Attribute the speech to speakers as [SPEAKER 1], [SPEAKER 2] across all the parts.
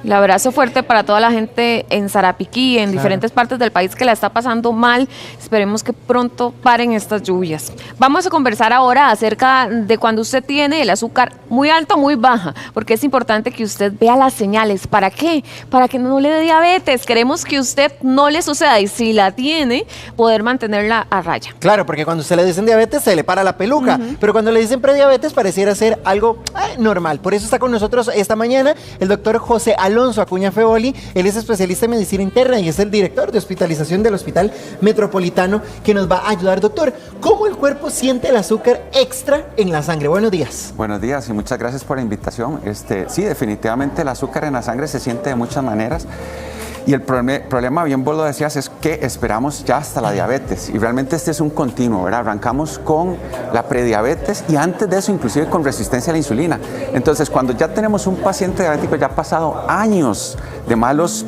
[SPEAKER 1] El abrazo fuerte para toda la gente en Sarapiquí, en diferentes partes del país que la está pasando mal. Esperemos que pronto paren estas lluvias. Vamos a conversar ahora acerca de cuando usted tiene el azúcar muy alto o muy baja, porque es importante que usted vea las señales. ¿Para qué? Para que no le dé diabetes. Queremos que usted no le suceda y si la tiene, poder mantenerla a raya.
[SPEAKER 2] Claro, porque cuando usted le dicen diabetes se le para la peluca, pero cuando le dicen prediabetes pareciera ser algo normal. Por eso está con nosotros esta mañana el doctor José Alonso Acuña Feoli. Él es especialista en medicina interna y es el director de hospitalización del Hospital Metropolitano, que nos va a ayudar. Doctor, ¿cómo el cuerpo siente el azúcar extra en la sangre? Buenos días.
[SPEAKER 3] Buenos días y muchas gracias por la invitación. Sí, definitivamente el azúcar en la sangre se siente de muchas maneras. Y el problema, bien vos lo decías, es que esperamos ya hasta la diabetes. Y realmente este es un continuo, ¿verdad? Arrancamos con la prediabetes y antes de eso inclusive con resistencia a la insulina. Entonces, cuando ya tenemos un paciente diabético ya ha pasado años de malos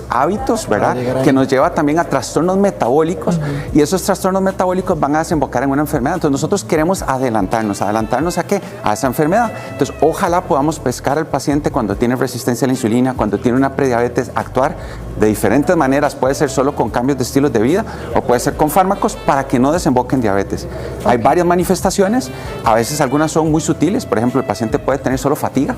[SPEAKER 3] hábitos, ¿verdad? Que nos lleva también a trastornos metabólicos y esos trastornos metabólicos van a desembocar en una enfermedad. Entonces, nosotros queremos ¿adelantarnos ¿a qué? A esa enfermedad. Entonces, ojalá podamos pescar al paciente cuando tiene resistencia a la insulina, cuando tiene una prediabetes, actuar de diferentes maneras, puede ser solo con cambios de estilos de vida o puede ser con fármacos para que no desemboque en diabetes. Hay varias manifestaciones, a veces algunas son muy sutiles, por ejemplo, el paciente puede tener solo fatiga,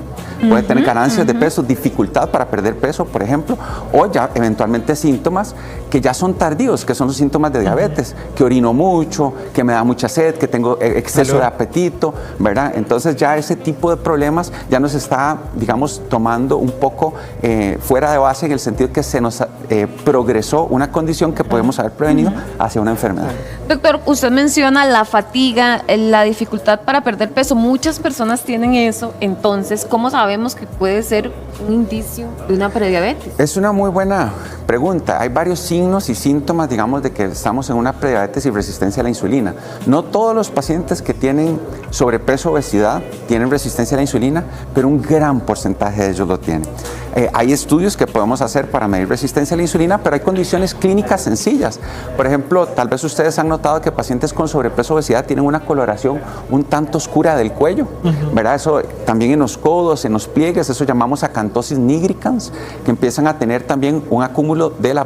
[SPEAKER 3] puede tener ganancias de peso, dificultad para perder peso, por ejemplo, o ya eventualmente síntomas que ya son tardíos, que son los síntomas de diabetes, que orino mucho, que me da mucha sed, que tengo exceso de apetito, ¿verdad? Entonces ya ese tipo de problemas ya nos está, digamos, tomando un poco fuera de base en el sentido que se nos progresó una condición que podemos haber prevenido hacia una enfermedad.
[SPEAKER 1] Doctor, usted menciona la fatiga, la dificultad para perder peso. Muchas personas tienen eso, entonces, ¿cómo sabemos que puede ser un indicio de una prediabetes?
[SPEAKER 3] Es una muy buena pregunta. Hay varios signos y síntomas, digamos, de que estamos en una prediabetes y resistencia a la insulina. No todos los pacientes que tienen sobrepeso o obesidad tienen resistencia a la insulina, pero un gran porcentaje de ellos lo tienen. Hay estudios que podemos hacer para medir resistencia a la insulina, pero hay condiciones clínicas sencillas. Por ejemplo, tal vez ustedes han notado que pacientes con sobrepeso o obesidad tienen una coloración un tanto oscura del cuello, ¿verdad? Eso también en los codos, en los pliegues, eso llamamos acantosis nigricans, que empiezan a tener también un acúmulo de la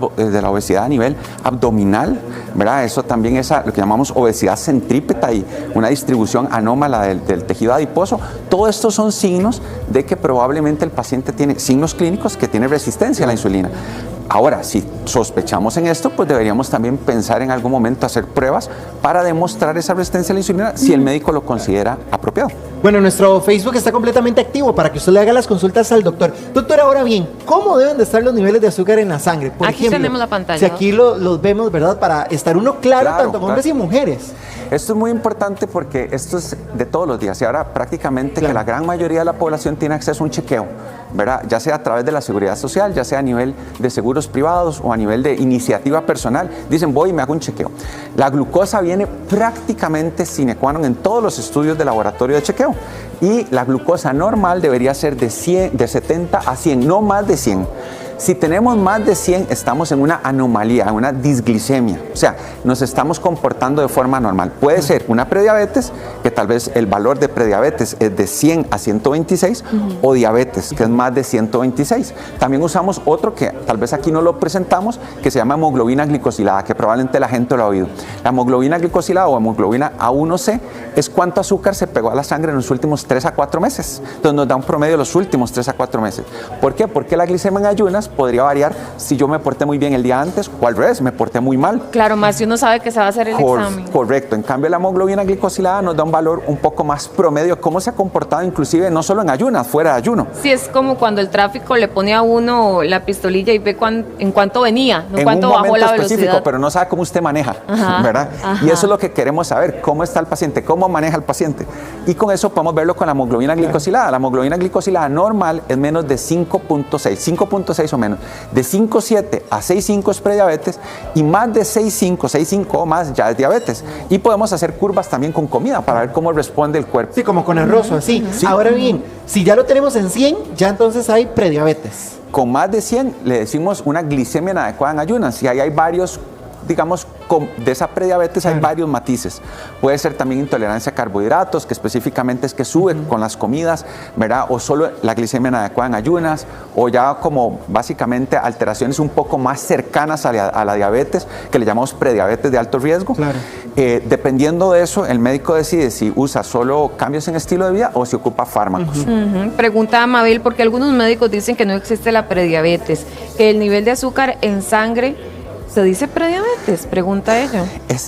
[SPEAKER 3] obesidad a nivel abdominal, ¿verdad? Eso también es lo que llamamos obesidad centrípeta y una distribución anómala del tejido adiposo. Todo esto son signos de que probablemente el paciente tiene signos clínicos que tiene resistencia a la insulina. Ahora, si sospechamos en esto, pues deberíamos también pensar en algún momento hacer pruebas para demostrar esa resistencia a la insulina si el médico lo considera apropiado.
[SPEAKER 2] Bueno, nuestro Facebook está completamente activo para que usted le haga las consultas al doctor. Doctor, ahora bien, ¿cómo deben de estar los niveles de azúcar en la sangre? Por
[SPEAKER 1] aquí
[SPEAKER 2] ejemplo,
[SPEAKER 1] tenemos la pantalla.
[SPEAKER 2] Si aquí los vemos, ¿verdad? Para estar uno claro tanto hombres y mujeres.
[SPEAKER 3] Esto es muy importante porque esto es de todos los días y ahora prácticamente que la gran mayoría de la población tiene acceso a un chequeo, ¿verdad? Ya sea a través de la seguridad social, ya sea a nivel de seguros privados o a nivel de iniciativa personal. Dicen, voy y me hago un chequeo. La glucosa viene prácticamente sine qua non en todos los estudios de laboratorio de chequeo y la glucosa normal debería ser de 70 a 100, no más de 100. Si tenemos más de 100, estamos en una anomalía, en una disglicemia. O sea, nos estamos comportando de forma normal. Puede ser una prediabetes, que tal vez el valor de prediabetes es de 100 a 126, o diabetes, que es más de 126. También usamos otro que tal vez aquí no lo presentamos, que se llama hemoglobina glicosilada, que probablemente la gente lo ha oído. La hemoglobina glicosilada o hemoglobina A1C es cuánto azúcar se pegó a la sangre en los últimos 3 a 4 meses. Entonces nos da un promedio de los últimos 3 a 4 meses. ¿Por qué? Porque la glicemia en ayunas podría variar si yo me porté muy bien el día antes o al revés, me porté muy mal.
[SPEAKER 1] Claro, más si uno sabe que se va a hacer el examen.
[SPEAKER 3] Correcto. En cambio, la hemoglobina glicosilada nos da un valor un poco más promedio, cómo se ha comportado inclusive no solo en ayunas, fuera de ayuno.
[SPEAKER 1] Sí, es como cuando el tráfico le pone a uno la pistolilla y ve en cuánto venía, no cuánto bajó la velocidad.
[SPEAKER 3] Pero no sabe cómo usted maneja, ¿verdad?
[SPEAKER 1] Ajá.
[SPEAKER 3] Y eso es lo que queremos saber, cómo está el paciente, cómo maneja el paciente. Y con eso podemos verlo con la hemoglobina glicosilada. La hemoglobina glicosilada normal es menos de 5.6 o menos. De 5.7 a 6.5 es prediabetes y más de 6.5 o más ya es diabetes. Y podemos hacer curvas también con comida para ver cómo responde el cuerpo.
[SPEAKER 2] Sí, como con arroz o así. Sí. Ahora bien, si ya lo tenemos en 100, ya entonces hay prediabetes.
[SPEAKER 3] Con más de 100 le decimos una glicemia inadecuada en ayunas y ahí hay varios digamos, de esa prediabetes hay varios matices. Puede ser también intolerancia a carbohidratos, que específicamente es que sube con las comidas, ¿verdad? O solo la glicemia inadecuada en ayunas, o ya como básicamente alteraciones un poco más cercanas a la diabetes, que le llamamos prediabetes de alto riesgo.
[SPEAKER 2] Claro.
[SPEAKER 3] Dependiendo de eso, el médico decide si usa solo cambios en estilo de vida o si ocupa fármacos.
[SPEAKER 1] Pregunta a Mabel, porque algunos médicos dicen que no existe la prediabetes, que el nivel de azúcar en sangre, ¿se dice prediabetes? Pregunta ella.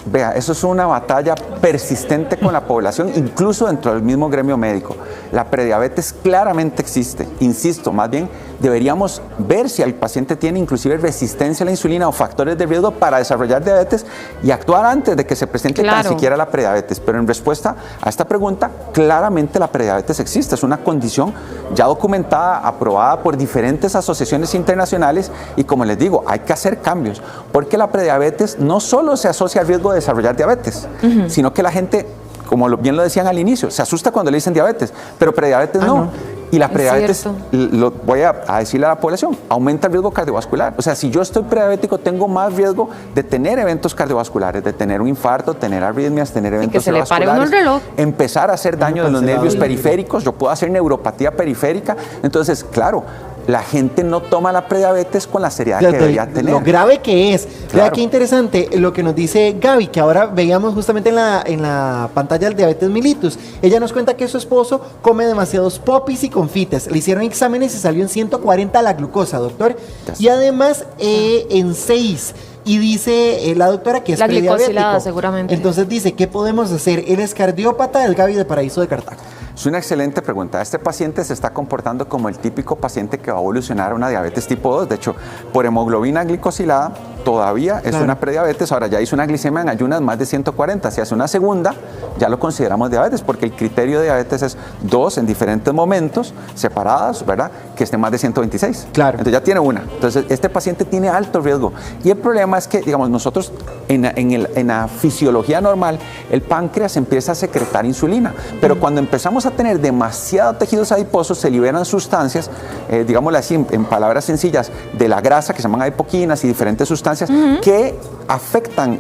[SPEAKER 3] Vea, eso es una batalla persistente con la población, incluso dentro del mismo gremio médico. La prediabetes claramente existe. Insisto, más bien deberíamos ver si el paciente tiene inclusive resistencia a la insulina o factores de riesgo para desarrollar diabetes y actuar antes de que se presente tan siquiera la prediabetes. Pero en respuesta a esta pregunta, claramente la prediabetes existe. Es una condición ya documentada, aprobada por diferentes asociaciones internacionales y, como les digo, hay que hacer cambios. Porque la prediabetes no solo se asocia al riesgo de desarrollar diabetes, sino que la gente, como bien lo decían al inicio, se asusta cuando le dicen diabetes, pero prediabetes no. Y la prediabetes, lo voy a decirle a la población, aumenta el riesgo cardiovascular. O sea, si yo estoy prediabético, tengo más riesgo de tener eventos cardiovasculares, de tener un infarto, tener arritmias, tener eventos cerebrovasculares, empezar a hacer daño de los nervios periféricos, yo puedo hacer neuropatía periférica. Entonces, claro, la gente no toma la prediabetes con la seriedad que debería tener.
[SPEAKER 2] Lo grave que es.
[SPEAKER 3] Claro.
[SPEAKER 2] Vea qué interesante lo que nos dice Gaby, que ahora veíamos justamente en la pantalla del diabetes mellitus. Ella nos cuenta que su esposo come demasiados popis y confites. Le hicieron exámenes y salió en 140 la glucosa, doctor. Y además en 6. Y dice la doctora que es prediabético.
[SPEAKER 1] Seguramente.
[SPEAKER 2] Entonces dice, ¿qué podemos hacer? Él es cardiópata, es Gaby de Paraíso de Cartago.
[SPEAKER 3] Es una excelente pregunta. Este paciente se está comportando como el típico paciente que va a evolucionar a una diabetes tipo 2. De hecho, por hemoglobina glicosilada todavía es una prediabetes. Ahora ya hizo una glicemia en ayunas más de 140. Si hace una segunda, ya lo consideramos diabetes, porque el criterio de diabetes es 2 en diferentes momentos, separadas, ¿verdad? Que esté más de 126.
[SPEAKER 2] Claro.
[SPEAKER 3] Entonces ya tiene una. Entonces este paciente tiene alto riesgo. Y el problema es que, digamos, nosotros en la fisiología normal, el páncreas empieza a secretar insulina. Pero cuando empezamos a tener demasiados tejidos adiposos, se liberan sustancias, digámoslo así, en palabras sencillas, de la grasa, que se llaman adipoquinas y diferentes sustancias que afectan,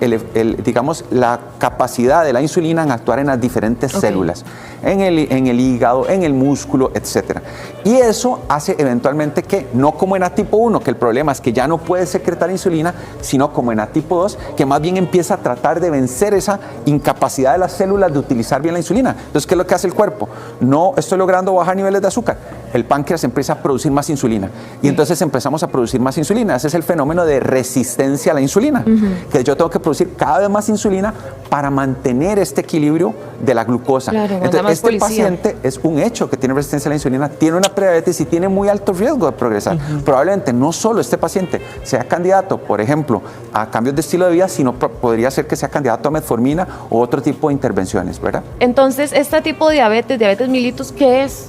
[SPEAKER 3] digamos, la capacidad de la insulina en actuar en las diferentes células, en el hígado, en el músculo, etc. Y eso hace eventualmente que, no como en A tipo 1, que el problema es que ya no puede secretar insulina, sino como en A tipo 2, que más bien empieza a tratar de vencer esa incapacidad de las células de utilizar bien la insulina. Entonces, ¿qué es lo que hace el cuerpo? No estoy logrando bajar niveles de azúcar. El páncreas empieza a producir más insulina. Y entonces empezamos a producir más insulina. Ese es el fenómeno de resistencia a la insulina. Que yo tengo que producir cada vez más insulina para mantener este equilibrio de la glucosa.
[SPEAKER 1] Claro,
[SPEAKER 3] entonces, este paciente es un hecho que tiene resistencia a la insulina, tiene una prediabetes y tiene muy alto riesgo de progresar. Probablemente no solo este paciente sea candidato, por ejemplo, a cambios de estilo de vida, sino podría ser que sea candidato a metformina o otro tipo de intervenciones, ¿verdad?
[SPEAKER 1] Entonces, este tipo de diabetes mellitus, ¿qué es?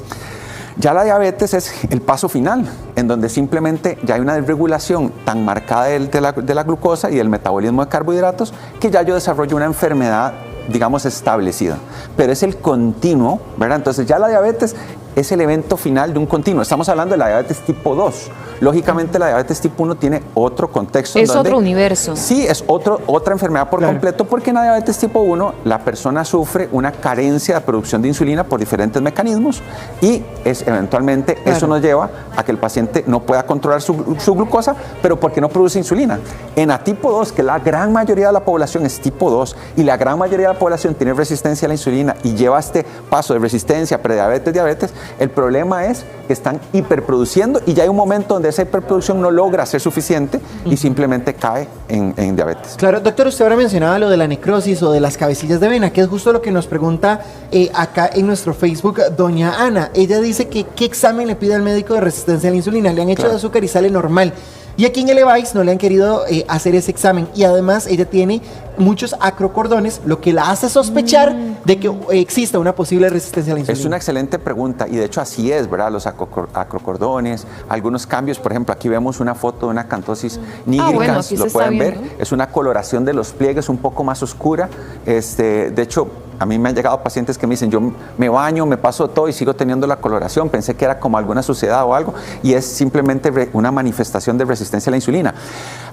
[SPEAKER 3] Ya la diabetes es el paso final, en donde simplemente ya hay una desregulación tan marcada de la glucosa y del metabolismo de carbohidratos que ya yo desarrollo una enfermedad, digamos, establecida. Pero es el continuo, ¿verdad? Entonces ya la diabetes es el evento final de un continuo. Estamos hablando de la diabetes tipo 2. Lógicamente la diabetes tipo 1 tiene otro contexto.
[SPEAKER 1] Es otro universo.
[SPEAKER 3] Sí, es otra enfermedad por completo, porque en la diabetes tipo 1 la persona sufre una carencia de producción de insulina por diferentes mecanismos y eventualmente eso nos lleva a que el paciente no pueda controlar su glucosa, pero porque no produce insulina. En la tipo 2, que la gran mayoría de la población es tipo 2 y la gran mayoría de la población tiene resistencia a la insulina y lleva este paso de resistencia, prediabetes, diabetes, el problema es que están hiperproduciendo y ya hay un momento donde esa hiperproducción no logra ser suficiente y simplemente cae en diabetes.
[SPEAKER 2] Claro, doctor, usted ahora mencionaba lo de la necrosis o de las cabecillas de vena, que es justo lo que nos pregunta acá en nuestro Facebook doña Ana. Ella dice que ¿qué examen le pide al médico de resistencia a la insulina? Le han hecho de azúcar y sale normal. Y aquí en el EVAIS no le han querido hacer ese examen. Y además ella tiene muchos acrocordones, lo que la hace sospechar de que exista una posible resistencia a la insulina.
[SPEAKER 3] Es una excelente pregunta y de hecho así es, ¿verdad? Los acrocordones, algunos cambios, por ejemplo, aquí vemos una foto de una acantosis nigricans, lo pueden ver. Es una coloración de los pliegues un poco más oscura. De hecho, a mí me han llegado pacientes que me dicen, yo me baño, me paso todo y sigo teniendo la coloración, pensé que era como alguna suciedad o algo, y es simplemente una manifestación de resistencia a la insulina.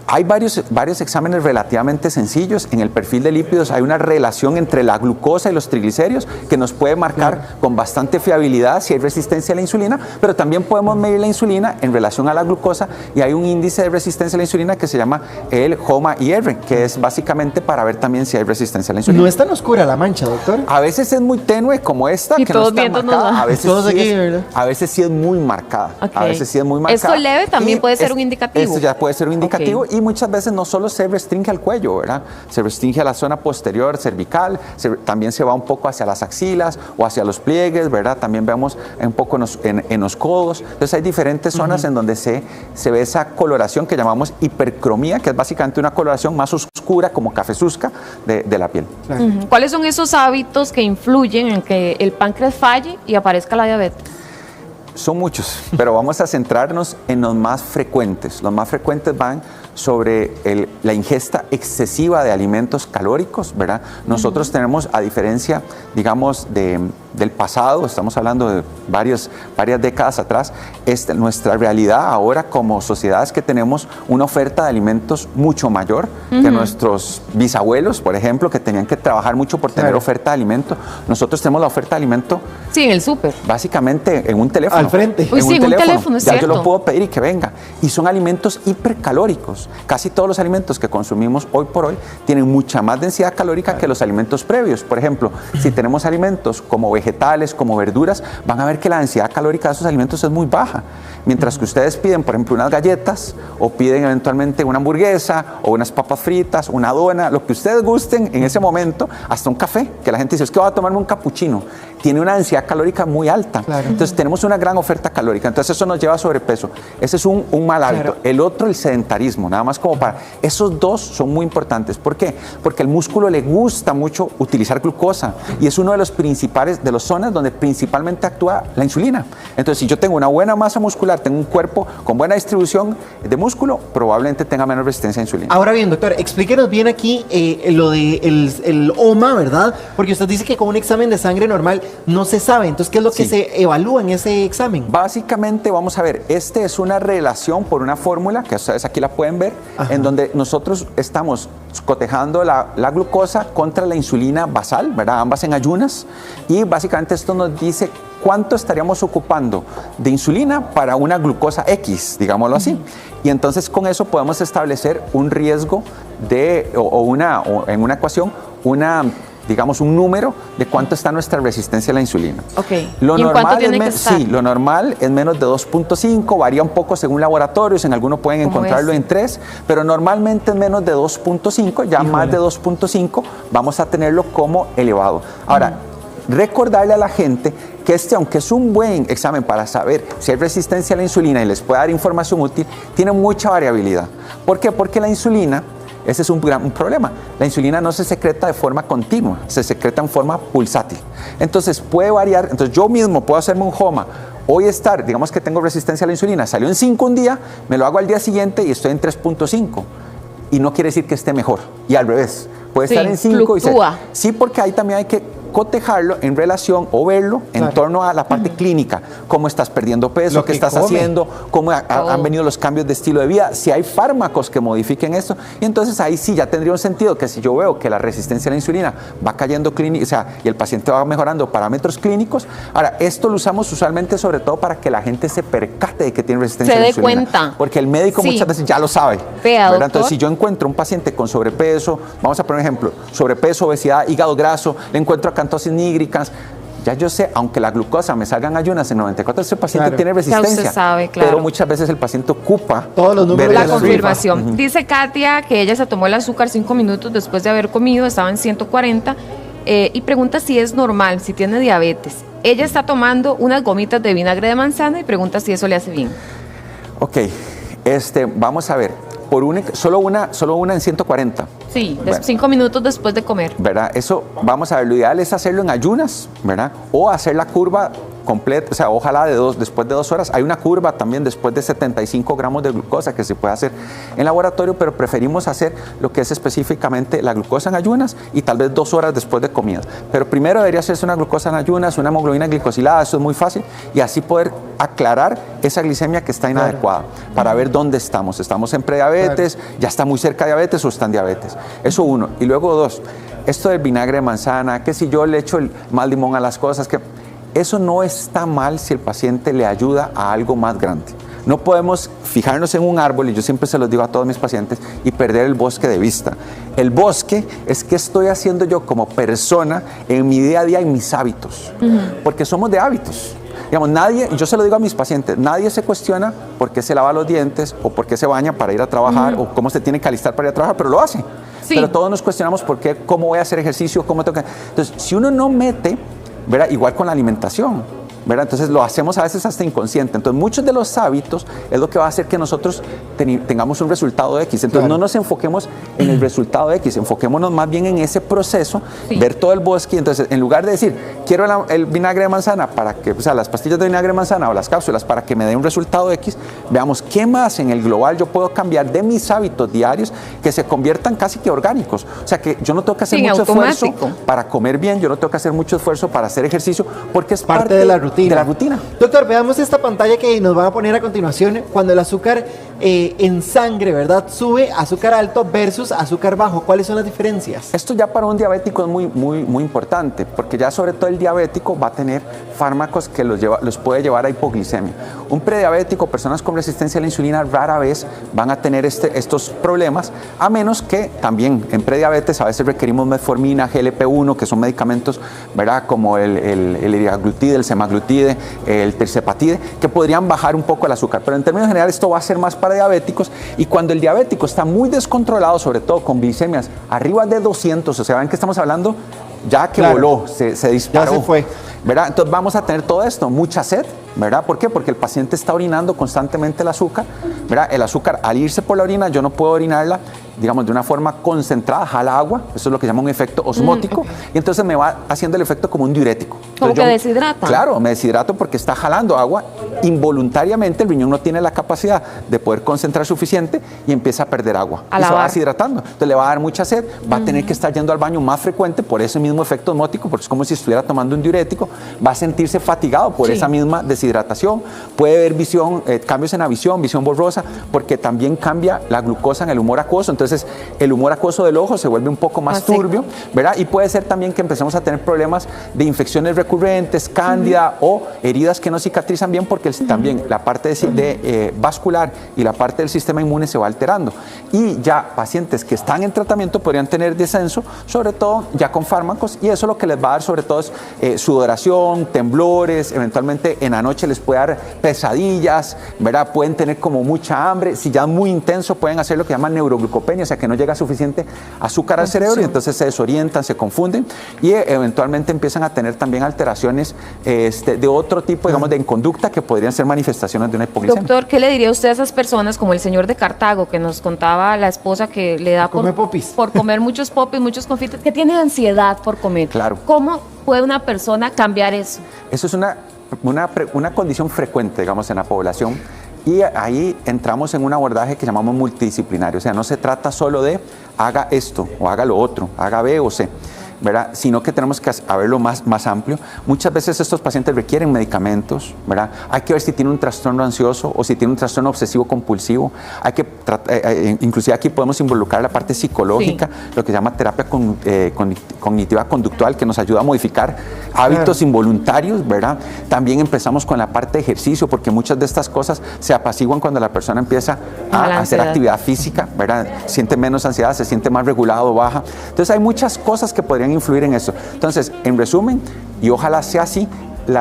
[SPEAKER 3] Hay varios exámenes relativamente sencillos. En el perfil de lípidos hay una relación entre la glucosa y los triglicéridos que nos puede marcar con bastante fiabilidad si hay resistencia a la insulina, pero también podemos medir la insulina en relación a la glucosa y hay un índice de resistencia a la insulina que se llama el HOMA-IR, que es básicamente para ver también si hay resistencia a la insulina.
[SPEAKER 2] No es tan oscura la mancha, doctor.
[SPEAKER 3] A veces es muy tenue como esta,
[SPEAKER 1] Y
[SPEAKER 3] que no
[SPEAKER 1] todos
[SPEAKER 3] está
[SPEAKER 1] viéndonos,
[SPEAKER 3] marcada.
[SPEAKER 1] ¿no?
[SPEAKER 3] A veces,
[SPEAKER 2] Todos
[SPEAKER 3] sí
[SPEAKER 2] aquí,
[SPEAKER 3] es,
[SPEAKER 2] ¿verdad?
[SPEAKER 3] a veces sí es muy marcada.
[SPEAKER 1] Ok.
[SPEAKER 3] A veces sí es muy marcada.
[SPEAKER 1] Esto leve también
[SPEAKER 3] Y
[SPEAKER 1] puede ser un indicativo.
[SPEAKER 3] Esto ya puede ser un indicativo
[SPEAKER 1] Ok.
[SPEAKER 3] y muchas veces no solo se restringe al cuello, ¿verdad? Se restringe a la zona posterior cervical, también se va un poco hacia las axilas o hacia los pliegues, ¿verdad? También vemos un poco en los codos. Entonces hay diferentes zonas en donde se ve esa coloración que llamamos hipercromía, que es básicamente una coloración más oscura, como cafezuzca, de la piel.
[SPEAKER 2] Claro.
[SPEAKER 1] Ujú. ¿Cuáles son esos hábitos que influyen en que el páncreas falle y aparezca la diabetes?
[SPEAKER 3] Son muchos, pero vamos a centrarnos en los más frecuentes. Los más frecuentes van sobre la ingesta excesiva de alimentos calóricos, ¿verdad? Nosotros tenemos, a diferencia, digamos, del pasado, estamos hablando de varias décadas atrás, nuestra realidad ahora como sociedad es que tenemos una oferta de alimentos mucho mayor que nuestros bisabuelos, por ejemplo, que tenían que trabajar mucho por tener oferta de alimentos. Nosotros tenemos la oferta de alimentos
[SPEAKER 1] Sí, en el súper.
[SPEAKER 3] básicamente en un teléfono.
[SPEAKER 2] Al frente.
[SPEAKER 1] Uy, sí, en un teléfono, es
[SPEAKER 3] ya
[SPEAKER 1] cierto.
[SPEAKER 3] yo lo puedo pedir y que venga. Y son alimentos hipercalóricos. Casi todos los alimentos que consumimos hoy por hoy tienen mucha más densidad calórica que los alimentos previos. Por ejemplo, si tenemos alimentos como vegetales, como verduras, van a ver que la densidad calórica de esos alimentos es muy baja. Mientras que ustedes piden, por ejemplo, unas galletas o piden eventualmente una hamburguesa o unas papas fritas, una dona, lo que ustedes gusten en ese momento, hasta un café, que la gente dice, es que voy a tomarme un capuchino. Tiene una densidad calórica muy alta.
[SPEAKER 2] Claro.
[SPEAKER 3] Entonces tenemos una gran oferta calórica. Entonces eso nos lleva a sobrepeso. Ese es un mal hábito.
[SPEAKER 2] Claro.
[SPEAKER 3] El otro, el sedentarismo. Nada más como para... Esos dos son muy importantes. ¿Por qué? Porque al músculo le gusta mucho utilizar glucosa y es uno de los principales, de las zonas donde principalmente actúa la insulina. Entonces si yo tengo una buena masa muscular, tengo un cuerpo con buena distribución de músculo, probablemente tenga menos resistencia a insulina.
[SPEAKER 2] Ahora bien, doctor, explíquenos bien aquí lo de el OMA, ¿verdad? Porque usted dice que con un examen de sangre normal no se sabe. Entonces, ¿qué es lo que
[SPEAKER 3] Sí.
[SPEAKER 2] se evalúa en ese examen?
[SPEAKER 3] Básicamente, vamos a ver, es una relación por una fórmula, que ustedes aquí la pueden ver,
[SPEAKER 2] Ajá.
[SPEAKER 3] en donde nosotros estamos cotejando la glucosa contra la insulina basal, ¿verdad? Ambas en ayunas, y básicamente esto nos dice cuánto estaríamos ocupando de insulina para una glucosa X, digámoslo así. Y entonces con eso podemos establecer un riesgo o en una ecuación, digamos, un número de cuánto está nuestra resistencia a la insulina.
[SPEAKER 1] Ok.
[SPEAKER 3] Lo
[SPEAKER 1] ¿Y en
[SPEAKER 3] normal
[SPEAKER 1] cuánto tiene que estar?
[SPEAKER 3] Sí, lo normal es menos de 2.5, varía un poco según laboratorios, en algunos pueden
[SPEAKER 1] ¿Cómo
[SPEAKER 3] encontrarlo
[SPEAKER 1] es?
[SPEAKER 3] en 3, pero normalmente es menos de 2.5, ya
[SPEAKER 2] Híjole.
[SPEAKER 3] más de 2.5 vamos a tenerlo como elevado. Ahora, recordarle a la gente que aunque es un buen examen para saber si hay resistencia a la insulina y les puede dar información útil, tiene mucha variabilidad. ¿Por qué? Porque la insulina, ese es un problema. La insulina no se secreta de forma continua, se secreta en forma pulsátil. Entonces puede variar. Entonces yo mismo puedo hacerme un HOMA. Hoy digamos que tengo resistencia a la insulina, salió en 5 un día, me lo hago al día siguiente y estoy en 3.5. Y no quiere decir que esté mejor. Y al revés, puede
[SPEAKER 1] Sí,
[SPEAKER 3] estar en 5 y
[SPEAKER 1] fluctúa.
[SPEAKER 3] sí, porque ahí también hay que cotejarlo en relación o verlo en
[SPEAKER 2] Claro.
[SPEAKER 3] torno a la parte clínica, cómo estás perdiendo peso,
[SPEAKER 2] Lo
[SPEAKER 3] qué
[SPEAKER 2] que
[SPEAKER 3] estás
[SPEAKER 2] come.
[SPEAKER 3] haciendo, cómo
[SPEAKER 1] Todo.
[SPEAKER 3] han venido los cambios de estilo de vida, si hay fármacos que modifiquen esto, y entonces ahí sí ya tendría un sentido que si yo veo que la resistencia a la insulina va cayendo y el paciente va mejorando parámetros clínicos. Ahora, esto lo usamos usualmente sobre todo para que la gente se percate de que tiene resistencia
[SPEAKER 1] Se
[SPEAKER 3] a la
[SPEAKER 1] dé
[SPEAKER 3] insulina.
[SPEAKER 1] cuenta.
[SPEAKER 3] Porque el médico
[SPEAKER 1] Sí.
[SPEAKER 3] muchas veces ya lo sabe.
[SPEAKER 1] Vea,
[SPEAKER 3] ¿verdad?
[SPEAKER 1] doctor.
[SPEAKER 3] Entonces, si yo encuentro un paciente con sobrepeso, vamos a poner un ejemplo, sobrepeso, obesidad, hígado graso, le encuentro acantosis nígricas, ya yo sé, aunque la glucosa me salga en ayunas en 94, ese paciente
[SPEAKER 2] Claro.
[SPEAKER 3] tiene
[SPEAKER 1] Ya usted
[SPEAKER 3] resistencia.
[SPEAKER 1] sabe, claro.
[SPEAKER 3] Pero muchas veces el paciente ocupa
[SPEAKER 2] Todos los números
[SPEAKER 3] ver
[SPEAKER 2] de
[SPEAKER 1] La
[SPEAKER 3] el
[SPEAKER 2] la
[SPEAKER 1] confirmación. Dice Katia que ella se tomó el azúcar 5 minutos después de haber comido, estaba en 140, y pregunta si es normal, si tiene diabetes. Ella está tomando unas gomitas de vinagre de manzana y pregunta si eso le hace bien.
[SPEAKER 3] Ok, vamos a ver, solo una en 140.
[SPEAKER 1] Sí,
[SPEAKER 3] Bueno.
[SPEAKER 1] 5 minutos después de comer.
[SPEAKER 3] ¿Verdad? Eso, vamos a ver, lo ideal es hacerlo en ayunas, ¿verdad? O hacer la curva completo, o sea, ojalá después de 2 horas. Hay una curva también después de 75 gramos de glucosa que se puede hacer en laboratorio, pero preferimos hacer lo que es específicamente la glucosa en ayunas y tal vez 2 horas después de comida. Pero primero debería hacerse una glucosa en ayunas, una hemoglobina glicosilada, eso es muy fácil, y así poder aclarar esa glicemia que está inadecuada para ver dónde estamos. ¿Estamos en prediabetes? ¿Ya está muy cerca de diabetes o está en diabetes? Eso uno. Y luego 2, esto del vinagre de manzana, que si yo le echo el mal limón a las cosas, que eso no está mal si el paciente le ayuda a algo más grande. No podemos fijarnos en un árbol, y yo siempre se los digo a todos mis pacientes, y perder el bosque de vista. El bosque es qué estoy haciendo yo como persona en mi día a día, en mis hábitos, porque somos de hábitos. Digamos, nadie, yo se lo digo a mis pacientes, nadie se cuestiona por qué se lava los dientes o por qué se baña para ir a trabajar o cómo se tiene que alistar para ir a trabajar, pero lo hace. Sí. Pero todos nos cuestionamos por qué, cómo voy a hacer ejercicio, cómo tengo que... Entonces, si uno no mete, ¿verdad? Igual con la alimentación, ¿verdad? Entonces lo hacemos a veces hasta inconsciente. Entonces muchos de los hábitos es lo que va a hacer que nosotros tengamos un resultado X. Entonces no nos enfoquemos en el resultado X, enfoquémonos más bien en ese proceso, ver todo el bosque. Entonces en lugar de decir, quiero el vinagre de manzana para que, o sea, las pastillas de vinagre de manzana o las cápsulas para que me dé un resultado X, veamos qué más en el global yo puedo cambiar de mis hábitos diarios que se conviertan casi que orgánicos. O sea, que yo no tengo que hacer mucho esfuerzo para comer bien, yo no tengo que hacer mucho esfuerzo para hacer ejercicio, porque es parte
[SPEAKER 2] de la rutina.
[SPEAKER 3] De la rutina.
[SPEAKER 2] Doctor, veamos esta pantalla que nos van a poner a continuación. Cuando el azúcar en sangre, ¿verdad?, sube, azúcar alto versus azúcar bajo, ¿cuáles son las diferencias?
[SPEAKER 3] Esto ya para un diabético es muy importante, porque ya sobre todo el diabético va a tener fármacos que los puede llevar a hipoglicemia. Un prediabético, personas con resistencia a la insulina, rara vez van a tener estos problemas, a menos que también en prediabetes a veces requerimos metformina, GLP-1, que son medicamentos, ¿verdad?, como el liraglutide, el semaglutide, el tirzepatide, que podrían bajar un poco el azúcar. Pero en términos generales esto va a ser más para diabéticos, y cuando el diabético está muy descontrolado, sobre todo con glicemias arriba de 200, o sea, ven que estamos hablando ya que voló, se disparó.
[SPEAKER 2] Ya se fue.
[SPEAKER 3] ¿Verdad? Entonces vamos a tener todo esto, mucha sed, ¿verdad? ¿Por qué? Porque el paciente está orinando constantemente el azúcar, ¿verdad? El azúcar, al irse por la orina, yo no puedo orinarla, digamos, de una forma concentrada, jala agua, eso es lo que llama un efecto osmótico, y entonces me va haciendo el efecto como un diurético.
[SPEAKER 1] Como que deshidrata.
[SPEAKER 3] Claro, me deshidrato porque está jalando agua, involuntariamente el riñón no tiene la capacidad de poder concentrar suficiente y empieza a perder agua. Y se va deshidratando, entonces le va a dar mucha sed, va a tener que estar yendo al baño más frecuente por ese mismo efecto osmótico, porque es como si estuviera tomando un diurético, va a sentirse fatigado por esa misma deshidratación, puede haber cambios en la visión borrosa, porque también cambia la glucosa en el humor acuoso, entonces el humor acuoso del ojo se vuelve un poco más turbio, ¿verdad? Y puede ser también que empecemos a tener problemas de infecciones recurrentes, cándida o heridas que no cicatrizan bien, porque también la parte vascular y la parte del sistema inmune se va alterando. Y ya pacientes que están en tratamiento podrían tener descenso, sobre todo ya con fármacos, y eso lo que les va a dar sobre todo es sudoración, temblores, eventualmente en la noche les puede dar pesadillas, ¿verdad? Pueden tener como mucha hambre, si ya es muy intenso pueden hacer lo que llaman neuroglucopenia, o sea que no llega suficiente azúcar al cerebro y entonces se desorientan, se confunden y eventualmente empiezan a tener también alteraciones de otro tipo, digamos, de conducta que podrían ser manifestaciones de una hipoglicemia.
[SPEAKER 1] Doctor, ¿qué le diría usted a esas personas como el señor de Cartago que nos contaba la esposa que le da por comer muchos popis, muchos confites, que tiene ansiedad por comer?
[SPEAKER 3] Claro.
[SPEAKER 1] ¿Cómo puede una persona cambiar eso?
[SPEAKER 3] Eso es una condición frecuente, digamos, en la población, y ahí entramos en un abordaje que llamamos multidisciplinario, o sea, no se trata solo de haga esto o haga lo otro, haga B o C, ¿verdad? Sino que tenemos que verlo más amplio. Muchas veces estos pacientes requieren medicamentos, ¿verdad? Hay que ver si tiene un trastorno ansioso o si tiene un trastorno obsesivo compulsivo. Hay que inclusive aquí podemos involucrar la parte psicológica, lo que se llama terapia cognitiva conductual, que nos ayuda a modificar hábitos involuntarios, ¿verdad? También empezamos con la parte de ejercicio, porque muchas de estas cosas se apaciguan cuando la persona empieza a hacer actividad física, ¿verdad? Siente menos ansiedad, se siente más regulado, baja. Entonces hay muchas cosas que podrían influir en eso. Entonces, en resumen, y ojalá sea así,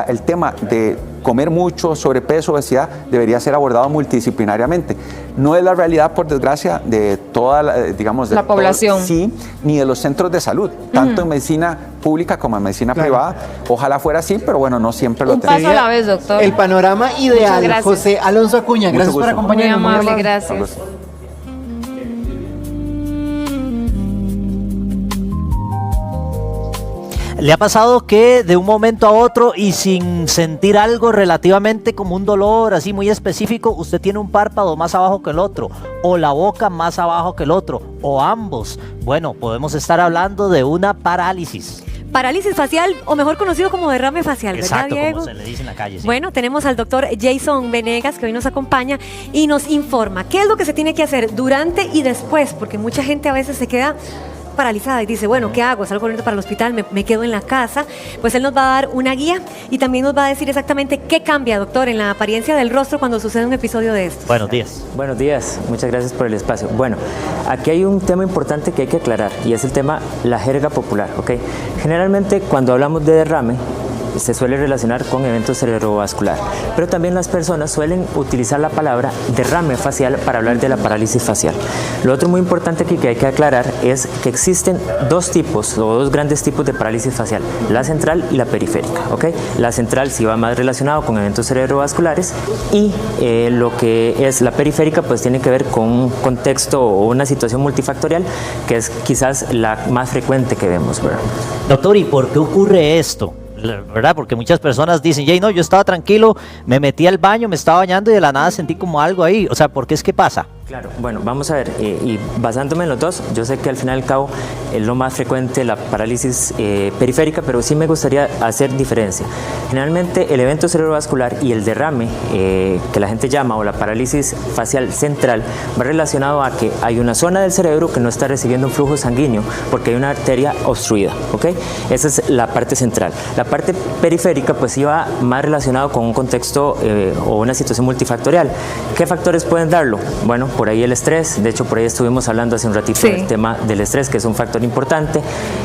[SPEAKER 3] el tema de comer mucho, sobrepeso, obesidad, debería ser abordado multidisciplinariamente. No es la realidad, por desgracia, de toda la
[SPEAKER 1] población.
[SPEAKER 3] Sí, ni de los centros de salud, tanto en medicina pública como en medicina privada. Ojalá fuera así, pero bueno, no siempre lo tenemos.
[SPEAKER 1] Un paso a la vez, doctor.
[SPEAKER 2] El panorama ideal. José Alonso Acuña, gracias por acompañarnos.
[SPEAKER 1] Muy amable, gracias.
[SPEAKER 4] ¿Le ha pasado que de un momento a otro y sin sentir algo relativamente como un dolor así muy específico, usted tiene un párpado más abajo que el otro, o la boca más abajo que el otro, o ambos? Bueno, podemos estar hablando de una parálisis.
[SPEAKER 5] Parálisis facial, o mejor conocido como derrame facial, ¿verdad,
[SPEAKER 4] Exacto,
[SPEAKER 5] Diego?
[SPEAKER 4] como se le dice en la calle. Sí.
[SPEAKER 5] Bueno, tenemos al doctor Jason Venegas, que hoy nos acompaña y nos informa qué es lo que se tiene que hacer durante y después, porque mucha gente a veces se queda paralizada y dice, bueno, ¿qué hago? ¿Salgo corriendo para el hospital? ¿Me quedo en la casa? Pues él nos va a dar una guía y también nos va a decir exactamente qué cambia, doctor, en la apariencia del rostro cuando sucede un episodio de esto.
[SPEAKER 4] Buenos días.
[SPEAKER 6] Buenos días, muchas gracias por el espacio. Bueno, aquí hay un tema importante que hay que aclarar y es el tema la jerga popular, ¿ok? Generalmente cuando hablamos de derrame se suele relacionar con eventos cerebrovascular, pero también las personas suelen utilizar la palabra derrame facial para hablar de la parálisis facial. Lo otro muy importante aquí que hay que aclarar es que existen dos tipos o dos grandes tipos de parálisis facial, la central y la periférica, ¿ok? La central sí va más relacionado con eventos cerebrovasculares y lo que es la periférica pues tiene que ver con un contexto o una situación multifactorial que es quizás la más frecuente que vemos, ¿verdad?
[SPEAKER 4] Doctor, ¿y por qué ocurre esto? ¿Verdad? Porque muchas personas dicen, Jay, no, yo estaba tranquilo, me metí al baño, me estaba bañando y de la nada sentí como algo ahí. O sea, ¿por qué es que pasa?
[SPEAKER 6] Claro, bueno, vamos a ver, y basándome en los dos, yo sé que al fin y al cabo es lo más frecuente la parálisis periférica, pero sí me gustaría hacer diferencia. Generalmente el evento cerebrovascular y el derrame que la gente llama o la parálisis facial central va relacionado a que hay una zona del cerebro que no está recibiendo un flujo sanguíneo porque hay una arteria obstruida, ¿ok? Esa es la parte central. La parte periférica pues sí va más relacionado con un contexto o una situación multifactorial. ¿Qué factores pueden darlo? Bueno, por ahí el estrés, de hecho por ahí estuvimos hablando hace un ratito del tema del estrés, que es un factor importante.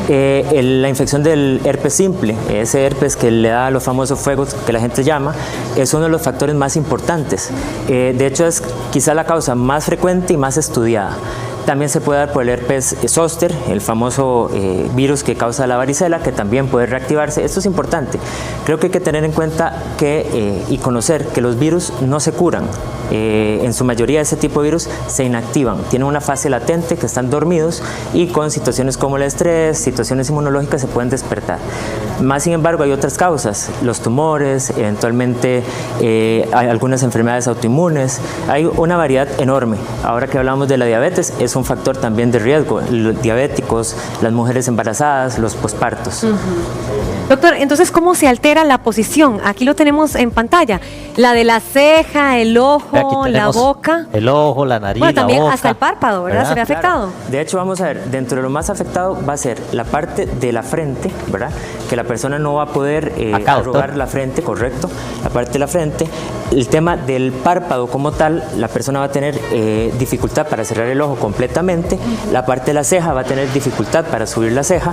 [SPEAKER 6] La infección del herpes simple, ese herpes que le da a los famosos fuegos que la gente llama, es uno de los factores más importantes. De hecho es quizá la causa más frecuente y más estudiada. También se puede dar por el herpes zóster, el famoso virus que causa la varicela, que también puede reactivarse. Esto es importante. Creo que hay que tener en cuenta y conocer que los virus no se curan. En su mayoría ese tipo de virus se inactivan, tienen una fase latente que están dormidos y con situaciones como el estrés, situaciones inmunológicas se pueden despertar. Más sin embargo hay otras causas, los tumores, eventualmente hay algunas enfermedades autoinmunes, hay una variedad enorme. Ahora que hablamos de la diabetes, es un factor también de riesgo, los diabéticos, las mujeres embarazadas, los pospartos.
[SPEAKER 5] Doctor, entonces, ¿cómo se altera la posición? Aquí lo tenemos en pantalla. La de la ceja, el ojo, la boca.
[SPEAKER 4] El ojo, la nariz,
[SPEAKER 5] bueno, también
[SPEAKER 4] la boca,
[SPEAKER 5] hasta el párpado, ¿verdad? ¿Se ve afectado?
[SPEAKER 6] Claro. De hecho, vamos a ver, dentro de lo más afectado va a ser la parte de la frente, ¿verdad? Que la persona no va a poder arrugar la frente, correcto, la parte de la frente. El tema del párpado como tal, la persona va a tener dificultad para cerrar el ojo completamente. La parte de la ceja va a tener dificultad para subir la ceja.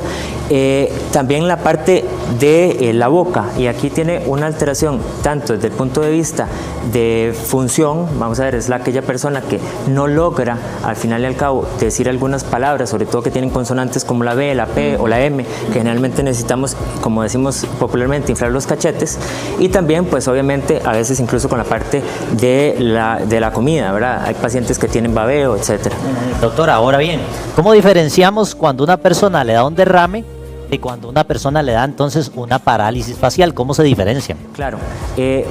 [SPEAKER 6] También la parte de la boca, y aquí tiene una alteración tanto desde el punto de vista de función, vamos a ver, es aquella persona que no logra al final y al cabo decir algunas palabras, sobre todo que tienen consonantes como la B, la P o la M, que generalmente necesitamos, como decimos popularmente, inflar los cachetes, y también pues obviamente a veces incluso con la parte de la comida, ¿verdad? Hay pacientes que tienen babeo, etcétera.
[SPEAKER 4] Doctora, ahora bien, ¿cómo diferenciamos cuando una persona le da un derrame y cuando una persona le da entonces una parálisis facial? ¿Cómo se diferencian?
[SPEAKER 6] Claro,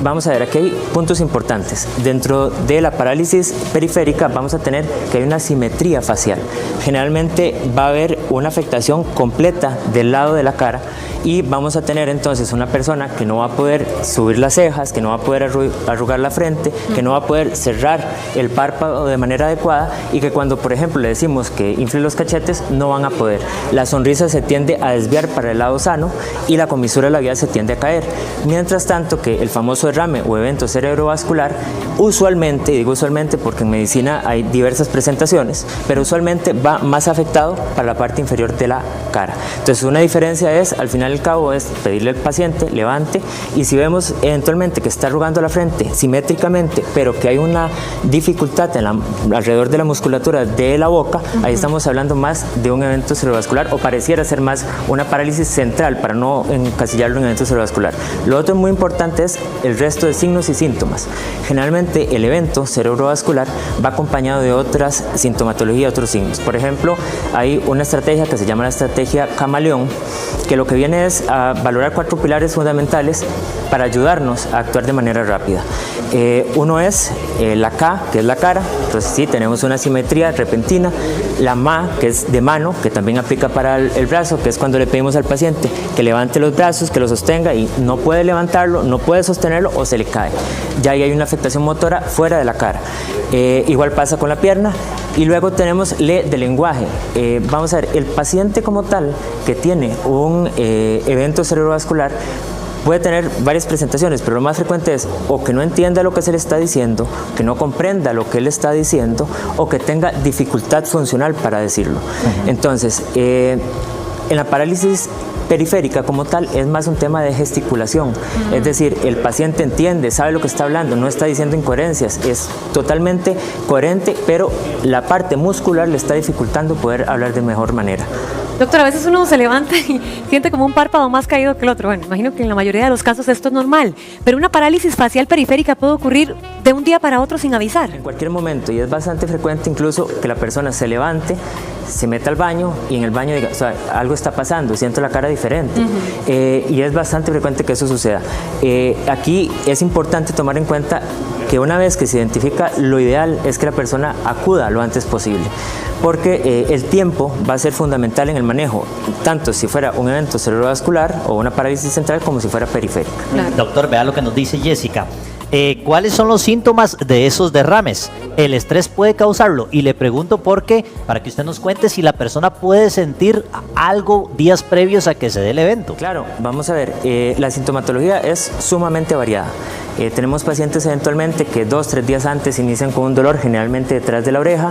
[SPEAKER 6] vamos a ver, aquí hay puntos importantes. Dentro de la parálisis periférica vamos a tener que hay una simetría facial. Generalmente va a haber una afectación completa del lado de la cara y vamos a tener entonces una persona que no va a poder subir las cejas, que no va a poder arrugar la frente, que no va a poder cerrar el párpado de manera adecuada y que cuando, por ejemplo, le decimos que infle los cachetes, no van a poder. La sonrisa se tiende a desviar para el lado sano y la comisura labial se tiende a caer. Mientras tanto que el famoso derrame o evento cerebrovascular, usualmente, y digo usualmente porque en medicina hay diversas presentaciones, pero usualmente va más afectado para la parte inferior de la cara. Entonces una diferencia es, al final del cabo, es pedirle al paciente, levante, y si vemos eventualmente que está arrugando la frente simétricamente, pero que hay una dificultad alrededor de la musculatura de la boca, ahí estamos hablando más de un evento cerebrovascular o pareciera ser más una parálisis central para no encasillarlo en evento cerebrovascular. Lo otro muy importante es el resto de signos y síntomas. Generalmente el evento cerebrovascular va acompañado de otras sintomatologías, otros signos. Por ejemplo, hay una estrategia estrategia que se llama la estrategia Camaleón, que lo que viene es a valorar 4 pilares fundamentales para ayudarnos a actuar de manera rápida. Uno es la K, que es la cara, entonces sí, tenemos una simetría repentina. La MA, que es de mano, que también aplica para el brazo, que es cuando le pedimos al paciente que levante los brazos, que los sostenga y no puede levantarlo, no puede sostenerlo o se le cae. Ya ahí hay una afectación motora fuera de la cara. Igual pasa con la pierna. Y luego tenemos LE de lenguaje. Vamos a ver, el paciente como tal que tiene un evento cerebrovascular puede tener varias presentaciones, pero lo más frecuente es o que no entienda lo que se le está diciendo, que no comprenda lo que él está diciendo o que tenga dificultad funcional para decirlo. Entonces, en la parálisis periférica como tal es más un tema de gesticulación, es decir, el paciente entiende, sabe lo que está hablando, no está diciendo incoherencias, es totalmente coherente, pero la parte muscular le está dificultando poder hablar de mejor manera.
[SPEAKER 5] Doctor, a veces uno se levanta y siente como un párpado más caído que el otro. Bueno, imagino que en la mayoría de los casos esto es normal, pero una parálisis facial periférica puede ocurrir de un día para otro sin avisar.
[SPEAKER 6] En cualquier momento, y es bastante frecuente incluso que la persona se levante, se meta al baño y en el baño diga, o sea, algo está pasando, siento la cara diferente. Y es bastante frecuente que eso suceda. Aquí es importante tomar en cuenta que una vez que se identifica, lo ideal es que la persona acuda lo antes posible, porque el tiempo va a ser fundamental en el manejo, tanto si fuera un evento cerebrovascular o una parálisis central como si fuera periférica.
[SPEAKER 5] Claro.
[SPEAKER 4] Doctor, vea lo que nos dice Jessica. ¿Cuáles son los síntomas de esos derrames? ¿El estrés puede causarlo? Y le pregunto porque, para que usted nos cuente si la persona puede sentir algo días previos a que se dé el evento.
[SPEAKER 6] Claro, vamos a ver, la sintomatología es sumamente variada. Tenemos pacientes eventualmente que 2-3 días antes inician con un dolor generalmente detrás de la oreja.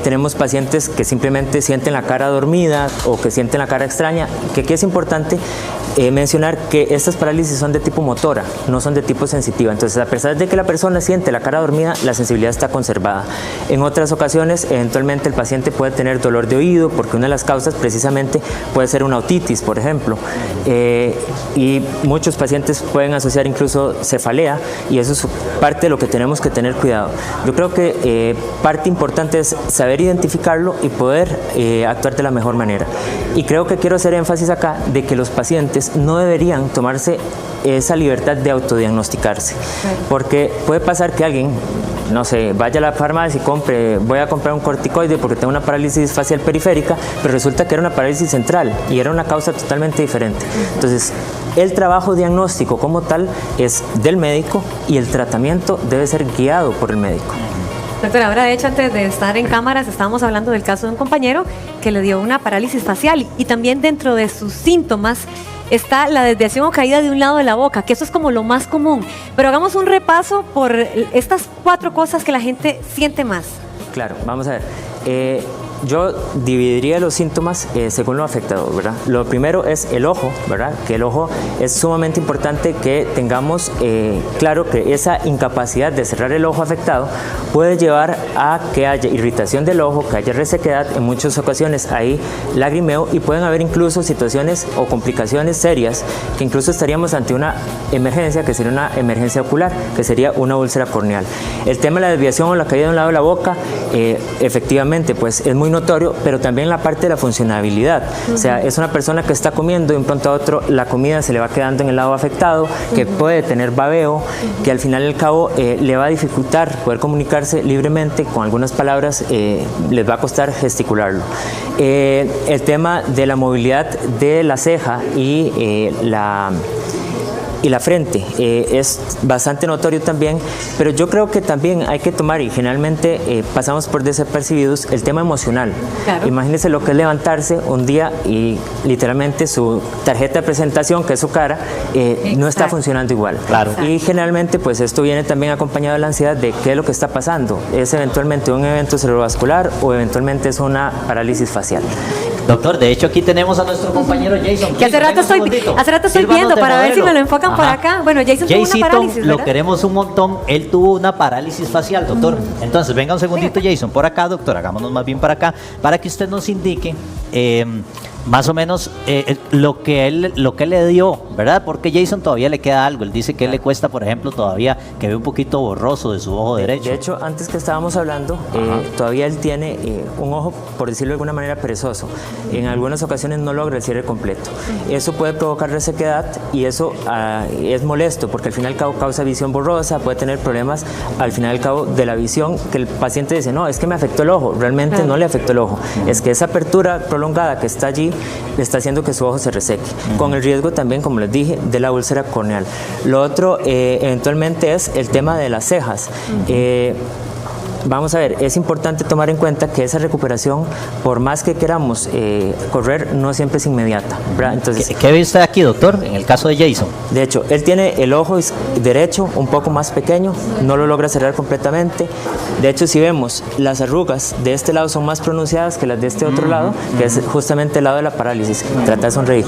[SPEAKER 6] Tenemos pacientes que simplemente sienten la cara dormida o que sienten la cara extraña, que aquí es importante mencionar que estas parálisis son de tipo motora, no son de tipo sensitiva. Entonces, a pesar de que la persona siente la cara dormida, la sensibilidad está conservada. En otras ocasiones, eventualmente el paciente puede tener dolor de oído, porque una de las causas precisamente puede ser una otitis, por ejemplo. Y muchos pacientes pueden asociar incluso cefalea, y eso es parte de lo que tenemos que tener cuidado. Yo creo que parte importante es saber identificarlo y poder actuar de la mejor manera. Y creo que quiero hacer énfasis acá de que los pacientes no deberían tomarse esa libertad de autodiagnosticarse, porque puede pasar que alguien, no sé, vaya a la farmacia y voy a comprar un corticoide porque tengo una parálisis facial periférica, pero resulta que era una parálisis central y era una causa totalmente diferente. Entonces, el trabajo diagnóstico como tal es del médico y el tratamiento debe ser guiado por el médico.
[SPEAKER 5] Doctor, ahora de hecho antes de estar en cámaras estábamos hablando del caso de un compañero que le dio una parálisis facial y también dentro de sus síntomas está la desviación o caída de un lado de la boca, que eso es como lo más común. Pero hagamos un repaso por estas 4 cosas que la gente siente más.
[SPEAKER 6] Claro, vamos a ver. Yo dividiría los síntomas según lo afectado, ¿verdad? Lo primero es el ojo, ¿verdad? Que el ojo es sumamente importante que tengamos claro que esa incapacidad de cerrar el ojo afectado puede llevar a que haya irritación del ojo, que haya resequedad, en muchas ocasiones hay lagrimeo y pueden haber incluso situaciones o complicaciones serias que incluso estaríamos ante una emergencia que sería una emergencia ocular, que sería una úlcera corneal. El tema de la desviación o la caída de un lado de la boca, efectivamente, pues es muy notorio, pero también la parte de la funcionabilidad. O sea, es una persona que está comiendo y de un pronto a otro la comida se le va quedando en el lado afectado, que puede tener babeo, que al final y al cabo le va a dificultar poder comunicarse libremente, con algunas palabras les va a costar gesticularlo. El tema de la movilidad de la ceja y la frente es bastante notorio también, pero yo creo que también hay que tomar, y generalmente pasamos por desapercibidos, el tema emocional. Claro. Imagínense lo que es levantarse un día y literalmente su tarjeta de presentación, que es su cara, no está funcionando igual.
[SPEAKER 4] Claro.
[SPEAKER 6] Y generalmente pues esto viene también acompañado de la ansiedad de qué es lo que está pasando. ¿Es eventualmente un evento cerebrovascular o eventualmente es una parálisis facial?
[SPEAKER 4] Doctor, de hecho aquí tenemos a nuestro compañero Jason.
[SPEAKER 5] Que hace rato estoy viendo para ver si me lo enfocan por acá. Bueno, Jason tuvo una parálisis, ¿verdad?
[SPEAKER 4] Lo queremos un montón. Él tuvo una parálisis facial, doctor. Entonces, venga un segundito, Jason, por acá, doctor. Hagámonos más bien para acá, para que usted nos indique más o menos lo que él le dio, ¿verdad? Porque Jason todavía le queda algo. Él dice que él le cuesta, por ejemplo, todavía que ve un poquito borroso de su ojo derecho.
[SPEAKER 6] De hecho, antes que estábamos hablando, todavía él tiene un ojo, por decirlo de alguna manera, perezoso. En algunas ocasiones no logra el cierre completo. Eso puede provocar resequedad y eso es molesto porque al fin y al cabo causa visión borrosa, puede tener problemas al fin y al cabo de la visión, que el paciente dice, no, es que me afectó el ojo. Realmente no le afectó el ojo. Es que esa apertura prolongada que está allí le está haciendo que su ojo se reseque, con el riesgo también, como les dije, de la úlcera corneal. Lo otro eventualmente es el tema de las cejas. Vamos a ver, es importante tomar en cuenta que esa recuperación, por más que queramos correr, no siempre es inmediata, ¿verdad? Entonces,
[SPEAKER 4] ¿Qué ve usted aquí, doctor, en el caso de Jason?
[SPEAKER 6] de hecho, él tiene el ojo derecho un poco más pequeño, no lo logra cerrar completamente. De hecho, si vemos, las arrugas de este lado son más pronunciadas que las de este otro lado, que es justamente el lado de la parálisis. Trata de sonreír.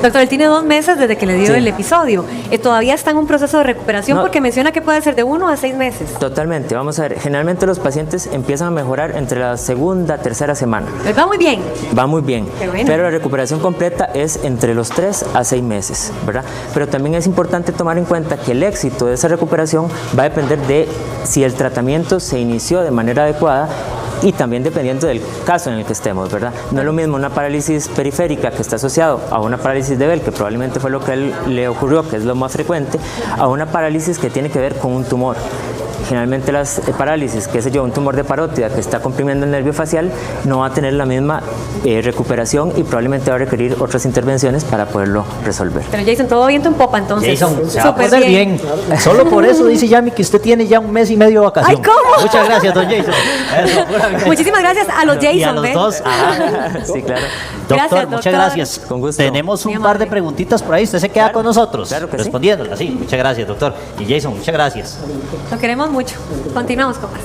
[SPEAKER 5] Doctor, él tiene 2 meses desde que le dio el episodio. Todavía está en un proceso de recuperación porque menciona que puede ser de 1 a 6 meses.
[SPEAKER 6] Totalmente, vamos a ver, generalmente los pacientes empiezan a mejorar entre la segunda, tercera semana.
[SPEAKER 5] Él va muy bien.
[SPEAKER 6] Va muy bien,
[SPEAKER 5] Qué bueno.
[SPEAKER 6] pero la recuperación completa es entre los 3 a 6 meses, ¿verdad? Pero también es importante tomar en cuenta que el éxito de esa recuperación va a depender de si el tratamiento se inició de manera adecuada y también dependiendo del caso en el que estemos, ¿verdad? No es lo mismo una parálisis periférica que está asociado a una parálisis de Bell, que probablemente fue lo que a él le ocurrió, que es lo más frecuente, a una parálisis que tiene que ver con un tumor. Generalmente las parálisis, qué sé yo, un tumor de parótida que está comprimiendo el nervio facial, no va a tener la misma recuperación y probablemente va a requerir otras intervenciones para poderlo resolver.
[SPEAKER 5] Pero Jason, todo viento en popa, entonces.
[SPEAKER 4] Jason, se va a
[SPEAKER 5] Súper
[SPEAKER 4] poner bien. Solo por eso dice Yami que usted tiene ya 1 mes y medio de vacación.
[SPEAKER 5] ¡Ay, cómo!
[SPEAKER 4] Muchas gracias, don Jason. Eso, pura bien.
[SPEAKER 5] Muchísimas gracias a los Jason,
[SPEAKER 4] Y a los
[SPEAKER 5] ¿ves?
[SPEAKER 4] dos.
[SPEAKER 6] Sí, claro.
[SPEAKER 4] Doctor,
[SPEAKER 5] Gracias,
[SPEAKER 4] muchas
[SPEAKER 5] doctor.
[SPEAKER 4] gracias.
[SPEAKER 6] Con gusto.
[SPEAKER 4] Tenemos
[SPEAKER 5] Muy
[SPEAKER 4] un par de
[SPEAKER 5] amable.
[SPEAKER 4] preguntitas por ahí. Usted se queda con nosotros
[SPEAKER 6] Claro que sí.
[SPEAKER 4] respondiéndolas. Sí, muchas gracias, doctor. Y Jason, muchas gracias.
[SPEAKER 5] Lo queremos mucho. Continuamos con más.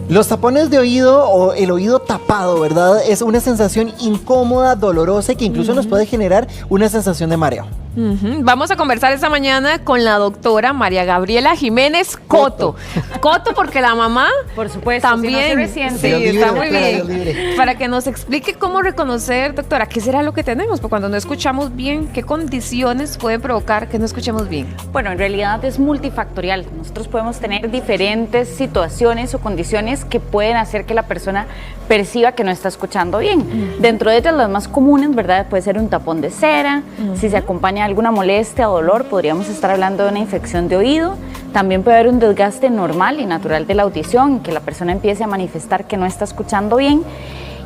[SPEAKER 2] Los tapones de oído o el oído tapado, ¿verdad? Es una sensación incómoda, dolorosa y que incluso nos puede generar una sensación de mareo.
[SPEAKER 1] Vamos a conversar esta mañana con la doctora María Gabriela Jiménez Coto. Coto porque la mamá,
[SPEAKER 7] Por supuesto,
[SPEAKER 1] también.
[SPEAKER 7] si no se resiente.
[SPEAKER 1] Sí,
[SPEAKER 2] Dios libre,
[SPEAKER 1] está muy
[SPEAKER 2] doctora,
[SPEAKER 1] bien.
[SPEAKER 2] Dios libre.
[SPEAKER 1] Para que nos explique cómo reconocer, doctora, qué será lo que tenemos, porque cuando no escuchamos bien, qué condiciones pueden provocar que no escuchemos bien.
[SPEAKER 7] Bueno, en realidad es multifactorial. Nosotros podemos tener diferentes situaciones o condiciones que pueden hacer que la persona perciba que no está escuchando bien. Dentro de ellas, las más comunes, ¿verdad? Puede ser un tapón de cera. Si se acompaña de alguna molestia o dolor, podríamos estar hablando de una infección de oído. También puede haber un desgaste normal y natural de la audición, que la persona empiece a manifestar que no está escuchando bien.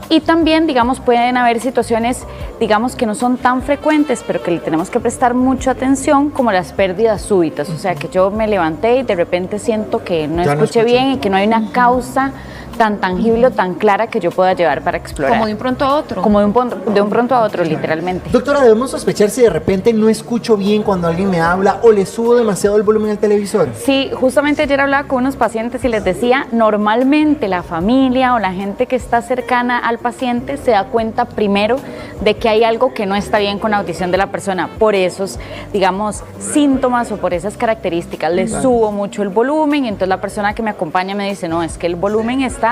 [SPEAKER 7] Y también, digamos, pueden haber situaciones, digamos, que no son tan frecuentes, pero que le tenemos que prestar mucha atención, como las pérdidas súbitas. O sea, que yo me levanté y de repente siento que no
[SPEAKER 2] Ya no
[SPEAKER 7] escuché
[SPEAKER 2] escucho.
[SPEAKER 7] bien y que no hay una causa tan tangible o tan clara que yo pueda llevar para explorar.
[SPEAKER 1] Como de un pronto a otro.
[SPEAKER 7] Como de un pronto a otro, literalmente.
[SPEAKER 2] Doctora, ¿debemos sospechar si de repente no escucho bien cuando alguien me habla o le subo demasiado el volumen al televisor?
[SPEAKER 7] Sí, justamente ayer hablaba con unos pacientes y les decía, normalmente la familia o la gente que está cercana al paciente se da cuenta primero de que hay algo que no está bien con la audición de la persona, por esos, digamos, síntomas o por esas características. Le subo mucho el volumen y entonces la persona que me acompaña me dice, no, es que el volumen está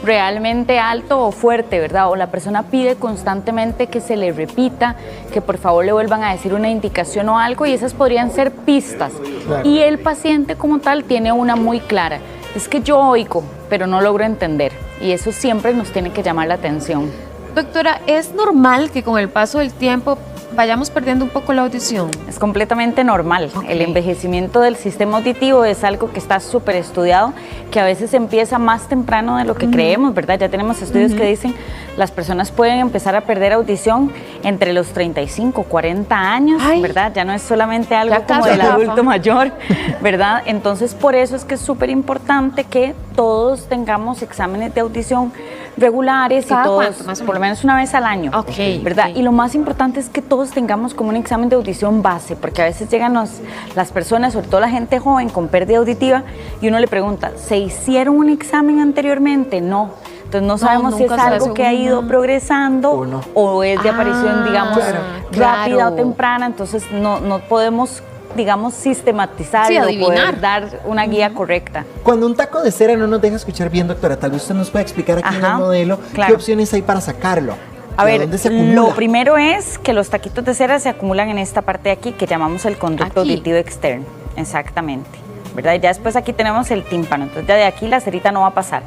[SPEAKER 7] realmente alto o fuerte, ¿verdad? O la persona pide constantemente que se le repita, que por favor le vuelvan a decir una indicación o algo, y esas podrían ser pistas.
[SPEAKER 2] Claro.
[SPEAKER 7] Y el paciente como tal tiene una muy clara, es que yo oigo, pero no logro entender, y eso siempre nos tiene que llamar la atención.
[SPEAKER 1] Doctora, ¿es normal que con el paso del tiempo vayamos perdiendo un poco la audición?
[SPEAKER 7] Es completamente normal.
[SPEAKER 1] Ok.
[SPEAKER 7] El envejecimiento del sistema auditivo es algo que está súper estudiado, que a veces empieza más temprano de lo que creemos, ¿verdad? Ya tenemos estudios que dicen las personas pueden empezar a perder audición entre los 35, 40 años,
[SPEAKER 1] Ay.
[SPEAKER 7] ¿verdad? Ya no es solamente algo
[SPEAKER 1] Ya
[SPEAKER 7] como
[SPEAKER 1] casi,
[SPEAKER 7] del
[SPEAKER 1] Rafa.
[SPEAKER 7] adulto mayor, ¿verdad? Entonces, por eso es que es súper importante que todos tengamos exámenes de audición regulares y
[SPEAKER 1] ¿Cada
[SPEAKER 7] todos,
[SPEAKER 1] cuánto, más o
[SPEAKER 7] por lo
[SPEAKER 1] menos?
[SPEAKER 7] menos una vez al año,
[SPEAKER 1] Ok,
[SPEAKER 7] ¿verdad?
[SPEAKER 1] ok.
[SPEAKER 7] Y lo más importante es que todos tengamos como un examen de audición base, porque a veces llegan las personas, sobre todo la gente joven con pérdida auditiva, y uno le pregunta, ¿se hicieron un examen anteriormente? No. Entonces no sabemos si es
[SPEAKER 1] nunca se
[SPEAKER 7] algo
[SPEAKER 1] hace
[SPEAKER 7] que ha ido
[SPEAKER 1] uno.
[SPEAKER 7] progresando
[SPEAKER 2] O no.
[SPEAKER 7] o es de aparición, digamos,
[SPEAKER 1] Claro.
[SPEAKER 7] rápida
[SPEAKER 1] Claro.
[SPEAKER 7] o temprana, entonces no podemos digamos, sistematizarlo,
[SPEAKER 1] Sí, adivinar.
[SPEAKER 7] poder dar una guía correcta.
[SPEAKER 2] Cuando un taco de cera no nos deja escuchar bien, doctora, tal vez usted nos pueda explicar aquí en
[SPEAKER 7] Ajá,
[SPEAKER 2] el modelo
[SPEAKER 7] claro.
[SPEAKER 2] qué opciones hay para sacarlo.
[SPEAKER 7] A
[SPEAKER 2] ¿De
[SPEAKER 7] ver,
[SPEAKER 2] dónde se acumula?
[SPEAKER 7] lo primero es que los taquitos de cera se acumulan en esta parte de aquí que llamamos el conducto
[SPEAKER 1] Aquí.
[SPEAKER 7] auditivo externo. Exactamente. ¿Verdad? Y ya después aquí tenemos el tímpano. Entonces ya de aquí la cerita no va a pasar.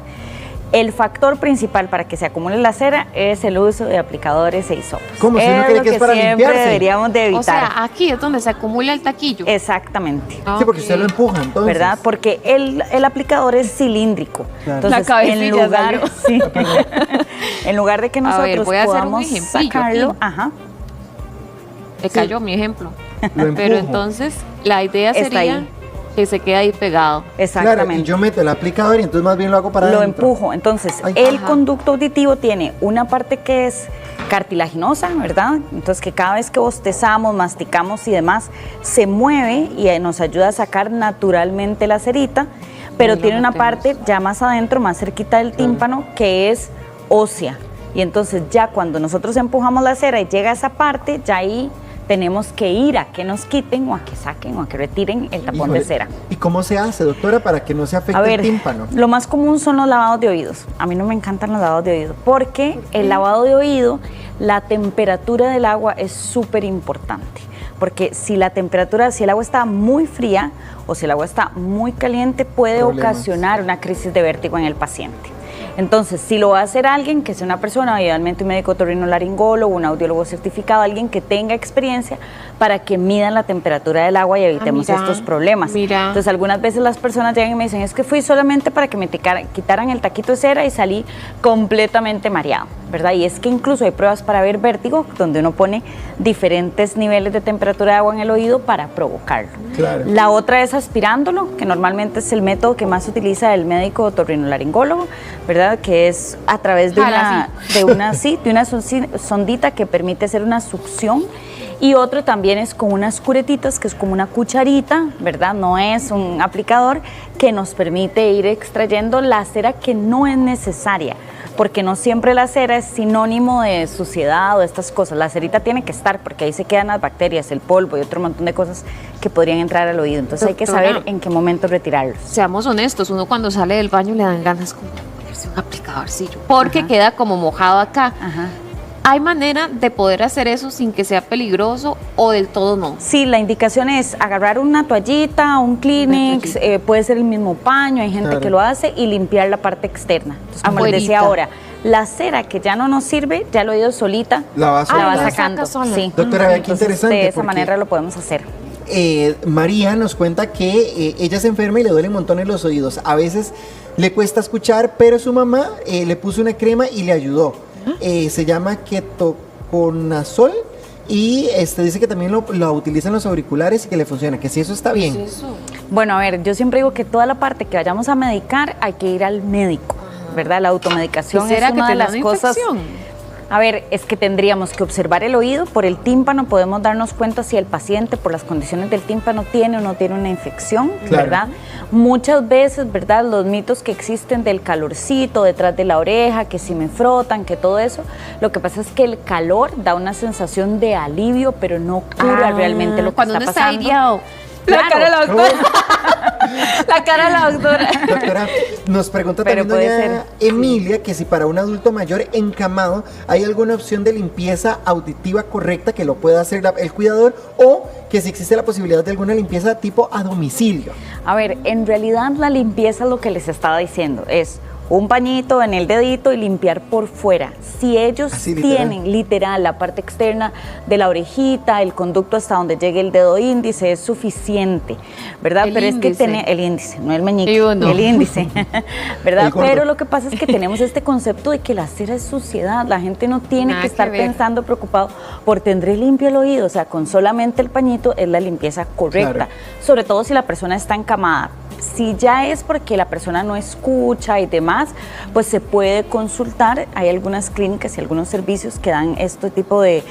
[SPEAKER 7] El factor principal para que se acumule la cera es el uso de aplicadores e hisopos.
[SPEAKER 2] ¿Cómo? Si uno
[SPEAKER 7] Es
[SPEAKER 2] cree
[SPEAKER 7] lo
[SPEAKER 2] que es para
[SPEAKER 7] siempre
[SPEAKER 2] limpiarse.
[SPEAKER 7] deberíamos de evitar.
[SPEAKER 1] O sea, aquí es donde se acumula el taquillo.
[SPEAKER 7] Exactamente.
[SPEAKER 2] Sí, porque usted lo empuja, entonces.
[SPEAKER 7] ¿Verdad? Porque el aplicador es cilíndrico.
[SPEAKER 2] Claro.
[SPEAKER 7] Entonces,
[SPEAKER 1] La cabecilla
[SPEAKER 7] en lugar,
[SPEAKER 1] salió.
[SPEAKER 7] sí. En lugar de que
[SPEAKER 1] A
[SPEAKER 7] nosotros
[SPEAKER 1] ver, voy a hacer un
[SPEAKER 7] podamos
[SPEAKER 1] ejemplillo
[SPEAKER 7] sacarlo,
[SPEAKER 1] aquí.
[SPEAKER 7] ajá,
[SPEAKER 1] Le cayó mi ejemplo.
[SPEAKER 2] Lo empujo.
[SPEAKER 1] Pero entonces, la idea
[SPEAKER 7] Está
[SPEAKER 1] sería
[SPEAKER 7] ahí.
[SPEAKER 1] que se quede ahí pegado.
[SPEAKER 7] exactamente.
[SPEAKER 2] Claro, y yo meto el aplicador y entonces más bien lo hago para
[SPEAKER 7] Lo
[SPEAKER 2] adentro.
[SPEAKER 7] empujo. Entonces,
[SPEAKER 2] Ay.
[SPEAKER 7] el
[SPEAKER 1] Ajá.
[SPEAKER 7] conducto auditivo tiene una parte que es cartilaginosa, ¿verdad? Entonces, que cada vez que bostezamos, masticamos y demás, se mueve y nos ayuda a sacar naturalmente la cerita, pero
[SPEAKER 1] Ahí lo
[SPEAKER 7] tiene una
[SPEAKER 1] metemos.
[SPEAKER 7] parte ya más adentro, más cerquita del tímpano, que es ósea. Y entonces, ya cuando nosotros empujamos la cera y llega a esa parte, ya ahí tenemos que ir a que nos quiten o a que saquen o a que retiren el tapón
[SPEAKER 2] Híjole,
[SPEAKER 7] de cera.
[SPEAKER 2] ¿y cómo se hace, doctora, para que no se afecte
[SPEAKER 7] A ver,
[SPEAKER 2] el tímpano?
[SPEAKER 7] lo más común son los lavados de oídos. A mí no me encantan los lavados de oído porque el lavado de oído, la temperatura del agua es súper importante. Porque si el agua está muy fría o si el agua está muy caliente, puede
[SPEAKER 2] Problemas.
[SPEAKER 7] ocasionar una crisis de vértigo en el paciente. Entonces, si lo va a hacer alguien, que sea una persona, idealmente un médico otorrinolaringólogo, un audiólogo certificado, alguien que tenga experiencia para que midan la temperatura del agua y evitemos
[SPEAKER 1] mira,
[SPEAKER 7] estos problemas.
[SPEAKER 1] mira.
[SPEAKER 7] Entonces, algunas veces las personas llegan y me dicen, es que fui solamente para que me quitaran el taquito de cera y salí completamente mareado, ¿verdad? Y es que incluso hay pruebas para ver vértigo, donde uno pone diferentes niveles de temperatura de agua en el oído para provocarlo.
[SPEAKER 2] Claro.
[SPEAKER 7] La otra es aspirándolo, que normalmente es el método que más utiliza el médico otorrinolaringólogo, ¿verdad? Que es a través de
[SPEAKER 1] Jala
[SPEAKER 7] una sondita que permite hacer una succión. Y otro también es con unas curetitas, que es como una cucharita, ¿verdad? No es un aplicador, que nos permite ir extrayendo la cera que no es necesaria, porque no siempre la cera es sinónimo de suciedad o de estas cosas. La cerita tiene que estar, porque ahí se quedan las bacterias, el polvo y otro montón de cosas que podrían entrar al oído. Entonces hay que
[SPEAKER 1] Doctora.
[SPEAKER 7] saber en qué momento retirarlos.
[SPEAKER 1] Seamos honestos, uno cuando sale del baño le dan ganas como de ponerse un aplicadorcillo, porque
[SPEAKER 7] Ajá.
[SPEAKER 1] queda como mojado acá.
[SPEAKER 7] Ajá.
[SPEAKER 1] ¿Hay manera de poder hacer eso sin que sea peligroso o del todo no?
[SPEAKER 7] Sí, la indicación es agarrar una toallita, un Kleenex, puede ser el mismo paño, hay gente
[SPEAKER 2] Claro.
[SPEAKER 7] que lo hace, y limpiar la parte externa. Entonces, como les decía
[SPEAKER 1] Afuerita.
[SPEAKER 7] ahora, la cera que ya no nos sirve, ya el oído solita
[SPEAKER 2] La va
[SPEAKER 7] la
[SPEAKER 2] solita.
[SPEAKER 7] va
[SPEAKER 1] la
[SPEAKER 7] sacando.
[SPEAKER 1] saca sola.
[SPEAKER 7] Sí.
[SPEAKER 2] Doctora, vea qué
[SPEAKER 7] Entonces,
[SPEAKER 2] interesante,
[SPEAKER 7] de esa
[SPEAKER 2] porque-
[SPEAKER 7] manera lo podemos hacer.
[SPEAKER 2] María nos cuenta que ella se enferma y le duelen montones los oídos. A veces le cuesta escuchar, pero su mamá le puso una crema y le ayudó. Se llama ketoconazol y dice que también lo utilizan los auriculares y que le funciona, que si eso está bien.
[SPEAKER 7] Bueno, a ver, yo siempre digo que toda la parte que vayamos a medicar hay que ir al médico, ¿verdad? La automedicación
[SPEAKER 1] ¿Será
[SPEAKER 7] es
[SPEAKER 1] que
[SPEAKER 7] una de
[SPEAKER 1] te da
[SPEAKER 7] las
[SPEAKER 1] una
[SPEAKER 7] cosas.
[SPEAKER 1] infección?
[SPEAKER 7] A ver, es que tendríamos que observar el oído. Por el tímpano podemos darnos cuenta si el paciente, por las condiciones del tímpano, tiene o no tiene una infección,
[SPEAKER 2] Claro.
[SPEAKER 7] ¿verdad? Muchas veces, ¿verdad? Los mitos que existen del calorcito detrás de la oreja, que si me frotan, que todo eso, lo que pasa es que el calor da una sensación de alivio, pero no cura realmente lo que
[SPEAKER 1] cuando
[SPEAKER 7] está
[SPEAKER 1] uno
[SPEAKER 7] pasando.
[SPEAKER 1] está aireado.
[SPEAKER 7] Claro.
[SPEAKER 1] La cara de la doctora. La cara de la doctora.
[SPEAKER 2] Doctora, nos pregunta
[SPEAKER 7] Pero
[SPEAKER 2] también
[SPEAKER 7] puede
[SPEAKER 2] doña
[SPEAKER 7] ser.
[SPEAKER 2] Emilia que si para un adulto mayor encamado hay alguna opción de limpieza auditiva correcta que lo pueda hacer el cuidador, o que si existe la posibilidad de alguna limpieza tipo a domicilio.
[SPEAKER 7] A ver, en realidad la limpieza, lo que les estaba diciendo, es un pañito en el dedito y limpiar por fuera. Si ellos
[SPEAKER 2] Así, literal.
[SPEAKER 7] tienen literal la parte externa de la orejita, el conducto hasta donde llegue el dedo índice, es suficiente, ¿verdad?
[SPEAKER 1] El
[SPEAKER 7] Pero
[SPEAKER 1] índice.
[SPEAKER 7] es que el índice, no el meñique,
[SPEAKER 1] Y uno.
[SPEAKER 7] el índice, ¿verdad?
[SPEAKER 2] El gordo.
[SPEAKER 7] Pero lo que pasa es que tenemos este concepto de que la cera es suciedad. La gente no tiene
[SPEAKER 1] Nada
[SPEAKER 7] que estar
[SPEAKER 1] que ver.
[SPEAKER 7] pensando, preocupado por tendré limpio el oído. O sea, con solamente el pañito es la limpieza correcta.
[SPEAKER 2] Claro.
[SPEAKER 7] Sobre todo si la persona está encamada. Si ya es porque la persona no escucha y demás, pues se puede consultar. Hay algunas clínicas y algunos servicios que dan este tipo de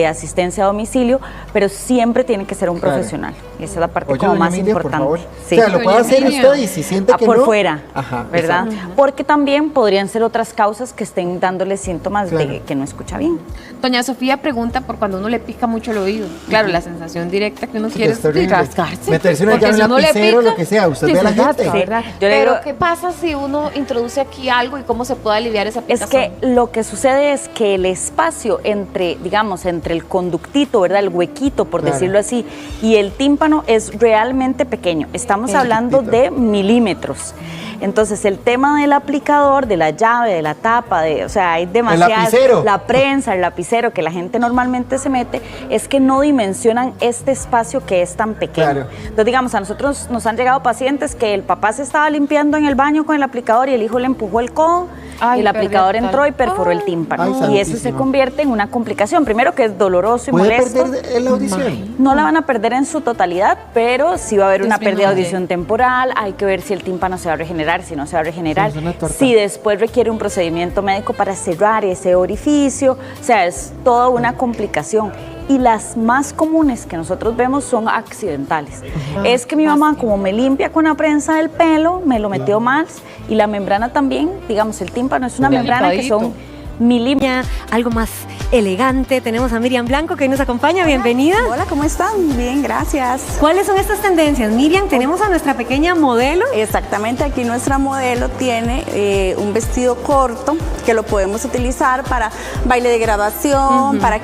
[SPEAKER 7] asistencia a domicilio, pero siempre tiene que ser un
[SPEAKER 2] Claro.
[SPEAKER 7] profesional. Esa es la parte
[SPEAKER 2] Oye,
[SPEAKER 7] como
[SPEAKER 2] doña
[SPEAKER 7] más
[SPEAKER 2] Emilia, por
[SPEAKER 7] importante.
[SPEAKER 2] favor.
[SPEAKER 7] Sí.
[SPEAKER 2] O sea, lo puede hacer
[SPEAKER 1] Emilia.
[SPEAKER 2] usted y si siente que
[SPEAKER 7] por
[SPEAKER 2] no...
[SPEAKER 7] fuera,
[SPEAKER 2] Ajá,
[SPEAKER 7] ¿verdad?
[SPEAKER 2] exacto.
[SPEAKER 7] Porque también podrían ser otras causas que estén dándole síntomas
[SPEAKER 2] Claro.
[SPEAKER 7] de que no escucha bien.
[SPEAKER 1] Doña Sofía pregunta por cuando uno le pica mucho el oído. Claro, la sensación directa que uno quiere
[SPEAKER 2] es terrible.
[SPEAKER 1] rascarse.
[SPEAKER 2] Meterse una
[SPEAKER 1] Porque
[SPEAKER 2] llave,
[SPEAKER 1] si
[SPEAKER 2] un
[SPEAKER 1] uno le
[SPEAKER 2] lapicero,
[SPEAKER 1] pica,
[SPEAKER 2] lo que sea. Usted
[SPEAKER 1] sí,
[SPEAKER 2] ve a la
[SPEAKER 1] se rasca,
[SPEAKER 2] gente.
[SPEAKER 1] ¿verdad?
[SPEAKER 7] Yo le
[SPEAKER 1] Pero
[SPEAKER 7] digo-
[SPEAKER 1] ¿qué pasa si uno introduce aquí algo y cómo se puede aliviar esa
[SPEAKER 7] Es
[SPEAKER 1] picazón?
[SPEAKER 7] que lo que sucede es que el espacio entre, digamos, entre el conductito, ¿verdad? El huequito, por
[SPEAKER 2] Claro.
[SPEAKER 7] decirlo así, y el tímpano es realmente pequeño. Estamos hablando
[SPEAKER 2] chiquitito.
[SPEAKER 7] de milímetros. Entonces, el tema del aplicador, de la llave, de la tapa, o sea, hay demasiadas...
[SPEAKER 2] lapicero.
[SPEAKER 7] La prensa, el lapicero que la gente normalmente se mete, es que no dimensionan este espacio que es tan pequeño.
[SPEAKER 2] Claro.
[SPEAKER 7] Entonces, digamos, a nosotros nos han llegado pacientes que el papá se estaba limpiando en el baño con el aplicador y el hijo le empujó el codo
[SPEAKER 1] Ay,
[SPEAKER 7] y el aplicador
[SPEAKER 1] pérdida
[SPEAKER 7] entró y
[SPEAKER 1] total.
[SPEAKER 7] perforó el tímpano.
[SPEAKER 2] Ay,
[SPEAKER 7] y eso se
[SPEAKER 2] santísimo.
[SPEAKER 7] convierte en una complicación. Primero que es doloroso y
[SPEAKER 2] ¿Puede
[SPEAKER 7] molesto.
[SPEAKER 2] perder la audición?
[SPEAKER 7] No la van a perder en su totalidad, pero sí va a haber una pérdida de
[SPEAKER 1] Disminuye.
[SPEAKER 7] audición temporal. Hay que ver si el tímpano se va a regenerar, si no se va a regenerar.
[SPEAKER 2] Sí, es una torta.
[SPEAKER 7] Si después requiere un procedimiento médico para cerrar ese orificio. O sea, es toda una complicación. Y las más comunes que nosotros vemos son accidentales. Es que mi mamá, como me limpia con la prensa del pelo, me lo metió mal. Y la membrana también, digamos, el tímpano es una membrana que son milímetros.
[SPEAKER 5] Algo más elegante. Tenemos a Miriam Blanco que hoy nos acompaña. Bienvenida.
[SPEAKER 8] Hola, ¿cómo están? Bien, gracias.
[SPEAKER 5] ¿Cuáles son estas tendencias? Miriam, tenemos a nuestra pequeña modelo.
[SPEAKER 8] Exactamente, aquí nuestra modelo tiene un vestido corto que lo podemos utilizar para baile de graduación, para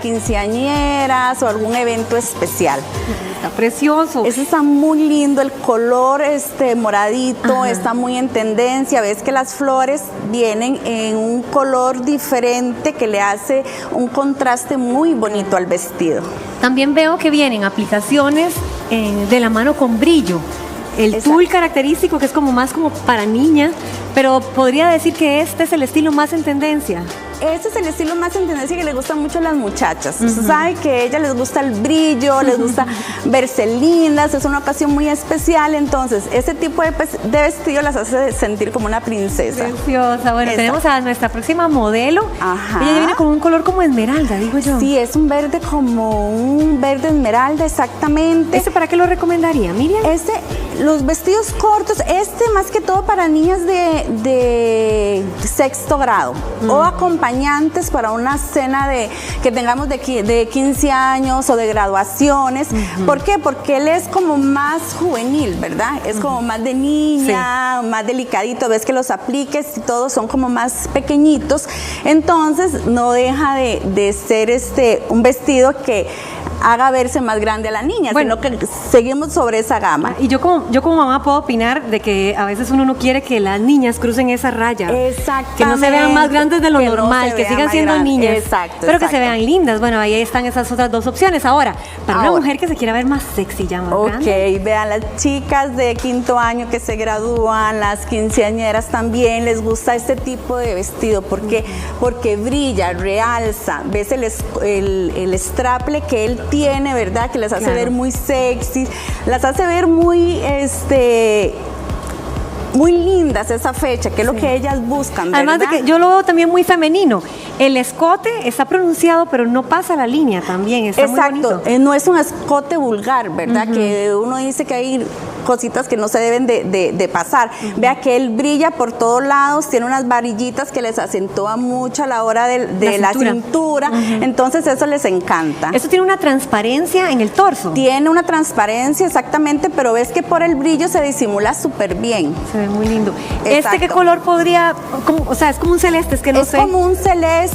[SPEAKER 8] quinceañeras o algún evento especial.
[SPEAKER 5] Está precioso.
[SPEAKER 8] Ese está muy lindo, el color moradito, está muy en tendencia. Ves que las flores vienen en un color diferente que le hace un contraste muy bonito al vestido.
[SPEAKER 5] También veo que vienen aplicaciones de la mano con brillo. El
[SPEAKER 8] Exacto.
[SPEAKER 5] tul característico que es como más como para niña, pero podría decir que este es el estilo más en tendencia.
[SPEAKER 8] Este es el estilo más en tendencia que le gusta mucho a las muchachas. Usted sabe que a ellas les gusta el brillo, les gusta verse lindas, es una ocasión muy especial, entonces ese tipo de vestido las hace sentir como una princesa.
[SPEAKER 5] Preciosa. Bueno,
[SPEAKER 8] Exacto.
[SPEAKER 5] tenemos a nuestra próxima modelo.
[SPEAKER 8] Ajá.
[SPEAKER 5] Ella ya viene con un color como esmeralda, digo yo.
[SPEAKER 8] Sí, es un verde como un verde esmeralda, exactamente.
[SPEAKER 5] ¿Este para qué lo recomendaría, Miriam?
[SPEAKER 8] Los vestidos cortos, más que todo para niñas de sexto grado o acompañantes para una cena que tengamos de 15 años o de graduaciones. ¿Por qué? Porque él es como más juvenil, ¿verdad? Es como más de niña, más delicadito. Ves que los apliques y todos son como más pequeñitos. Entonces no deja de ser un vestido que haga verse más grande a la niña,
[SPEAKER 5] Bueno.
[SPEAKER 8] sino que seguimos sobre esa gama.
[SPEAKER 5] Y yo como mamá puedo opinar de que a veces uno no quiere que las niñas crucen esa raya.
[SPEAKER 8] Exactamente.
[SPEAKER 5] Que no se vean más grandes de lo
[SPEAKER 8] Que no
[SPEAKER 5] normal,
[SPEAKER 8] se
[SPEAKER 5] que
[SPEAKER 8] vean
[SPEAKER 5] sigan
[SPEAKER 8] más
[SPEAKER 5] siendo
[SPEAKER 8] grandes.
[SPEAKER 5] niñas.
[SPEAKER 8] Exacto,
[SPEAKER 5] Pero que se
[SPEAKER 8] exacto.
[SPEAKER 5] vean lindas. Bueno, ahí están esas otras dos opciones. Ahora, para una
[SPEAKER 8] Ahora.
[SPEAKER 5] mujer que se quiera ver más sexy, ya más grande.
[SPEAKER 8] Ok, vean, las chicas de quinto año que se gradúan, las quinceañeras también les gusta este tipo de vestido. ¿Por qué? Porque brilla, realza. Ves el straple que él tiene, ¿verdad? Que les hace
[SPEAKER 5] Claro.
[SPEAKER 8] ver muy sexy, las hace ver muy, muy lindas esa fecha, que es lo que ellas buscan,
[SPEAKER 5] Además de
[SPEAKER 8] ¿verdad?
[SPEAKER 5] que yo lo veo también muy femenino. El escote está pronunciado, pero no pasa la línea también. Está muy
[SPEAKER 8] Exacto,
[SPEAKER 5] bonito.
[SPEAKER 8] no es un escote vulgar, ¿verdad? Que uno dice que hay cositas que no se deben de pasar. Vea que él brilla por todos lados, tiene unas varillitas que les acentúa mucho a la hora de la cintura. Entonces eso les encanta.
[SPEAKER 5] Esto tiene una transparencia en el torso.
[SPEAKER 8] Tiene una transparencia exactamente, pero ves que por el brillo se disimula súper bien.
[SPEAKER 5] Se ve muy lindo.
[SPEAKER 8] Exacto.
[SPEAKER 5] ¿Qué color podría, o sea, es como un celeste, es que no
[SPEAKER 8] es
[SPEAKER 5] sé.
[SPEAKER 8] como un celeste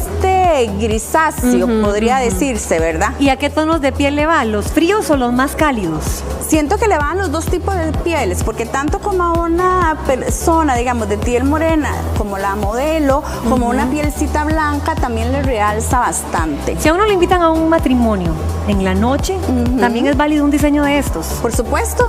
[SPEAKER 8] grisáceo, podría decirse, ¿verdad?
[SPEAKER 5] ¿Y a qué tonos de piel le va? ¿Los fríos o los más cálidos?
[SPEAKER 8] Siento que le van los dos tipos de pieles, porque tanto como a una persona, digamos, de piel morena, como la modelo, como una pielcita blanca, también le realza bastante.
[SPEAKER 5] Si a uno le invitan a un matrimonio en la noche, también es válido un diseño de estos.
[SPEAKER 8] Por supuesto.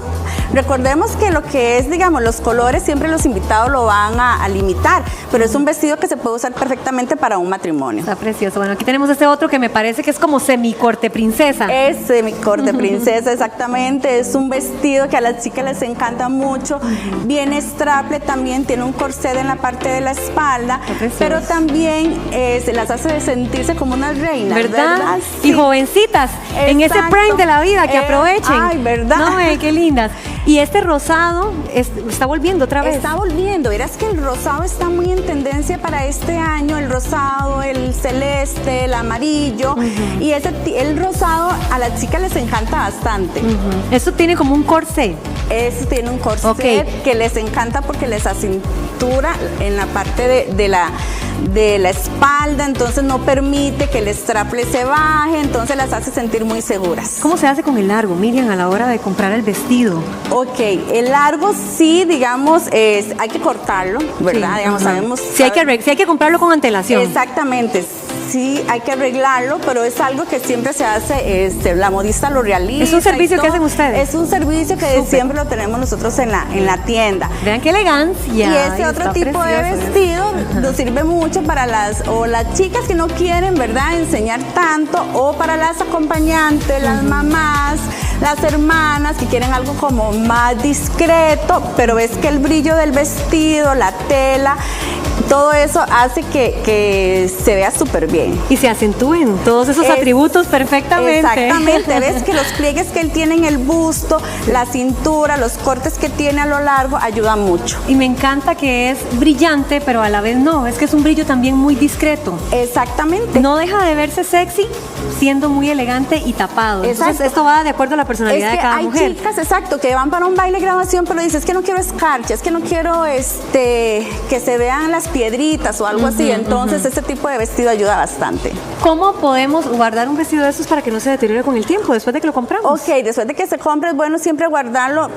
[SPEAKER 8] Recordemos que lo que es, digamos, los colores, siempre los invitados lo van a limitar, pero es un vestido que se puede usar perfectamente para un matrimonio.
[SPEAKER 5] Está precioso. Bueno, aquí tenemos este otro que me parece que es como semicorte princesa.
[SPEAKER 8] Es semicorte princesa, exactamente. Es un vestido que a las chicas que les encanta mucho. Viene straple también, tiene un corset en la parte de la espalda, pero también se las hace sentirse como unas reinas, ¿verdad?
[SPEAKER 5] Y jovencitas, en ese prime de la vida, que aprovechen.
[SPEAKER 8] Ay, ¿verdad?
[SPEAKER 5] No, qué lindas. Y este rosado está volviendo otra vez.
[SPEAKER 8] Está volviendo. Verás que el rosado está muy en tendencia para este año. El rosado, el celeste, el amarillo. Y el rosado a las chicas les encanta bastante.
[SPEAKER 5] Eso tiene como un corset.
[SPEAKER 8] Eso tiene un corset que les encanta porque les acintura en la parte de la espalda, entonces no permite que el straple se baje, entonces las hace sentir muy seguras.
[SPEAKER 5] ¿Cómo se hace con el largo, Miriam, a la hora de comprar el vestido?
[SPEAKER 8] Ok, el largo sí, digamos, hay que cortarlo, ¿verdad?
[SPEAKER 5] Sí,
[SPEAKER 8] digamos, sabemos...
[SPEAKER 5] Sí hay que comprarlo con antelación.
[SPEAKER 8] Exactamente, sí hay que arreglarlo, pero es algo que siempre se hace, la modista lo realiza.
[SPEAKER 5] ¿Es un servicio que hacen ustedes?
[SPEAKER 8] Es un servicio que siempre lo tenemos nosotros en la tienda.
[SPEAKER 5] Vean qué elegancia.
[SPEAKER 8] Y ese otro tipo de vestido nos sirve mucho para las chicas que no quieren, ¿verdad?, enseñar tanto, o para las acompañantes, las mamás, las hermanas que quieren algo como más discreto, pero ves que el brillo del vestido, la tela, todo eso hace que se vea súper bien.
[SPEAKER 5] Y se acentúen todos esos atributos perfectamente.
[SPEAKER 8] Exactamente, ves que los pliegues que él tiene en el busto, la cintura, los cortes que tiene a lo largo, ayudan mucho.
[SPEAKER 5] Y me encanta que es brillante, pero a la vez no, es que es un brillo también muy discreto.
[SPEAKER 8] Exactamente.
[SPEAKER 5] No deja de verse sexy, siendo muy elegante y tapado. Entonces, esto va de acuerdo a la personalidad de cada mujer.
[SPEAKER 8] Hay chicas, exacto, que van para un baile de graduación, pero dices que no quiero escarcha, es que no quiero que se vean las piedritas o algo así. Entonces, este tipo de vestido ayuda bastante.
[SPEAKER 5] ¿Cómo podemos guardar un vestido de estos para que no se deteriore con el tiempo después de que lo compramos?
[SPEAKER 8] Ok, después de que se compre, es bueno siempre guardarlo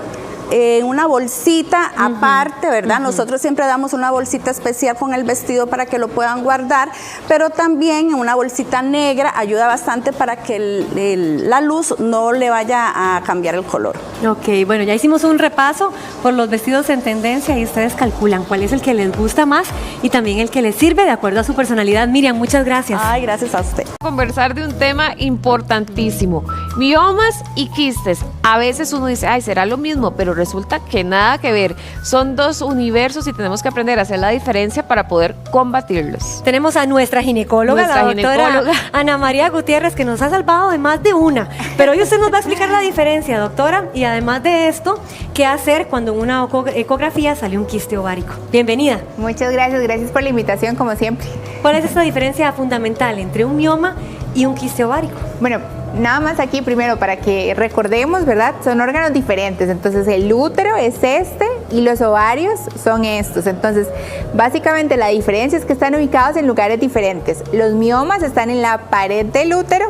[SPEAKER 8] en una bolsita aparte, ¿verdad? Nosotros siempre damos una bolsita especial con el vestido para que lo puedan guardar, pero también en una bolsita negra ayuda bastante para que la luz no le vaya a cambiar el color.
[SPEAKER 5] Ok, bueno, ya hicimos un repaso por los vestidos en tendencia y ustedes calculan cuál es el que les gusta más y también el que les sirve de acuerdo a su personalidad. Miriam, muchas gracias.
[SPEAKER 8] Ay, gracias a usted.
[SPEAKER 1] Conversar de un tema importantísimo, miomas y quistes. A veces uno dice, ay, será lo mismo, pero resulta que nada que ver. Son dos universos y tenemos que aprender a hacer la diferencia para poder combatirlos.
[SPEAKER 5] Tenemos a nuestra ginecóloga, la doctora Ana María Gutiérrez, que nos ha salvado de más de una. Pero hoy usted nos va a explicar la diferencia, doctora, y además de esto, qué hacer cuando en una ecografía sale un quiste ovárico. Bienvenida.
[SPEAKER 9] Muchas gracias por la invitación, como siempre.
[SPEAKER 5] ¿Cuál es esta diferencia fundamental entre un mioma y un quiste ovárico?
[SPEAKER 9] Bueno, nada más aquí primero para que recordemos, ¿verdad? Son órganos diferentes, entonces el útero es este y los ovarios son estos. Entonces, básicamente la diferencia es que están ubicados en lugares diferentes. Los miomas están en la pared del útero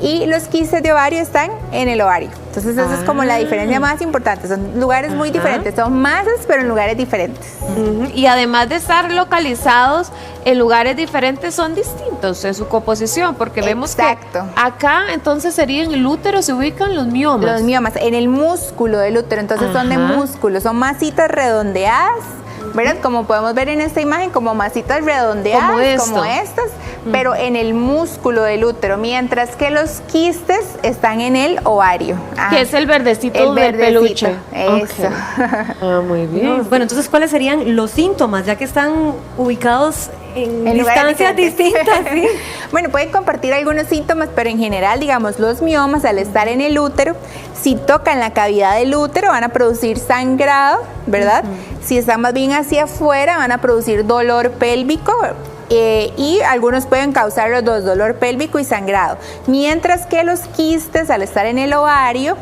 [SPEAKER 9] y los quistes de ovario están en el ovario. Entonces, esa es como la diferencia más importante. Son lugares muy diferentes, son masas, pero en lugares diferentes.
[SPEAKER 1] Y además de estar localizados en lugares diferentes, son distintos en su composición, porque vemos que acá entonces sería en el útero se ubican los miomas.
[SPEAKER 9] Los miomas, en el músculo del útero, entonces son de músculo, son masitas redondeadas, ¿verdad? Como podemos ver en esta imagen, como masitas redondeadas, como estas, pero en el músculo del útero, mientras que los quistes están en el ovario.
[SPEAKER 1] Que es el verdecito del peluche.
[SPEAKER 9] Eso.
[SPEAKER 1] Muy bien.
[SPEAKER 5] Bueno, entonces, ¿cuáles serían los síntomas, ya que están ubicados en distancias distintas? ¿Sí?
[SPEAKER 9] Bueno, pueden compartir algunos síntomas, pero en general, digamos, los miomas, al estar en el útero, si tocan la cavidad del útero, van a producir sangrado, ¿verdad? Si están más bien hacia afuera, van a producir dolor pélvico, y algunos pueden causar los dos, dolor pélvico y sangrado. Mientras que los quistes, al estar en el ovario,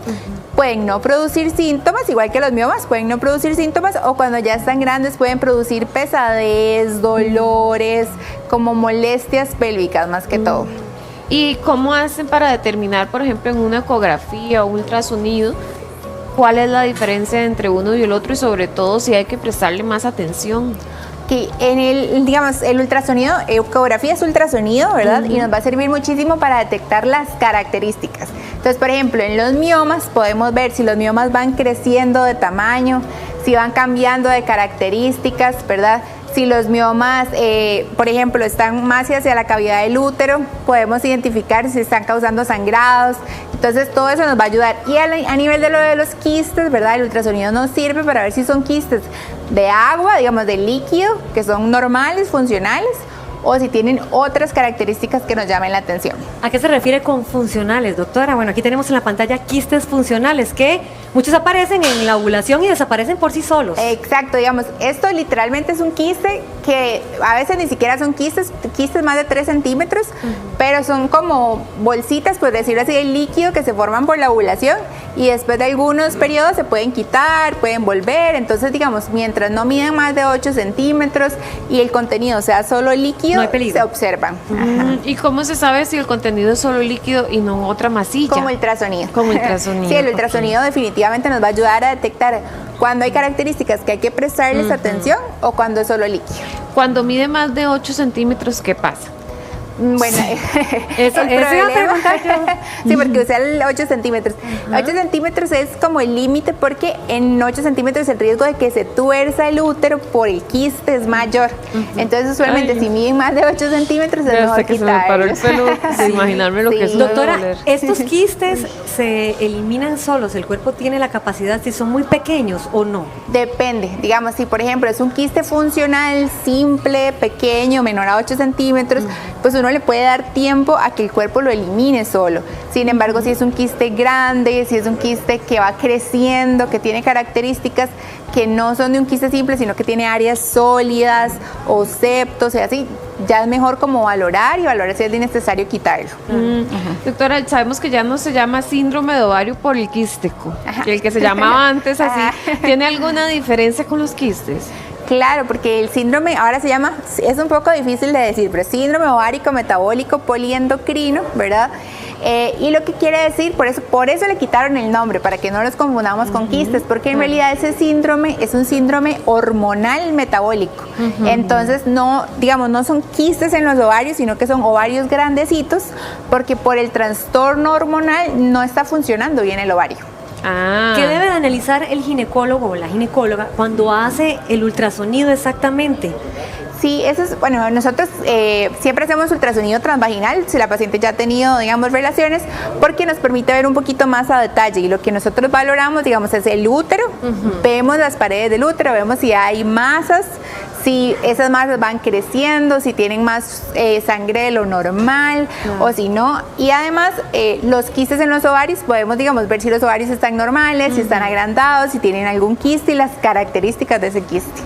[SPEAKER 9] pueden no producir síntomas, igual que los miomas, pueden no producir síntomas, o cuando ya están grandes pueden producir pesadez, dolores, como molestias pélvicas más que todo.
[SPEAKER 1] ¿Y cómo hacen para determinar, por ejemplo, en una ecografía o ultrasonido, cuál es la diferencia entre uno y el otro, y sobre todo si hay que prestarle más atención?
[SPEAKER 9] Que en el ultrasonido, ecografía es ultrasonido, ¿verdad? Y nos va a servir muchísimo para detectar las características. Entonces, por ejemplo, en los miomas podemos ver si los miomas van creciendo de tamaño, si van cambiando de características, ¿verdad? Si los miomas, por ejemplo, están más hacia la cavidad del útero, podemos identificar si están causando sangrados. Entonces, todo eso nos va a ayudar. Y a nivel de lo de los quistes, ¿verdad? El ultrasonido nos sirve para ver si son quistes de agua, digamos, de líquido, que son normales, funcionales, o si tienen otras características que nos llamen la atención.
[SPEAKER 5] ¿A qué se refiere con funcionales, doctora? Bueno, aquí tenemos en la pantalla quistes funcionales, que muchos aparecen en la ovulación y desaparecen por sí solos.
[SPEAKER 9] Exacto, digamos, esto literalmente es un quiste que a veces ni siquiera son quistes más de 3 centímetros, pero son como bolsitas, por decirlo así, de líquido que se forman por la ovulación y después de algunos periodos se pueden quitar, pueden volver. Entonces, digamos, mientras no miden más de 8 centímetros y el contenido sea solo líquido,
[SPEAKER 5] no hay peligro,
[SPEAKER 9] se observan.
[SPEAKER 1] ¿Y cómo se sabe si el contenido es solo líquido y no otra masilla?
[SPEAKER 9] Como ultrasonido.
[SPEAKER 1] Como ultrasonido.
[SPEAKER 9] Sí, el ultrasonido definitivamente nos va a ayudar a detectar cuando hay características que hay que prestarles atención o cuando es solo líquido.
[SPEAKER 1] Cuando mide más de 8 centímetros, ¿qué pasa?
[SPEAKER 9] Bueno,
[SPEAKER 5] eso iba a preguntar yo.
[SPEAKER 9] Sí, porque usa el 8 centímetros. 8 centímetros es como el límite porque en 8 centímetros el riesgo de que se tuerza el útero por el quiste es mayor. Entonces, usualmente, si miden más de 8 centímetros, es mejor
[SPEAKER 1] que se me paró el
[SPEAKER 9] quitarlos.
[SPEAKER 1] pelo de imaginarme lo que es.
[SPEAKER 5] Doctora, ¿estos quistes se eliminan solos? ¿El cuerpo tiene la capacidad si son muy pequeños o no?
[SPEAKER 9] Depende. Digamos, si por ejemplo es un quiste funcional, simple, pequeño, menor a 8 centímetros, pues uno le puede dar tiempo a que el cuerpo lo elimine solo. Sin embargo, si es un quiste grande, si es un quiste que va creciendo, que tiene características que no son de un quiste simple, sino que tiene áreas sólidas o septos y así, ya es mejor como valorar si es necesario quitarlo.
[SPEAKER 1] Doctora, sabemos que ya no se llama síndrome de ovario poliquístico, que el que se llamaba antes así. ¿Tiene alguna diferencia con los quistes?
[SPEAKER 9] Claro, porque el síndrome ahora se llama, es un poco difícil de decir, pero síndrome ovárico metabólico poliendocrino, ¿verdad? Y lo que quiere decir, por eso le quitaron el nombre, para que no los confundamos con quistes, porque en realidad ese síndrome es un síndrome hormonal metabólico. Entonces, no son quistes en los ovarios, sino que son ovarios grandecitos, porque por el trastorno hormonal no está funcionando bien el ovario.
[SPEAKER 5] ¿Qué debe de analizar el ginecólogo o la ginecóloga cuando hace el ultrasonido exactamente?
[SPEAKER 9] Sí, eso es, bueno, nosotros siempre hacemos ultrasonido transvaginal si la paciente ya ha tenido, digamos, relaciones, porque nos permite ver un poquito más a detalle, y lo que nosotros valoramos, digamos, es el útero, vemos las paredes del útero, vemos si hay masas, si esas masas van creciendo, si tienen más sangre de lo normal o si no. Y además, los quistes en los ovarios, podemos, digamos, ver si los ovarios están normales, si están agrandados, si tienen algún quiste y las características de ese quiste.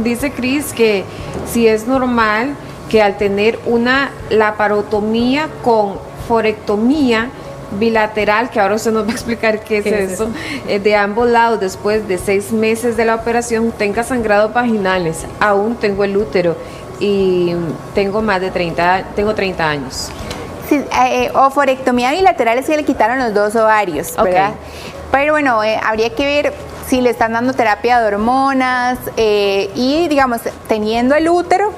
[SPEAKER 1] Dice Cris que si es normal que al tener una laparotomía con forectomía bilateral, que ahora usted nos va a explicar qué es eso, de ambos lados, después de 6 meses de la operación, tenga sangrados vaginales. Aún tengo el útero y tengo 30 años.
[SPEAKER 9] Sí, oforectomía bilateral es que le quitaron los 2 ovarios, ¿verdad? Pero bueno, habría que ver si le están dando terapia de hormonas y, digamos, teniendo el útero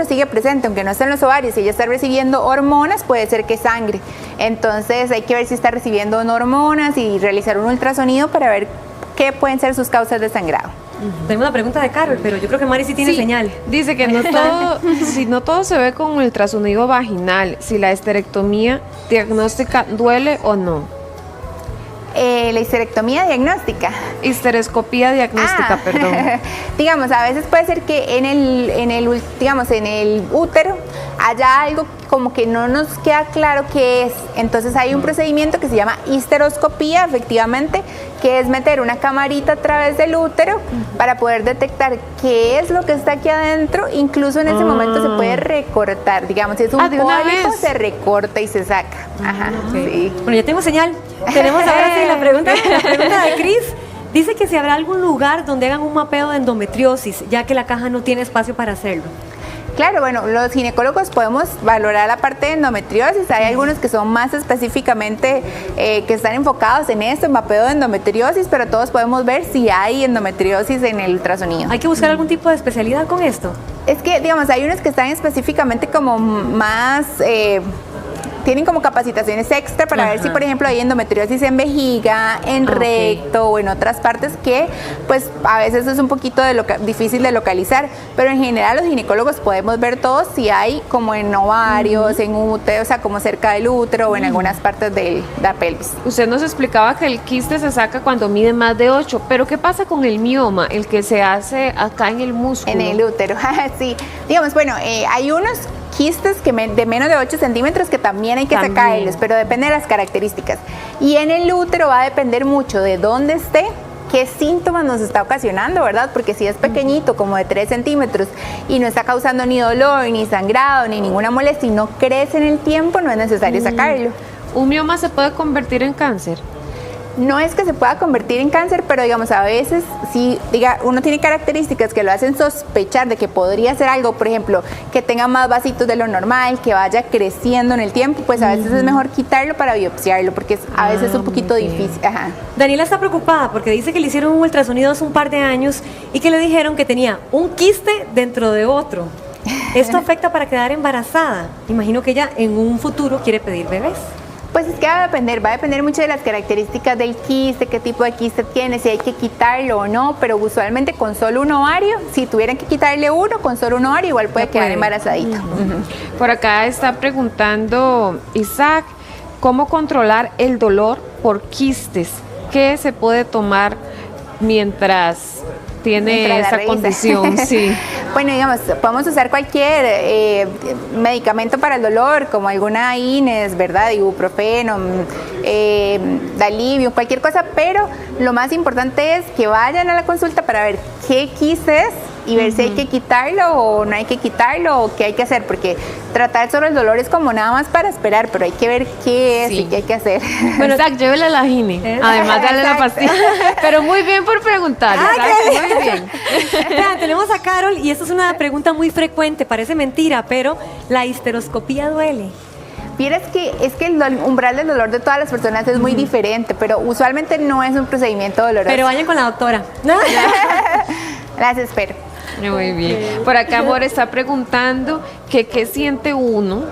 [SPEAKER 9] sigue presente, aunque no está en los ovarios, si ella está recibiendo hormonas, puede ser que sangre. Entonces hay que ver si está recibiendo hormonas y realizar un ultrasonido para ver qué pueden ser sus causas de sangrado.
[SPEAKER 5] Tengo una pregunta de Carol, pero yo creo que Mari sí tiene señal.
[SPEAKER 1] Dice que no todo, si no todo se ve con ultrasonido vaginal, si la histerectomía diagnóstica duele o no.
[SPEAKER 9] La histerectomía diagnóstica.
[SPEAKER 1] Histerescopía diagnóstica, perdón.
[SPEAKER 9] Digamos, a veces puede ser que en el útero haya algo como que no nos queda claro qué es. Entonces hay un procedimiento que se llama histeroscopía, efectivamente, que es meter una camarita a través del útero para poder detectar qué es lo que está aquí adentro. Incluso en ese momento se puede recortar. Digamos, si es un pólipo, se recorta y se saca. Sí.
[SPEAKER 5] Bueno, ya tengo señal. Tenemos ahora sí la pregunta de Cris. Dice que si habrá algún lugar donde hagan un mapeo de endometriosis, ya que la caja no tiene espacio para hacerlo.
[SPEAKER 9] Claro, bueno, los ginecólogos podemos valorar la parte de endometriosis. Hay algunos que son más específicamente que están enfocados en esto, en mapeo de endometriosis, pero todos podemos ver si hay endometriosis en el ultrasonido.
[SPEAKER 5] ¿Hay que buscar algún tipo de especialidad con esto?
[SPEAKER 9] Es que, digamos, hay unos que están específicamente como más tienen como capacitaciones extra para ver si, por ejemplo, hay endometriosis en vejiga, en recto o en otras partes que, pues, a veces es un poquito difícil de localizar, pero en general los ginecólogos podemos ver todo si hay como en ovarios, en útero, o sea, como cerca del útero o en algunas partes de la pelvis.
[SPEAKER 1] Usted nos explicaba que el quiste se saca cuando mide más de 8, pero ¿qué pasa con el mioma, el que se hace acá en el músculo?
[SPEAKER 9] En el útero, sí. Digamos, bueno, hay unos quistes que de menos de 8 centímetros que también hay que sacarlos, pero depende de las características. Y en el útero va a depender mucho de dónde esté, qué síntomas nos está ocasionando, ¿verdad? Porque si es pequeñito, como de 3 centímetros, y no está causando ni dolor, ni sangrado, ni ninguna molestia, y no crece en el tiempo, no es necesario sacarlo.
[SPEAKER 1] ¿Un mioma se puede convertir en cáncer?
[SPEAKER 9] No es que se pueda convertir en cáncer, pero digamos, a veces sí, uno tiene características que lo hacen sospechar de que podría ser algo, por ejemplo, que tenga más vasitos de lo normal, que vaya creciendo en el tiempo, pues a veces es mejor quitarlo para biopsiarlo, porque a veces es un poquito difícil.
[SPEAKER 5] Daniela está preocupada porque dice que le hicieron un ultrasonido hace un par de años y que le dijeron que tenía un quiste dentro de otro. ¿Esto afecta para quedar embarazada? Imagino que ella en un futuro quiere pedir bebés.
[SPEAKER 9] Pues es que va a depender mucho de las características del quiste, qué tipo de quiste tiene, si hay que quitarlo o no, pero usualmente con solo un ovario, si tuvieran que quitarle uno, con solo un ovario igual puede quedar embarazadito.
[SPEAKER 1] Por acá está preguntando Isaac, ¿cómo controlar el dolor por quistes? ¿Qué se puede tomar mientras tiene esa condición? Sí.
[SPEAKER 9] Bueno, digamos, podemos usar cualquier medicamento para el dolor, como alguna Ines, ¿verdad? Ibuprofeno, Dalivium, cualquier cosa, pero lo más importante es que vayan a la consulta para ver qué quiste es y ver si hay que quitarlo o no hay que quitarlo o qué hay que hacer, porque tratar sobre el dolor es como nada más para esperar, pero hay que ver qué es y qué hay que hacer.
[SPEAKER 1] Bueno, Isaac, llévele a la gine, además darle la pastilla. Pero muy bien por preguntar, Isaac, muy bien.
[SPEAKER 5] Vean, tenemos a Carol y esta es una pregunta muy frecuente, parece mentira, pero ¿la histeroscopía duele?
[SPEAKER 9] Vieras que es que el umbral del dolor de todas las personas es muy diferente, pero usualmente no es un procedimiento doloroso.
[SPEAKER 5] Pero vayan con la doctora.
[SPEAKER 9] Las espero.
[SPEAKER 1] Muy bien. Por acá Amor está preguntando que qué siente uno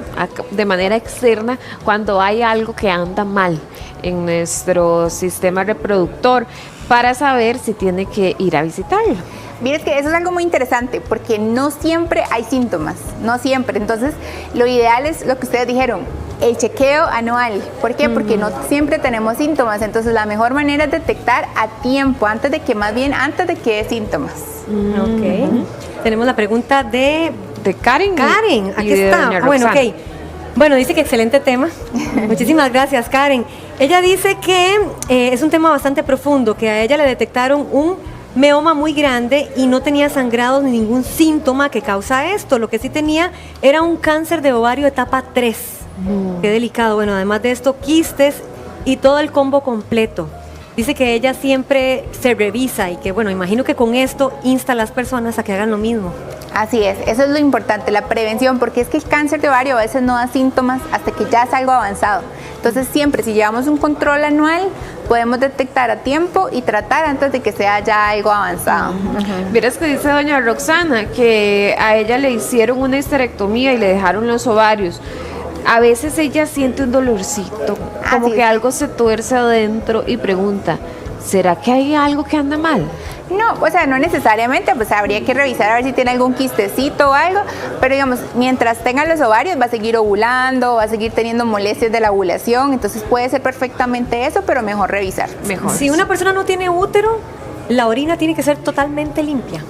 [SPEAKER 1] de manera externa cuando hay algo que anda mal en nuestro sistema reproductor para saber si tiene que ir a visitarlo.
[SPEAKER 9] Miren que eso es algo muy interesante porque no siempre hay síntomas, no siempre. Entonces, lo ideal es lo que ustedes dijeron, el chequeo anual. ¿Por qué? Porque no siempre tenemos síntomas. Entonces, la mejor manera es detectar a tiempo, antes de que dé síntomas.
[SPEAKER 5] Ok. Tenemos la pregunta de
[SPEAKER 1] Karen.
[SPEAKER 5] Karen, aquí está. Bueno, ok. Bueno, dice que excelente tema. Muchísimas gracias, Karen. Ella dice que es un tema bastante profundo, que a ella le detectaron un meoma muy grande y no tenía sangrados ni ningún síntoma que causa esto. Lo que sí tenía era un cáncer de ovario etapa 3. Qué delicado. Bueno, además de esto, quistes y todo el combo completo. Dice que ella siempre se revisa y que, bueno, imagino que con esto insta a las personas a que hagan lo mismo.
[SPEAKER 9] Así es, eso es lo importante, la prevención, porque es que el cáncer de ovario a veces no da síntomas hasta que ya es algo avanzado. Entonces siempre, si llevamos un control anual, podemos detectar a tiempo y tratar antes de que sea ya algo avanzado.
[SPEAKER 1] Vieras que dice doña Roxana que a ella le hicieron una histerectomía y le dejaron los ovarios. A veces ella siente un dolorcito, como que algo se tuerce adentro y pregunta, ¿será que hay algo que anda mal?
[SPEAKER 9] No, o sea, no necesariamente, pues habría que revisar a ver si tiene algún quistecito o algo, pero digamos, mientras tenga los ovarios va a seguir ovulando, va a seguir teniendo molestias de la ovulación, entonces puede ser perfectamente eso, pero mejor revisar.
[SPEAKER 5] Mejor. Si una persona no tiene útero, la orina tiene que ser totalmente limpia.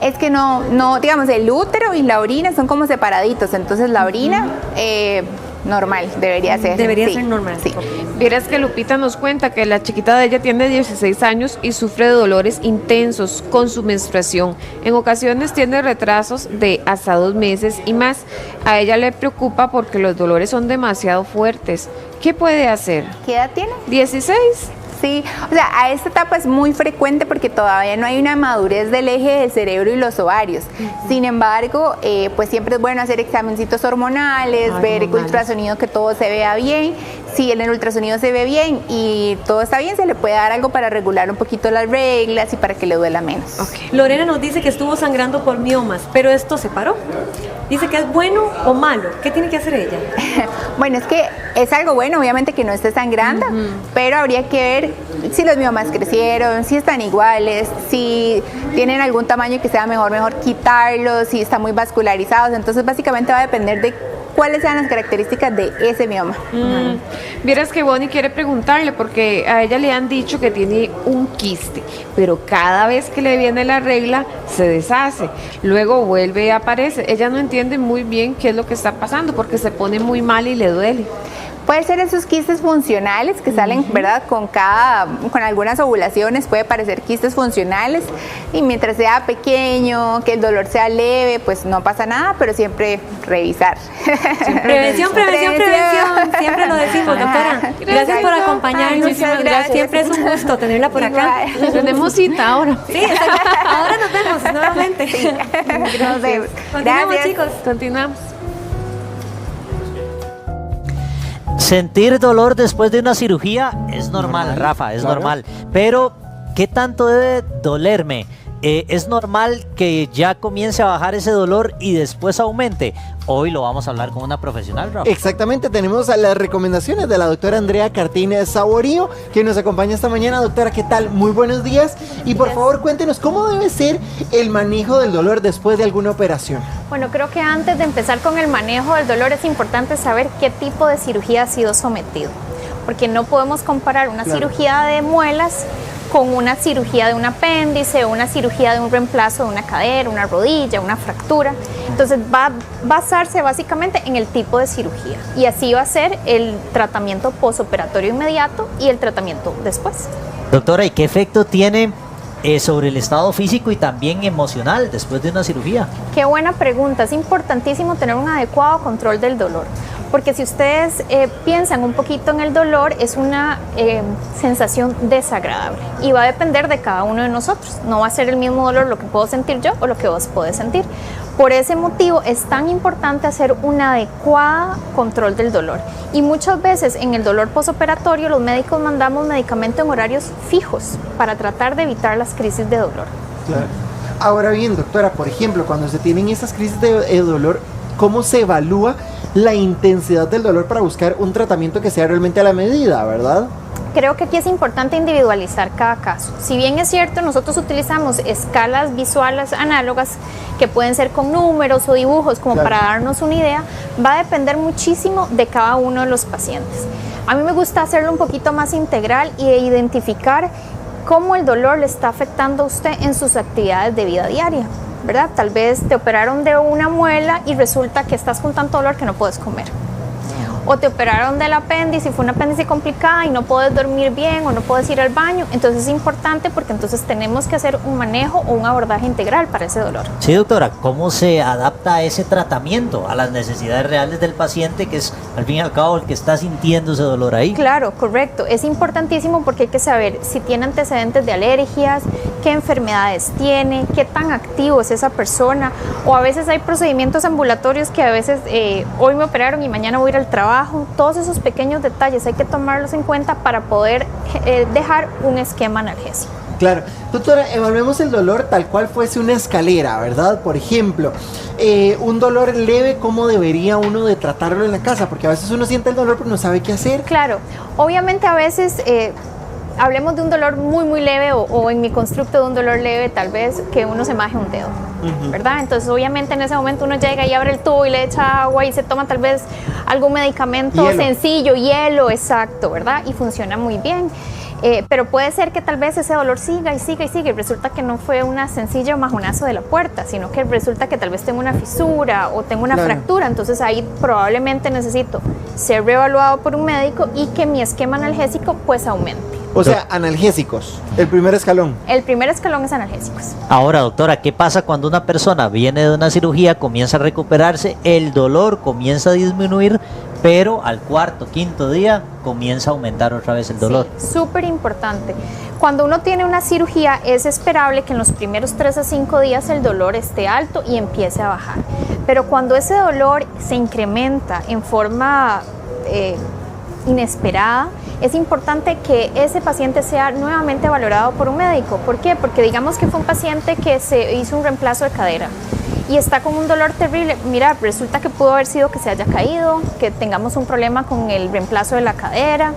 [SPEAKER 9] Es que no, digamos, el útero y la orina son como separaditos, entonces la orina normal, debería ser.
[SPEAKER 5] Debería ser normal.
[SPEAKER 9] Sí.
[SPEAKER 1] Vieras que Lupita nos cuenta que la chiquita de ella tiene 16 años y sufre de dolores intensos con su menstruación. En ocasiones tiene retrasos de hasta 2 meses y más. A ella le preocupa porque los dolores son demasiado fuertes. ¿Qué puede hacer?
[SPEAKER 9] ¿Qué edad tiene?
[SPEAKER 1] 16.
[SPEAKER 9] Sí, o sea, a esta etapa es muy frecuente porque todavía no hay una madurez del eje del cerebro y los ovarios. Sin embargo, pues siempre es bueno hacer examencitos hormonales, ver el ultrasonido que todo se vea bien. si en el ultrasonido se ve bien y todo está bien, se le puede dar algo para regular un poquito las reglas y para que le duela menos.
[SPEAKER 5] Lorena nos dice que estuvo sangrando por miomas, pero esto se paró. Dice que es bueno o malo. ¿Qué tiene que hacer ella?
[SPEAKER 9] Bueno, es que es algo bueno, obviamente que no esté sangrando, pero habría que ver si los miomas crecieron, si están iguales, si tienen algún tamaño que sea mejor quitarlos, si están muy vascularizados. Entonces básicamente va a depender de cuáles sean las características de ese mioma.
[SPEAKER 1] Vieras que Bonnie quiere preguntarle, porque a ella le han dicho que tiene un quiste, pero cada vez que le viene la regla se deshace, luego vuelve y aparece. Ella no entiende muy bien qué es lo que está pasando, porque se pone muy mal y le duele.
[SPEAKER 9] Puede ser esos quistes funcionales que salen, ¿verdad? Con algunas ovulaciones puede parecer quistes funcionales, y mientras sea pequeño, que el dolor sea leve, pues no pasa nada, pero siempre revisar.
[SPEAKER 5] Prevención. Siempre lo decimos, doctora. Gracias por acompañarnos.
[SPEAKER 9] Muchas gracias.
[SPEAKER 5] Siempre es un gusto tenerla por acá.
[SPEAKER 1] Tenemos cita ahora.
[SPEAKER 5] Sí, ahora nos vemos nuevamente.
[SPEAKER 9] Sí. Nos vemos.
[SPEAKER 5] Continuamos,
[SPEAKER 9] Gracias.
[SPEAKER 5] chicos.
[SPEAKER 1] Continuamos.
[SPEAKER 4] Sentir dolor después de una cirugía es normal, Rafa, es
[SPEAKER 2] claro.
[SPEAKER 4] normal. Pero, ¿qué tanto debe dolerme? ¿Es normal que ya comience a bajar ese dolor y después aumente? Hoy lo vamos a hablar con una profesional, Rafa.
[SPEAKER 2] Exactamente, tenemos a las recomendaciones de la doctora Andrea Cartine Saborío, que nos acompaña esta mañana. Doctora, ¿qué tal? Muy buenos días. Y por favor, cuéntenos cómo debe ser el manejo del dolor después de alguna operación.
[SPEAKER 10] Bueno, creo que antes de empezar con el manejo del dolor es importante saber qué tipo de cirugía ha sido sometido, porque no podemos comparar una cirugía de muelas con una cirugía de un apéndice o una cirugía de un reemplazo de una cadera, una rodilla, una fractura. Entonces va a basarse básicamente en el tipo de cirugía, y así va a ser el tratamiento posoperatorio inmediato y el tratamiento después.
[SPEAKER 4] Doctora, ¿y qué efecto tiene sobre el estado físico y también emocional después de una cirugía?
[SPEAKER 10] Qué buena pregunta. Es importantísimo tener un adecuado control del dolor, porque si ustedes piensan un poquito en el dolor, es una sensación desagradable y va a depender de cada uno de nosotros. No va a ser el mismo dolor lo que puedo sentir yo o lo que vos podés sentir. Por ese motivo es tan importante hacer un adecuado control del dolor, y muchas veces en el dolor posoperatorio los médicos mandamos medicamento en horarios fijos para tratar de evitar las crisis de dolor.
[SPEAKER 2] Claro. Ahora bien, doctora, por ejemplo, cuando se tienen esas crisis de dolor, ¿cómo se evalúa la intensidad del dolor para buscar un tratamiento que sea realmente a la medida, verdad?
[SPEAKER 10] Creo que aquí es importante individualizar cada caso. Si bien es cierto, nosotros utilizamos escalas visuales análogas que pueden ser con números o dibujos como para darnos una idea, va a depender muchísimo de cada uno de los pacientes. A mí me gusta hacerlo un poquito más integral y identificar cómo el dolor le está afectando a usted en sus actividades de vida diaria, ¿verdad? Tal vez te operaron de una muela y resulta que estás con tanto dolor que no puedes comer. O te operaron del apéndice y fue una apéndice complicada y no puedes dormir bien o no puedes ir al baño. Entonces es importante, porque entonces tenemos que hacer un manejo o un abordaje integral para ese dolor.
[SPEAKER 4] Sí, doctora, ¿cómo se adapta ese tratamiento a las necesidades reales del paciente, que es al fin y al cabo el que está sintiendo ese dolor ahí?
[SPEAKER 10] Claro, correcto. Es importantísimo porque hay que saber si tiene antecedentes de alergias, qué enfermedades tiene, qué tan activo es esa persona, o a veces hay procedimientos ambulatorios que a veces hoy me operaron y mañana voy a ir al trabajo. Todos esos pequeños detalles hay que tomarlos en cuenta para poder dejar un esquema analgésico.
[SPEAKER 2] Claro. Doctora, evaluemos el dolor tal cual fuese una escalera, ¿verdad? Por ejemplo, un dolor leve, ¿cómo debería uno de tratarlo en la casa? Porque a veces uno siente el dolor pero no sabe qué hacer.
[SPEAKER 10] Claro, obviamente a veces hablemos de un dolor muy leve o en mi constructo de un dolor leve, tal vez que uno se maje un dedo, ¿verdad? Entonces obviamente en ese momento uno llega y abre el tubo y le echa agua y se toma tal vez algún medicamento sencillo, hielo, exacto, ¿verdad? Y funciona muy bien. Pero puede ser que tal vez ese dolor siga y resulta que no fue una sencilla majonazo de la puerta, sino que resulta que tal vez tengo una fisura o tengo una fractura. Entonces ahí probablemente necesito ser reevaluado por un médico y que mi esquema analgésico pues aumente.
[SPEAKER 2] O sea, analgésicos, el primer escalón.
[SPEAKER 10] El primer escalón es analgésicos.
[SPEAKER 4] Ahora, doctora, ¿qué pasa cuando una persona viene de una cirugía, comienza a recuperarse, el dolor comienza a disminuir, pero al cuarto, quinto día comienza a aumentar otra vez el dolor?
[SPEAKER 10] Sí, súper importante. Cuando uno tiene una cirugía es esperable que en los primeros 3 a 5 días el dolor esté alto y empiece a bajar. Pero cuando ese dolor se incrementa en forma inesperada, es importante que ese paciente sea nuevamente valorado por un médico. ¿Por qué? Porque digamos que fue un paciente que se hizo un reemplazo de cadera y está con un dolor terrible. Mira, resulta que pudo haber sido que se haya caído, que tengamos un problema con el reemplazo de la cadera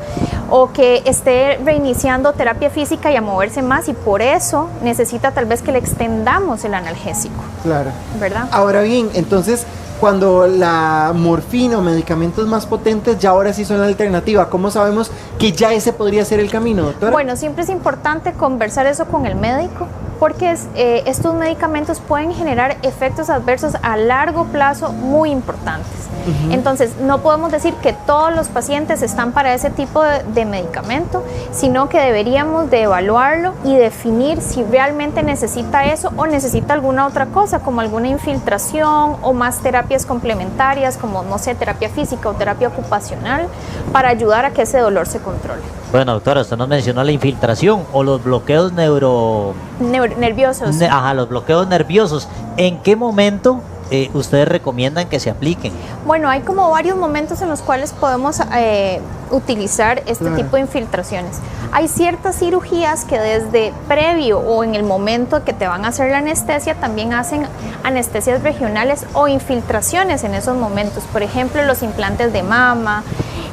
[SPEAKER 10] o que esté reiniciando terapia física y a moverse más y por eso necesita tal vez que le extendamos el analgésico.
[SPEAKER 2] Claro.
[SPEAKER 10] ¿Verdad?
[SPEAKER 2] Ahora bien, entonces, cuando la morfina o medicamentos más potentes ya ahora sí son la alternativa, ¿cómo sabemos que ya ese podría ser el camino, doctora?
[SPEAKER 10] Bueno, siempre es importante conversar eso con el médico porque estos medicamentos pueden generar efectos adversos a largo plazo muy importantes. Entonces, no podemos decir que todos los pacientes están para ese tipo de medicamento, sino que deberíamos de evaluarlo y definir si realmente necesita eso o necesita alguna otra cosa, como alguna infiltración o más terapias complementarias, como, no sé, terapia física o terapia ocupacional, para ayudar a que ese dolor se controle.
[SPEAKER 4] Bueno, doctora, usted nos mencionó la infiltración o los bloqueos
[SPEAKER 10] nerviosos.
[SPEAKER 4] Los bloqueos nerviosos. ¿En qué momento ustedes recomiendan que se apliquen?
[SPEAKER 10] Bueno, hay como varios momentos en los cuales podemos utilizar este tipo de infiltraciones. Hay ciertas cirugías que desde previo o en el momento que te van a hacer la anestesia también hacen anestesias regionales o infiltraciones en esos momentos. Por ejemplo, los implantes de mama,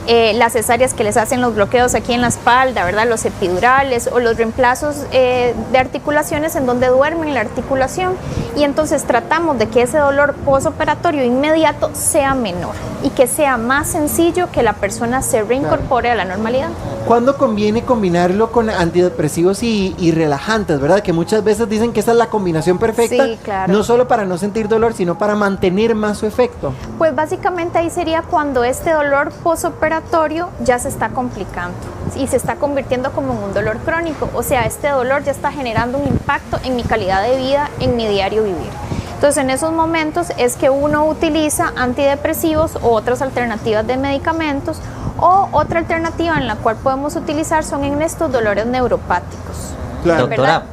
[SPEAKER 10] las cesáreas que les hacen los bloqueos aquí en la espalda, ¿verdad? Los epidurales o los reemplazos de articulaciones en donde duermen la articulación y entonces tratamos de que ese dolor postoperatorio inmediato sea menor y que sea más sencillo que la persona se reincorpore a la normalidad.
[SPEAKER 2] ¿Cuándo conviene combinarlo con antidepresivos y relajantes, verdad? Que muchas veces dicen que esa es la combinación perfecta,
[SPEAKER 10] sí, claro.
[SPEAKER 2] No solo para no sentir dolor, sino para mantener más su efecto.
[SPEAKER 10] Pues básicamente ahí sería cuando este dolor postoperatorio ya se está complicando y se está convirtiendo como en un dolor crónico, o sea, este dolor ya está generando un impacto en mi calidad de vida, en mi diario vivir. Entonces, en esos momentos es que uno utiliza antidepresivos o otras alternativas de medicamentos, o otra alternativa en la cual podemos utilizar son en estos dolores neuropáticos.
[SPEAKER 2] Claro.
[SPEAKER 4] Doctora,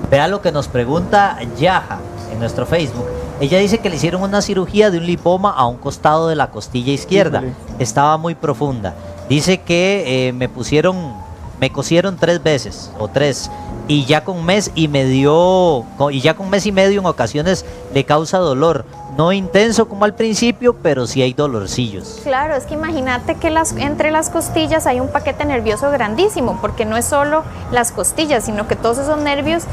[SPEAKER 4] vea lo que nos pregunta Yaja en nuestro Facebook. Ella dice que le hicieron una cirugía de un lipoma a un costado de la costilla izquierda.
[SPEAKER 2] Híjole.
[SPEAKER 4] Estaba muy profunda. Dice que me cosieron 3 veces o 3 y ya con mes y medio en ocasiones le causa dolor. No intenso como al principio, pero sí hay dolorcillos.
[SPEAKER 10] Claro, es que imagínate que entre las costillas hay un paquete nervioso grandísimo, porque no es solo las costillas, sino que todos esos nervios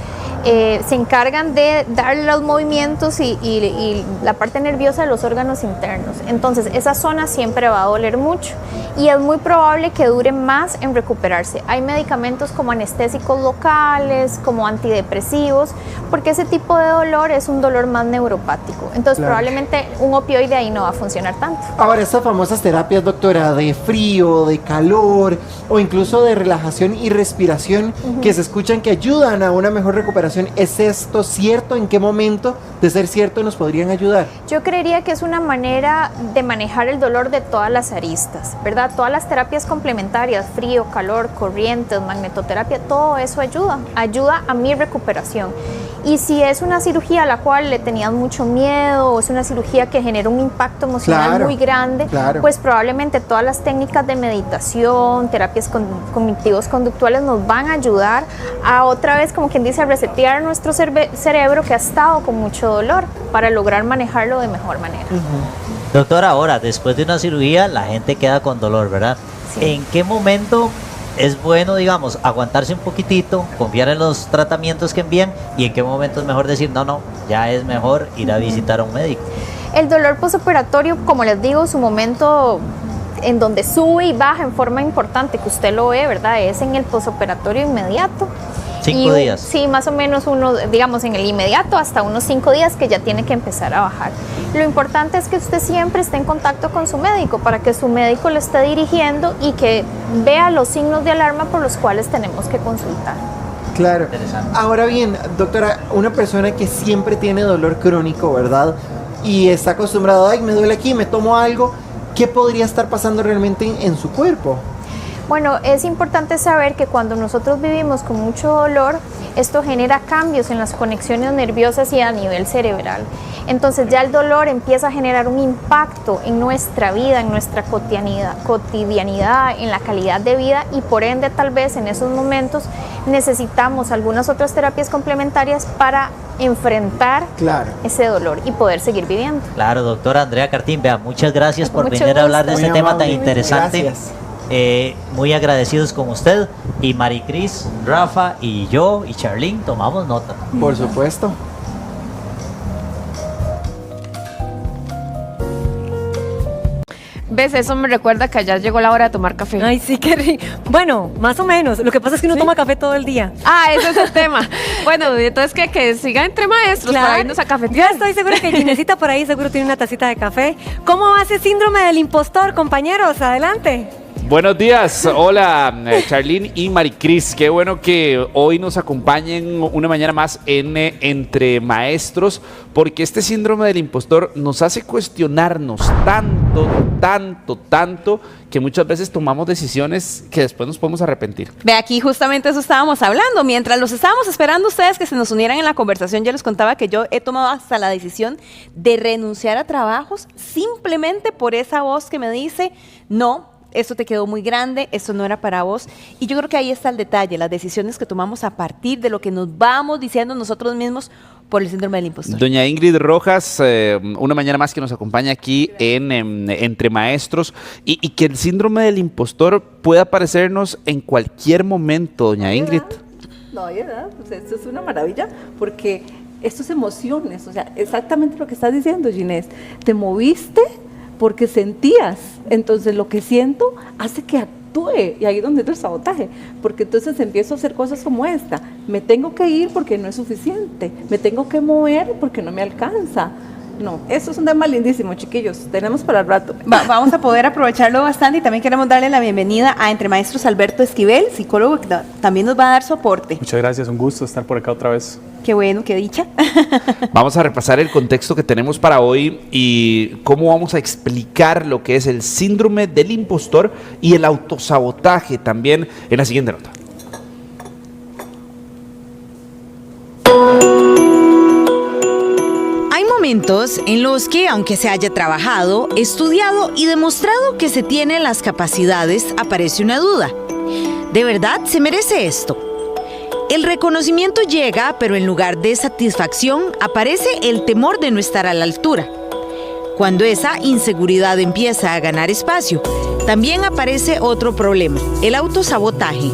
[SPEAKER 10] se encargan de dar los movimientos y la parte nerviosa de los órganos internos. Entonces, esa zona siempre va a doler mucho y es muy probable que dure más en recuperarse. Hay medicamentos como anestésicos locales, como antidepresivos, porque ese tipo de dolor es un dolor más neuropático. Entonces, probablemente un opioide ahí no va a funcionar tanto.
[SPEAKER 2] Ahora, estas famosas terapias, doctora, de frío, de calor o incluso de relajación y respiración que se escuchan que ayudan a una mejor recuperación, ¿es esto cierto? ¿En qué momento, de ser cierto, nos podrían ayudar?
[SPEAKER 10] Yo creería que es una manera de manejar el dolor de todas las aristas, ¿verdad? Todas las terapias complementarias, frío, calor, corrientes, magnetoterapia, todo eso ayuda a mi recuperación. Y si es una cirugía a la cual le tenías mucho miedo o es una cirugía que genera un impacto emocional muy grande, pues probablemente todas las técnicas de meditación, terapias cognitivos conductuales nos van a ayudar a otra vez, como quien dice, a resetear nuestro cerebro que ha estado con mucho dolor para lograr manejarlo de mejor manera.
[SPEAKER 4] Doctora, ahora, después de una cirugía, la gente queda con dolor, ¿verdad?
[SPEAKER 10] Sí.
[SPEAKER 4] ¿En qué momento es bueno, digamos, aguantarse un poquitito, confiar en los tratamientos que envían y en qué momento es mejor decir, no, ya es mejor ir a visitar a un médico?
[SPEAKER 10] El dolor postoperatorio, como les digo, su momento en donde sube y baja en forma importante, que usted lo ve, ¿verdad? Es en el postoperatorio inmediato.
[SPEAKER 4] 5 días.
[SPEAKER 10] Sí, más o menos digamos en el inmediato hasta unos 5 días que ya tiene que empezar a bajar. Lo importante es que usted siempre esté en contacto con su médico para que su médico le esté dirigiendo y que vea los signos de alarma por los cuales tenemos que consultar.
[SPEAKER 2] Claro.
[SPEAKER 4] Interesante.
[SPEAKER 2] Ahora bien, doctora, una persona que siempre tiene dolor crónico, ¿verdad? Y está acostumbrado, ay, me duele aquí, me tomo algo, ¿qué podría estar pasando realmente en su cuerpo?
[SPEAKER 10] Bueno, es importante saber que cuando nosotros vivimos con mucho dolor, esto genera cambios en las conexiones nerviosas y a nivel cerebral. Entonces ya el dolor empieza a generar un impacto en nuestra vida, en nuestra cotidianidad, en la calidad de vida, y por ende tal vez en esos momentos necesitamos algunas otras terapias complementarias para enfrentar ese dolor y poder seguir viviendo.
[SPEAKER 4] Claro, doctora Andrea Cartín, vea, muchas gracias por
[SPEAKER 10] Mucho
[SPEAKER 4] venir a hablar de
[SPEAKER 10] gusto.
[SPEAKER 4] este
[SPEAKER 2] Muy
[SPEAKER 4] tema
[SPEAKER 2] amable.
[SPEAKER 4] tan interesante.
[SPEAKER 2] Gracias.
[SPEAKER 4] Muy agradecidos con usted, y Maricris, Rafa y yo y Charlene tomamos nota.
[SPEAKER 2] Por supuesto.
[SPEAKER 1] ¿Ves? Eso me recuerda que allá llegó la hora de tomar café.
[SPEAKER 5] Ay, sí, qué rico. Bueno, más o menos. Lo que pasa es que uno toma café todo el día.
[SPEAKER 1] Ah, ese es el tema. Bueno, entonces que siga entre maestros para irnos a
[SPEAKER 5] Yo
[SPEAKER 1] cafetear.
[SPEAKER 5] estoy segura que Ginecita por ahí seguro tiene una tacita de café. ¿Cómo va ese síndrome del impostor, compañeros? Adelante.
[SPEAKER 11] Buenos días, hola Charlene y Maricris, qué bueno que hoy nos acompañen una mañana más en Entre Maestros, porque este síndrome del impostor nos hace cuestionarnos tanto, que muchas veces tomamos decisiones que después nos podemos arrepentir.
[SPEAKER 12] Ve, aquí justamente eso estábamos hablando. Mientras los estábamos esperando ustedes que se nos unieran en la conversación, yo les contaba que yo he tomado hasta la decisión de renunciar a trabajos simplemente por esa voz que me dice, no, esto te quedó muy grande, esto no era para vos. Y yo creo que ahí está el detalle, las decisiones que tomamos a partir de lo que nos vamos diciendo nosotros mismos por el síndrome del impostor.
[SPEAKER 11] Doña Ingrid Rojas, una mañana más que nos acompaña aquí en Entre Maestros, y que el síndrome del impostor puede aparecernos en cualquier momento, doña Ingrid.
[SPEAKER 13] No hay edad, o sea, esto es una maravilla, porque esto es emociones, o sea, exactamente lo que estás diciendo, Ginés. Te moviste porque sentías, entonces lo que siento hace que actúe, y ahí es donde entra el sabotaje, porque entonces empiezo a hacer cosas como esta, me tengo que ir porque no es suficiente, me tengo que mover porque no me alcanza. No, eso es un tema lindísimo, chiquillos, tenemos para el rato.
[SPEAKER 12] Vamos a poder aprovecharlo bastante, y también queremos darle la bienvenida a Entre Maestros Alberto Esquivel, psicólogo, que también nos va a dar su aporte.
[SPEAKER 14] Muchas gracias, un gusto estar por acá otra vez.
[SPEAKER 12] Qué bueno, qué dicha.
[SPEAKER 11] Vamos a repasar el contexto que tenemos para hoy y cómo vamos a explicar lo que es el síndrome del impostor y el autosabotaje también en la siguiente nota.
[SPEAKER 15] Hay momentos en los que, aunque se haya trabajado, estudiado y demostrado que se tienen las capacidades, aparece una duda. ¿De verdad se merece esto? El reconocimiento llega, pero en lugar de satisfacción, aparece el temor de no estar a la altura. Cuando esa inseguridad empieza a ganar espacio, también aparece otro problema, el autosabotaje.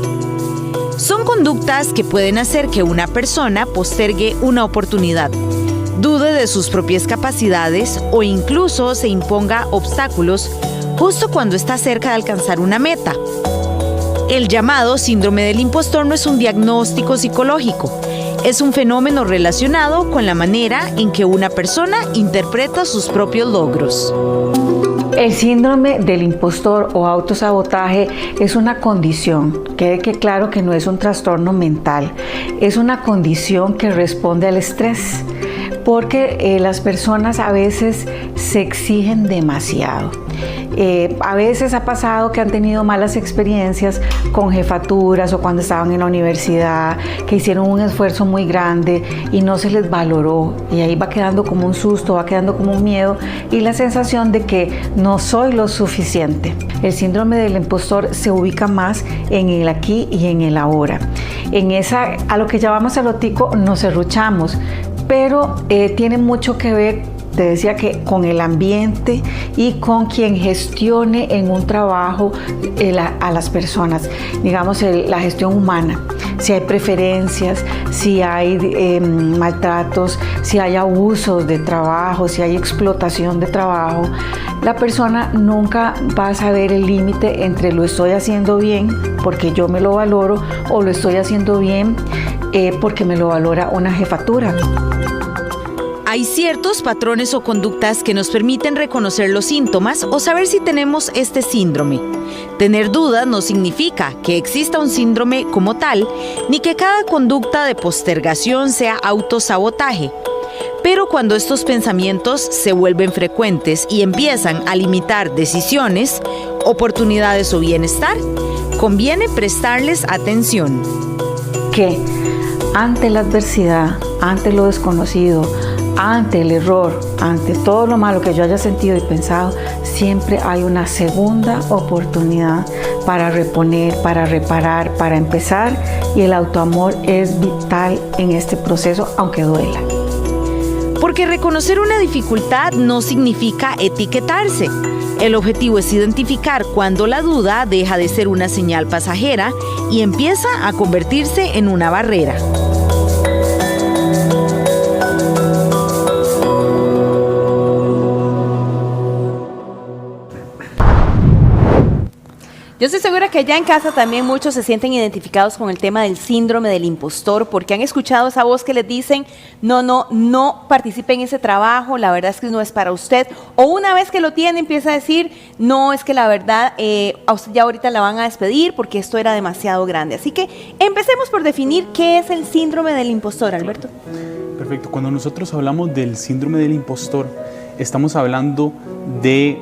[SPEAKER 15] Son conductas que pueden hacer que una persona postergue una oportunidad, dude de sus propias capacidades o incluso se imponga obstáculos justo cuando está cerca de alcanzar una meta. El llamado síndrome del impostor no es un diagnóstico psicológico, es un fenómeno relacionado con la manera en que una persona interpreta sus propios logros.
[SPEAKER 16] El síndrome del impostor o autosabotaje es una condición, quede claro que no es un trastorno mental, es una condición que responde al estrés, porque las personas a veces se exigen demasiado. A veces ha pasado que han tenido malas experiencias con jefaturas o cuando estaban en la universidad, que hicieron un esfuerzo muy grande y no se les valoró, y ahí va quedando como un susto, va quedando como un miedo y la sensación de que no soy lo suficiente. El síndrome del impostor se ubica más en el aquí y en el ahora. A lo que llamamos a lo tico nos serruchamos, pero tiene mucho que ver, te decía, que con el ambiente y con quien gestione en un trabajo a las personas, digamos la gestión humana, si hay preferencias, si hay maltratos, si hay abusos de trabajo, si hay explotación de trabajo. La persona nunca va a saber el límite entre lo estoy haciendo bien porque yo me lo valoro o lo estoy haciendo bien porque me lo valora una jefatura.
[SPEAKER 15] Hay ciertos patrones o conductas que nos permiten reconocer los síntomas o saber si tenemos este síndrome. Tener dudas no significa que exista un síndrome como tal, ni que cada conducta de postergación sea autosabotaje. Pero cuando estos pensamientos se vuelven frecuentes y empiezan a limitar decisiones, oportunidades o bienestar, conviene prestarles atención.
[SPEAKER 16] Que ante la adversidad, ante lo desconocido, ante el error, ante todo lo malo que yo haya sentido y pensado, siempre hay una segunda oportunidad para reponer, para reparar, para empezar, y el autoamor es vital en este proceso, aunque duela.
[SPEAKER 15] Porque reconocer una dificultad no significa etiquetarse. El objetivo es identificar cuando la duda deja de ser una señal pasajera y empieza a convertirse en una barrera.
[SPEAKER 12] Yo estoy segura que allá en casa también muchos se sienten identificados con el tema del síndrome del impostor, porque han escuchado esa voz que les dicen, no participe en ese trabajo, la verdad es que no es para usted. O una vez que lo tiene empieza a decir, no, es que la verdad a usted ya ahorita la van a despedir porque esto era demasiado grande. Así que empecemos por definir qué es el síndrome del impostor, Alberto.
[SPEAKER 14] Perfecto. Cuando nosotros hablamos del síndrome del impostor, estamos hablando de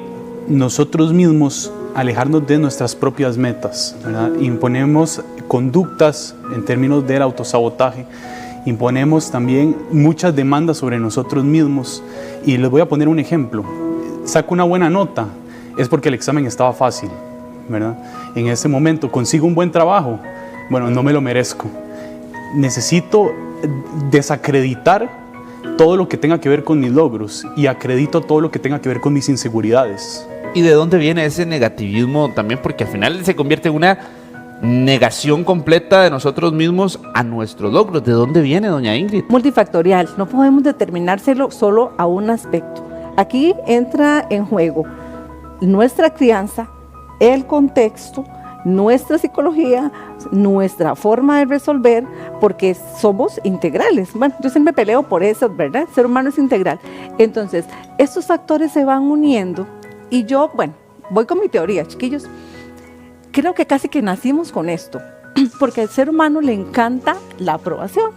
[SPEAKER 14] nosotros mismos alejarnos de nuestras propias metas, ¿verdad? Imponemos conductas en términos del autosabotaje, imponemos también muchas demandas sobre nosotros mismos. Y les voy a poner un ejemplo. Saco una buena nota, es porque el examen estaba fácil, ¿verdad? En ese momento consigo un buen trabajo, bueno, no me lo merezco. Necesito desacreditar todo lo que tenga que ver con mis logros y acredito todo lo que tenga que ver con mis inseguridades.
[SPEAKER 11] ¿Y de dónde viene ese negativismo también? Porque al final se convierte en una negación completa de nosotros mismos a nuestros logros. ¿De dónde viene, doña Ingrid?
[SPEAKER 13] Multifactorial, no podemos determinárselo solo a un aspecto. Aquí entra en juego nuestra crianza, el contexto, nuestra psicología, nuestra forma de resolver, porque somos integrales. Bueno, yo siempre peleo por eso, ¿verdad? El ser humano es integral. Entonces, estos factores se van uniendo. Y yo, bueno, voy con mi teoría, chiquillos. Creo que casi que nacimos con esto, porque al ser humano le encanta la aprobación.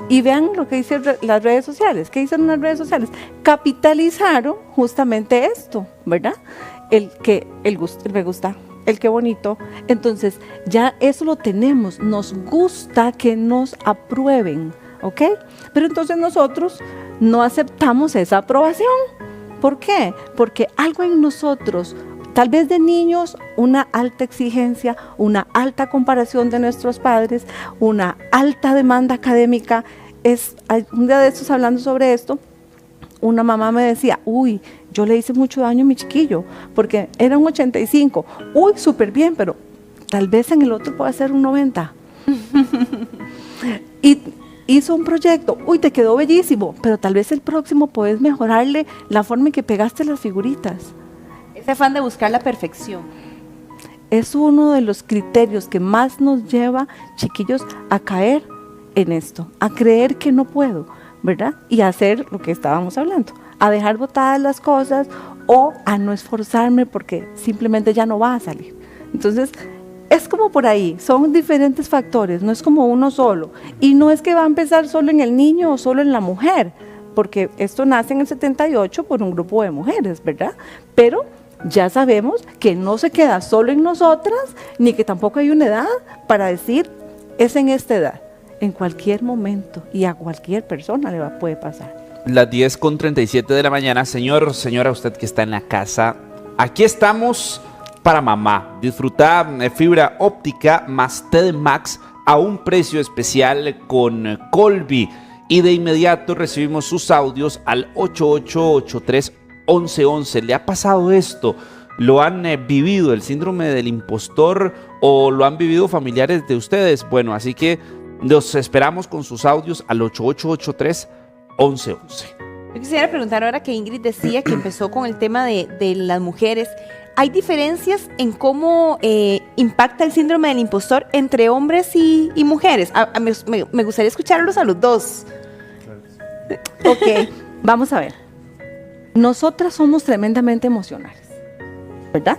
[SPEAKER 13] Y vean lo que dicen las redes sociales. ¿Qué dicen las redes sociales? Capitalizaron justamente esto, ¿verdad? El me gusta, el qué bonito. Entonces, ya eso lo tenemos. Nos gusta que nos aprueben, ¿ok? Pero entonces nosotros no aceptamos esa aprobación. ¿Por qué? Porque algo en nosotros, tal vez de niños, una alta exigencia, una alta comparación de nuestros padres, una alta demanda académica. Un día de estos hablando sobre esto, una mamá me decía, uy, yo le hice mucho daño a mi chiquillo, porque era un 85, uy, súper bien, pero tal vez en el otro pueda ser un 90. Y hizo un proyecto, uy, te quedó bellísimo, pero tal vez el próximo puedes mejorarle la forma en que pegaste las figuritas.
[SPEAKER 12] Ese afán de buscar la perfección.
[SPEAKER 13] Es uno de los criterios que más nos lleva, chiquillos, a caer en esto, a creer que no puedo, ¿verdad? Y a hacer lo que estábamos hablando, a dejar botadas las cosas o a no esforzarme porque simplemente ya no va a salir. Entonces, es como por ahí, son diferentes factores, no es como uno solo. Y no es que va a empezar solo en el niño o solo en la mujer, porque esto nace en el 78 por un grupo de mujeres, ¿verdad? Pero ya sabemos que no se queda solo en nosotras, ni que tampoco hay una edad para decir, es en esta edad. En cualquier momento y a cualquier persona puede pasar.
[SPEAKER 11] Las 10:37 de la mañana, señora, usted que está en la casa, aquí estamos para mamá. Disfruta fibra óptica más TED Max a un precio especial con Colby. Y de inmediato recibimos sus audios al 8883-1111. ¿Le ha pasado esto? ¿Lo han vivido, el síndrome del impostor, o lo han vivido familiares de ustedes? Bueno, así que los esperamos con sus audios al 8883-1111.
[SPEAKER 12] Yo quisiera preguntar ahora que Ingrid decía que empezó con el tema de las mujeres. ¿Hay diferencias en cómo impacta el síndrome del impostor entre hombres y mujeres? Me gustaría escucharlos a los dos.
[SPEAKER 13] Ok, vamos a ver. Nosotras somos tremendamente emocionales, ¿verdad?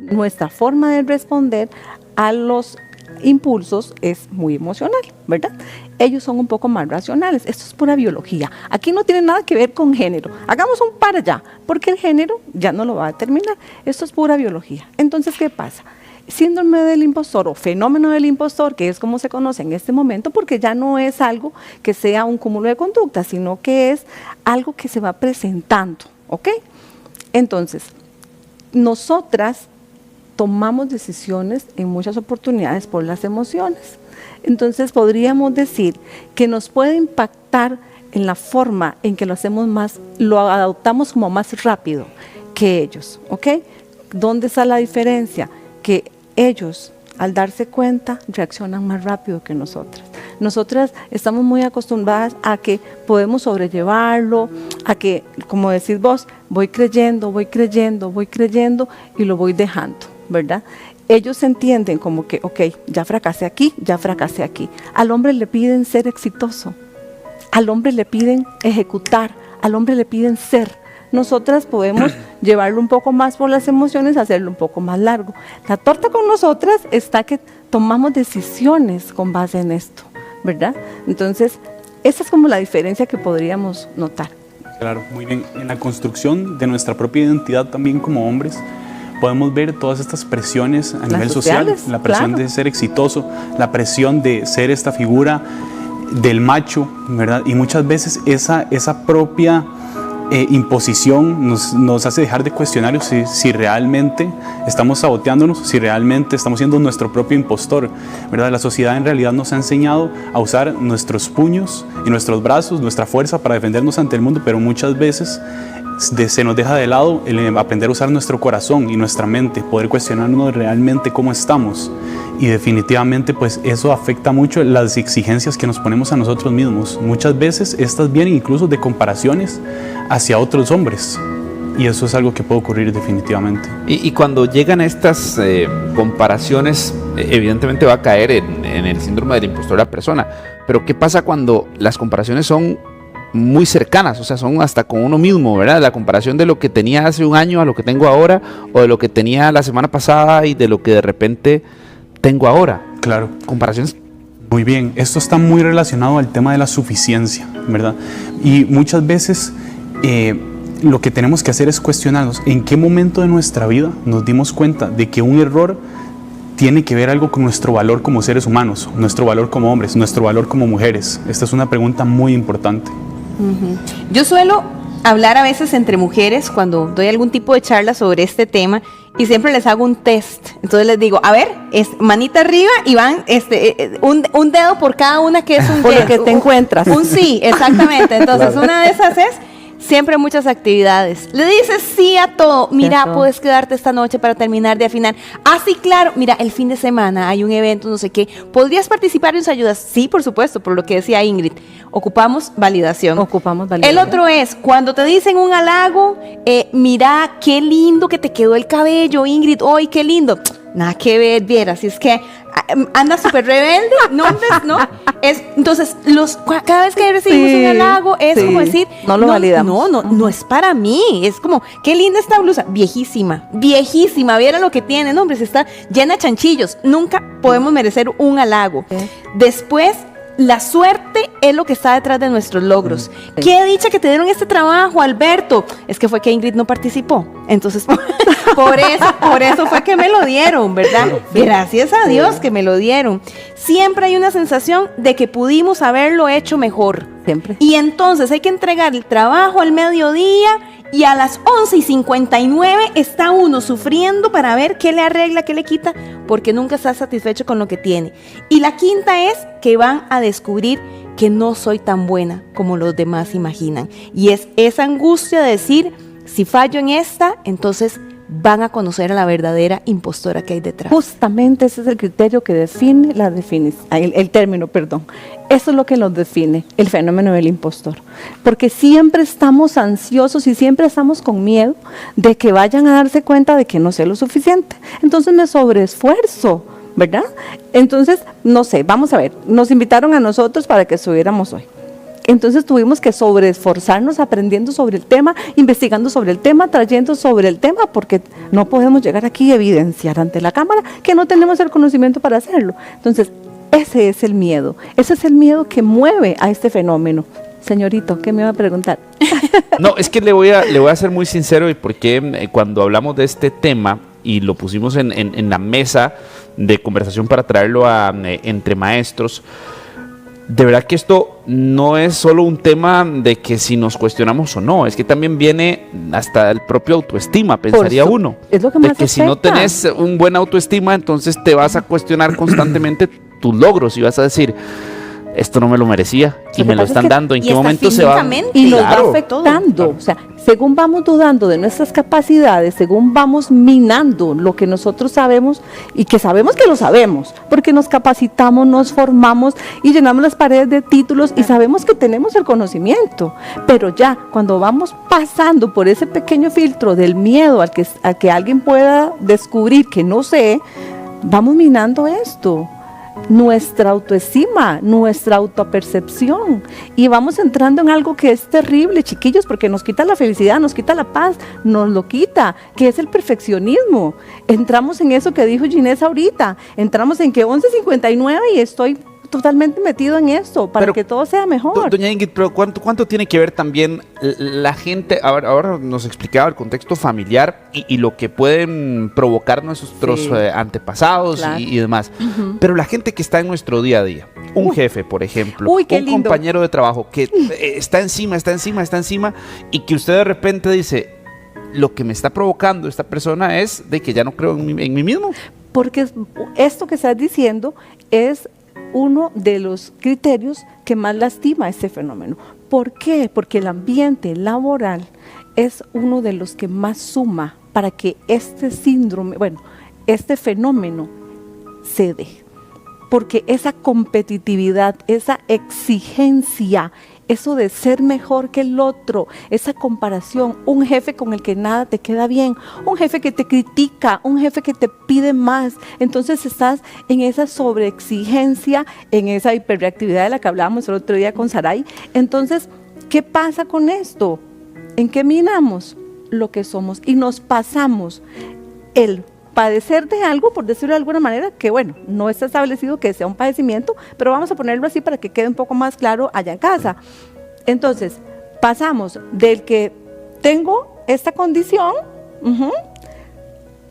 [SPEAKER 13] Nuestra forma de responder a los impulsos es muy emocional, ¿verdad? Ellos son un poco más racionales. Esto es pura biología. Aquí no tiene nada que ver con género. Hagamos un para allá, porque el género ya no lo va a determinar. Esto es pura biología. Entonces, ¿qué pasa? síndrome del impostor o fenómeno del impostor, que es como se conoce en este momento, porque ya no es algo que sea un cúmulo de conductas, sino que es algo que se va presentando, ¿ok? Entonces, nosotras tomamos decisiones en muchas oportunidades por las emociones. Entonces, podríamos decir que nos puede impactar en la forma en que lo adoptamos como más rápido que ellos, ¿ok? ¿Dónde está la diferencia? Que ellos, al darse cuenta, reaccionan más rápido que nosotras. Nosotras estamos muy acostumbradas a que podemos sobrellevarlo, a que, como decís vos, voy creyendo y lo voy dejando, ¿verdad? Ellos entienden como que, ok, ya fracasé aquí. Al hombre le piden ser exitoso, al hombre le piden ejecutar, al hombre le piden ser. Nosotras podemos llevarlo un poco más por las emociones, hacerlo un poco más largo. La torta con nosotras está que tomamos decisiones con base en esto, ¿verdad? Entonces, esa es como la diferencia que podríamos notar.
[SPEAKER 14] Claro, muy bien. En la construcción de nuestra propia identidad también como hombres, podemos ver todas estas presiones a nivel social, la presión de ser exitoso, la presión de ser esta figura del macho, ¿verdad? Y muchas veces esa propia imposición nos hace dejar de cuestionar si realmente estamos saboteándonos, si realmente estamos siendo nuestro propio impostor, ¿verdad? La sociedad en realidad nos ha enseñado a usar nuestros puños y nuestros brazos, nuestra fuerza para defendernos ante el mundo, pero muchas veces se nos deja de lado el aprender a usar nuestro corazón y nuestra mente, poder cuestionarnos realmente cómo estamos. Y definitivamente pues eso afecta mucho las exigencias que nos ponemos a nosotros mismos. Muchas veces estas vienen incluso de comparaciones hacia otros hombres. Y eso es algo que puede ocurrir definitivamente.
[SPEAKER 11] Y cuando llegan estas comparaciones, evidentemente va a caer en el síndrome del impostor la persona. Pero ¿qué pasa cuando las comparaciones son muy cercanas? O sea, son hasta con uno mismo, ¿verdad? La comparación de lo que tenía hace un año a lo que tengo ahora, o de lo que tenía la semana pasada y de lo que de repente tengo ahora.
[SPEAKER 14] Claro.
[SPEAKER 11] Comparaciones.
[SPEAKER 14] Muy bien, esto está muy relacionado al tema de la suficiencia, ¿verdad? Y muchas veces lo que tenemos que hacer es cuestionarnos en qué momento de nuestra vida nos dimos cuenta de que un error tiene que ver algo con nuestro valor como seres humanos, nuestro valor como hombres, nuestro valor como mujeres. Esta es una pregunta muy importante.
[SPEAKER 12] Yo suelo hablar a veces entre mujeres cuando doy algún tipo de charla sobre este tema y siempre les hago un test. Entonces les digo, a ver, manita arriba y van un dedo por cada una que es un
[SPEAKER 13] por
[SPEAKER 12] yes,
[SPEAKER 13] lo que te encuentras.
[SPEAKER 12] Un sí, exactamente. Entonces
[SPEAKER 13] Claro.
[SPEAKER 12] una de esas es siempre muchas actividades. Le dices sí a todo. Mira,
[SPEAKER 13] Eso.
[SPEAKER 12] puedes quedarte esta noche para terminar de afinar. Ah, sí, claro. Mira, el fin de semana hay un evento, no sé qué. ¿Podrías participar y nos ayudas? Sí, por supuesto, por lo que decía Ingrid. Ocupamos validación. El otro es, cuando te dicen un halago, mira, qué lindo que te quedó el cabello, Ingrid. ¡Ay, qué lindo! Nada que ver, vieras. Si es que anda súper rebelde, ¿no? Entonces, cada vez que recibimos un halago, es como decir,
[SPEAKER 13] no lo validamos.
[SPEAKER 12] No es para mí. Es como, qué linda esta blusa. Viejísima, vieran lo que tiene. No, hombre, se está llena de chanchillos. Nunca podemos merecer un halago. Después, la suerte es lo que está detrás de nuestros logros. Qué dicha que te dieron este trabajo, Alberto. Es que fue que Ingrid no participó. Entonces, por eso fue que me lo dieron, ¿verdad? Gracias a Dios que me lo dieron. Siempre hay una sensación de que pudimos haberlo hecho mejor.
[SPEAKER 13] Siempre.
[SPEAKER 12] Y entonces hay que entregar el trabajo al mediodía y a las 11:59 está uno sufriendo para ver qué le arregla, qué le quita, porque nunca está satisfecho con lo que tiene. Y la quinta es que van a descubrir que no soy tan buena como los demás imaginan. Y es esa angustia de decir, si fallo en esta, entonces van a conocer a la verdadera impostora que hay detrás.
[SPEAKER 13] Justamente ese es el criterio que define el término, perdón. Eso es lo que nos define, el fenómeno del impostor. Porque siempre estamos ansiosos y siempre estamos con miedo de que vayan a darse cuenta de que no sé lo suficiente. Entonces me sobreesfuerzo, ¿verdad? Entonces, no sé, vamos a ver, nos invitaron a nosotros para que estuviéramos hoy. Entonces tuvimos que sobreesforzarnos aprendiendo sobre el tema, investigando sobre el tema, trayendo sobre el tema, porque no podemos llegar aquí y evidenciar ante la cámara que no tenemos el conocimiento para hacerlo. Entonces, ese es el miedo que mueve a este fenómeno. Señorito, ¿qué me va a preguntar?
[SPEAKER 11] No, es que le voy a ser muy sincero y porque cuando hablamos de este tema y lo pusimos en la mesa de conversación para traerlo entre maestros. De verdad que esto no es solo un tema de que si nos cuestionamos o no, es que también viene hasta el propio autoestima, pensaría uno.
[SPEAKER 13] Es lo que
[SPEAKER 11] de
[SPEAKER 13] más
[SPEAKER 11] que si no
[SPEAKER 13] afecta.
[SPEAKER 11] tenés un buen autoestima, entonces te vas a cuestionar constantemente tus logros y vas a decir, esto no me lo merecía y me lo están dando. ¿En qué momento se va?
[SPEAKER 13] Y nos
[SPEAKER 11] Claro.
[SPEAKER 13] va afectando. O sea, según vamos dudando de nuestras capacidades, según vamos minando lo que nosotros sabemos y que sabemos que lo sabemos, porque nos capacitamos, nos formamos y llenamos las paredes de títulos y sabemos que tenemos el conocimiento. Pero ya cuando vamos pasando por ese pequeño filtro del miedo a que alguien pueda descubrir que no sé, vamos minando esto. Nuestra autoestima, nuestra autopercepción, y vamos entrando en algo que es terrible, chiquillos, porque nos quita la felicidad, nos quita la paz, nos lo quita, que es el perfeccionismo. Entramos en eso que dijo Ginés ahorita, entramos en que 11:59 y estoy totalmente metido en esto para que todo sea mejor.
[SPEAKER 11] Doña Ingrid, pero ¿cuánto tiene que ver también la gente? Ahora nos explicaba el contexto familiar y lo que pueden provocar nuestros antepasados
[SPEAKER 13] Claro.
[SPEAKER 11] y demás.
[SPEAKER 13] Ujú.
[SPEAKER 11] Pero la gente que está en nuestro día a día, un jefe, por ejemplo,
[SPEAKER 13] Uy, qué
[SPEAKER 11] un
[SPEAKER 13] lindo.
[SPEAKER 11] compañero de trabajo que está encima y que usted de repente dice, lo que me está provocando esta persona es de que ya no creo en mí mismo.
[SPEAKER 13] Porque esto que estás diciendo es uno de los criterios que más lastima este fenómeno. ¿Por qué? Porque el ambiente laboral es uno de los que más suma para que este síndrome, este fenómeno se dé. Porque esa competitividad, esa exigencia, eso de ser mejor que el otro, esa comparación, un jefe con el que nada te queda bien, un jefe que te critica, un jefe que te pide más, entonces estás en esa sobreexigencia, en esa hiperreactividad de la que hablábamos el otro día con Saray. Entonces, ¿qué pasa con esto? ¿En qué minamos? Lo que somos y nos pasamos el padecer de algo, por decirlo de alguna manera, que no está establecido que sea un padecimiento, pero vamos a ponerlo así para que quede un poco más claro allá en casa. Entonces, pasamos del que tengo esta condición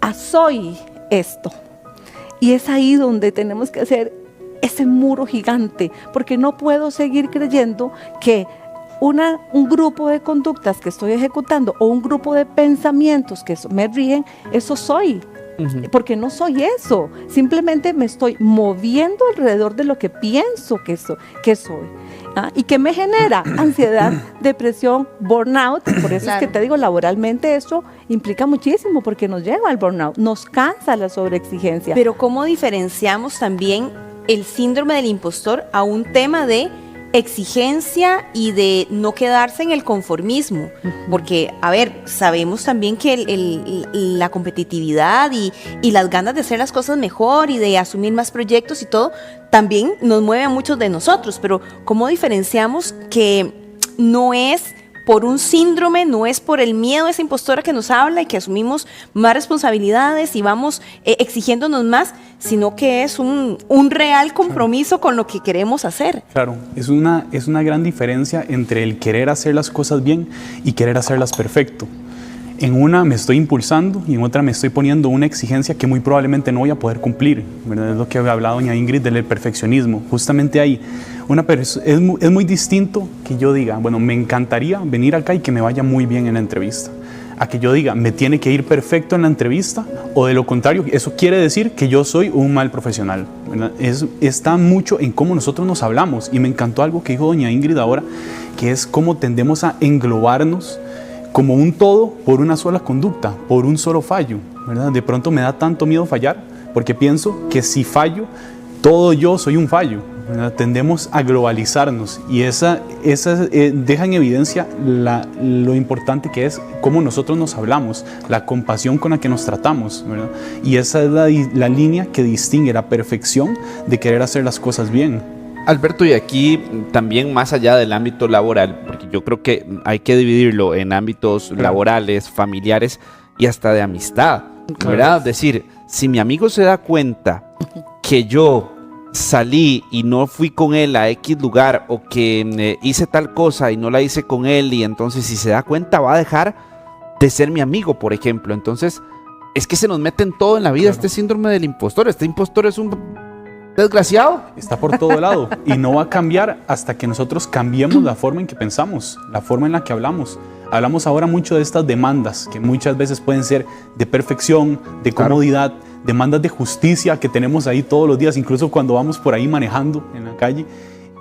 [SPEAKER 13] a soy esto. Y es ahí donde tenemos que hacer ese muro gigante, porque no puedo seguir creyendo que un grupo de conductas que estoy ejecutando o un grupo de pensamientos que me rigen, eso soy. Porque no soy eso, simplemente me estoy moviendo alrededor de lo que pienso que soy. ¿Y qué me genera? Ansiedad, depresión, burnout. Por eso es que te digo, laboralmente esto implica muchísimo, porque nos lleva al burnout, nos cansa la sobreexigencia.
[SPEAKER 12] Pero ¿cómo diferenciamos también el síndrome del impostor a un tema de exigencia y de no quedarse en el conformismo? Porque, a ver, sabemos también que la competitividad y las ganas de hacer las cosas mejor y de asumir más proyectos y todo, también nos mueve a muchos de nosotros, pero ¿cómo diferenciamos que no es por un síndrome, no es por el miedo a esa impostora que nos habla y que asumimos más responsabilidades y vamos exigiéndonos más, sino que es un real compromiso con lo que queremos hacer?
[SPEAKER 14] Claro, es una gran diferencia entre el querer hacer las cosas bien y querer hacerlas perfecto. En una me estoy impulsando y en otra me estoy poniendo una exigencia que muy probablemente no voy a poder cumplir, ¿verdad? Es lo que había hablado doña Ingrid del perfeccionismo. Justamente ahí, es muy distinto que yo diga, me encantaría venir acá y que me vaya muy bien en la entrevista, a que yo diga, me tiene que ir perfecto en la entrevista, o de lo contrario, eso quiere decir que yo soy un mal profesional, ¿verdad? Está mucho en cómo nosotros nos hablamos, y me encantó algo que dijo doña Ingrid ahora, que es cómo tendemos a englobarnos como un todo por una sola conducta, por un solo fallo, ¿verdad? De pronto me da tanto miedo fallar, porque pienso que si fallo, todo yo soy un fallo, ¿verdad? Tendemos a globalizarnos y esa deja en evidencia lo importante que es cómo nosotros nos hablamos, la compasión con la que nos tratamos, ¿verdad? Y esa es la línea que distingue la perfección de querer hacer las cosas bien.
[SPEAKER 11] Alberto, y aquí también más allá del ámbito laboral, porque yo creo que hay que dividirlo en ámbitos laborales, familiares y hasta de amistad, ¿verdad? Es decir, si mi amigo se da cuenta que yo salí y no fui con él a X lugar, o que hice tal cosa y no la hice con él, y entonces si se da cuenta va a dejar de ser mi amigo, por ejemplo. Entonces, es que se nos mete en todo en la vida este síndrome del impostor. Este impostor es un desgraciado.
[SPEAKER 14] Está por todo lado y no va a cambiar hasta que nosotros cambiemos la forma en que pensamos, la forma en la que hablamos. Hablamos ahora mucho de estas demandas que muchas veces pueden ser de perfección, de comodidad, demandas de justicia que tenemos ahí todos los días, incluso cuando vamos por ahí manejando en la calle.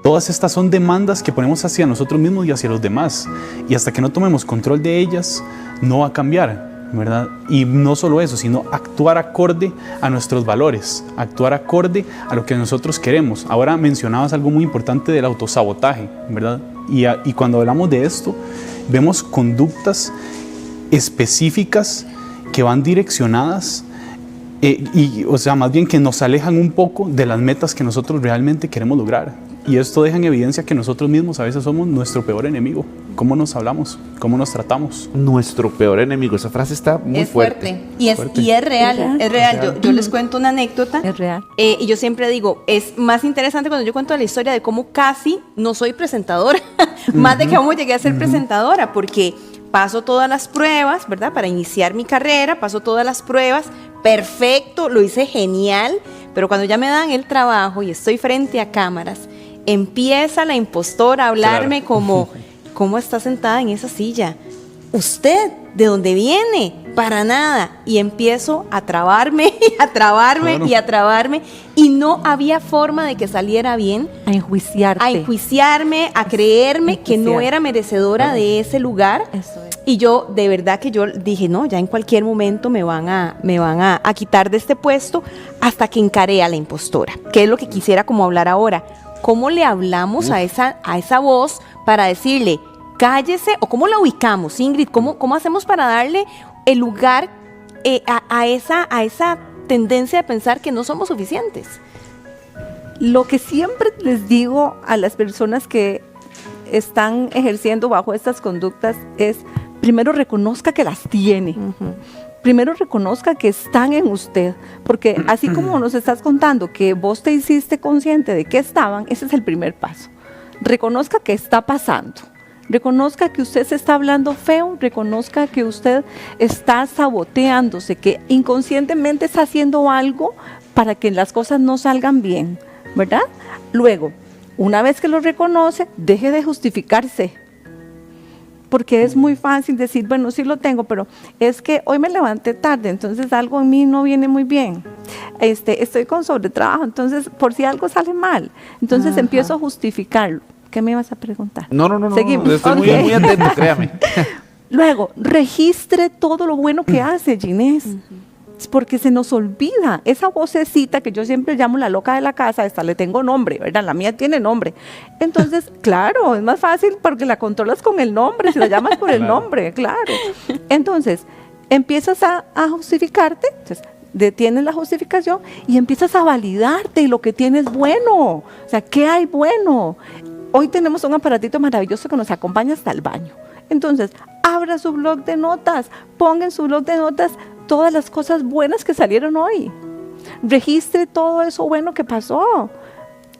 [SPEAKER 14] Todas estas son demandas que ponemos hacia nosotros mismos y hacia los demás. Y hasta que no tomemos control de ellas, no va a cambiar, ¿verdad? Y no solo eso, sino actuar acorde a nuestros valores, actuar acorde a lo que nosotros queremos. Ahora mencionabas algo muy importante del autosabotaje, ¿verdad? Y cuando hablamos de esto, vemos conductas específicas que van direccionadas o sea, más bien que nos alejan un poco de las metas que nosotros realmente queremos lograr. Y esto deja en evidencia que nosotros mismos a veces somos nuestro peor enemigo. ¿Cómo nos hablamos? ¿Cómo nos tratamos?
[SPEAKER 11] Nuestro peor enemigo. Esa frase está muy fuerte.
[SPEAKER 12] Y es real, es real. Yo les cuento una anécdota.
[SPEAKER 13] Es real.
[SPEAKER 12] Y yo siempre digo, es más interesante cuando yo cuento la historia de cómo casi no soy presentadora, más de cómo llegué a ser presentadora, porque paso todas las pruebas, ¿verdad? Para iniciar mi carrera, paso todas las pruebas, perfecto, lo hice genial, pero cuando ya me dan el trabajo y estoy frente a cámaras, empieza la impostora a hablarme como, ¿cómo está sentada en esa silla? ¿Usted de dónde viene? Para nada. Y empiezo a trabarme, y a trabarme, y a trabarme, y no había forma de que saliera bien.
[SPEAKER 13] A
[SPEAKER 12] enjuiciarme, a creerme que no era merecedora de ese lugar.
[SPEAKER 13] Eso es.
[SPEAKER 12] Y yo, de verdad que yo dije, no, ya en cualquier momento me van a quitar de este puesto, hasta que encaré a la impostora, que es lo que quisiera como hablar ahora. ¿Cómo le hablamos a esa voz para decirle, cállese? ¿O cómo la ubicamos, Ingrid? ¿Cómo hacemos para darle el lugar a esa tendencia de pensar que no somos suficientes?
[SPEAKER 13] Lo que siempre les digo a las personas que están ejerciendo bajo estas conductas es, primero reconozca que las tiene. Primero reconozca que están en usted, porque así como nos estás contando que vos te hiciste consciente de que estaban, ese es el primer paso. Reconozca que está pasando, reconozca que usted se está hablando feo, reconozca que usted está saboteándose, que inconscientemente está haciendo algo para que las cosas no salgan bien, ¿verdad? Luego, una vez que lo reconoce, deje de justificarse. Porque es muy fácil decir, bueno, sí lo tengo, pero es que hoy me levanté tarde, entonces algo en mí no viene muy bien. Estoy con sobretrabajo, entonces por si algo sale mal. Entonces empiezo a justificarlo. ¿Qué me ibas a preguntar?
[SPEAKER 11] No.
[SPEAKER 13] Seguimos.
[SPEAKER 11] Estoy muy atento, créame.
[SPEAKER 13] Luego, registre todo lo bueno que hace, Ginés. Porque se nos olvida esa vocecita que yo siempre llamo la loca de la casa. Esta le tengo nombre, ¿verdad? La mía tiene nombre. Entonces, claro, es más fácil porque la controlas con el nombre, si la llamas por el nombre, claro. Entonces, empiezas a justificarte, entonces detienes la justificación y empiezas a validarte lo que tienes bueno. O sea, ¿qué hay bueno? Hoy tenemos un aparatito maravilloso que nos acompaña hasta el baño. Entonces, abra su blog de notas, ponga en su blog de notas todas las cosas buenas que salieron hoy. Registre todo eso bueno que pasó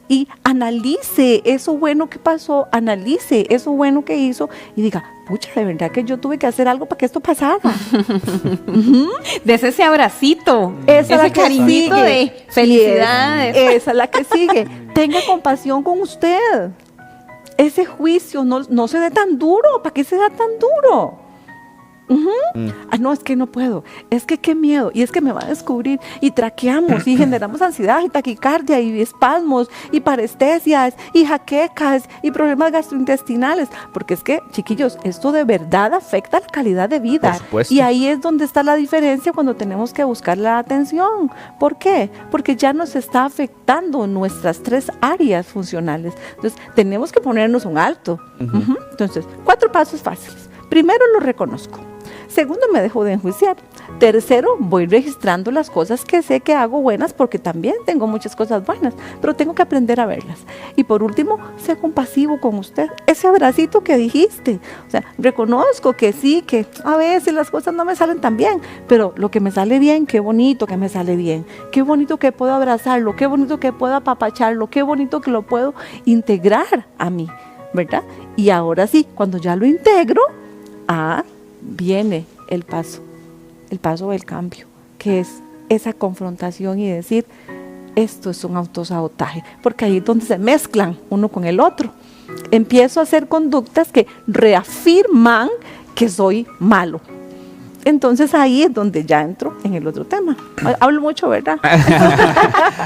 [SPEAKER 13] y analice eso bueno que pasó, analice eso bueno que hizo y diga, pucha, de verdad que yo tuve que hacer algo para que esto pasara.
[SPEAKER 12] Des ese abracito,
[SPEAKER 13] Ese
[SPEAKER 12] cariñito de felicidades.
[SPEAKER 13] Esa es la que sigue. Tenga compasión con usted. Ese juicio no se dé tan duro. ¿Para qué se da tan duro? No, es que no puedo, es que qué miedo, y es que me va a descubrir, y traqueamos y generamos ansiedad y taquicardia y espasmos y parestesias y jaquecas y problemas gastrointestinales, porque es que, chiquillos, esto de verdad afecta la calidad de vida.
[SPEAKER 11] Por supuesto.
[SPEAKER 13] Y ahí es donde está la diferencia cuando tenemos que buscar la atención. ¿Por qué? Porque ya nos está afectando nuestras 3 áreas funcionales. Entonces, tenemos que ponernos un alto. Entonces, 4 pasos fáciles. Primero, lo reconozco. Segundo, me dejo de enjuiciar. Tercero, voy registrando las cosas que sé que hago buenas, porque también tengo muchas cosas buenas, pero tengo que aprender a verlas. Y por último, sé compasivo con usted. Ese abracito que dijiste. O sea, reconozco que sí, que a veces las cosas no me salen tan bien, pero lo que me sale bien, qué bonito que me sale bien. Qué bonito que puedo abrazarlo, qué bonito que puedo apapacharlo, qué bonito que lo puedo integrar a mí, ¿verdad? Y ahora sí, cuando ya lo integro, viene el paso del cambio. que es esa confrontación y decir, esto es un autosabotaje, porque ahí es donde se mezclan uno con el otro. Empiezo a hacer conductas que reafirman que soy malo. Entonces ahí es donde ya entro en el otro tema. Hablo mucho, ¿verdad?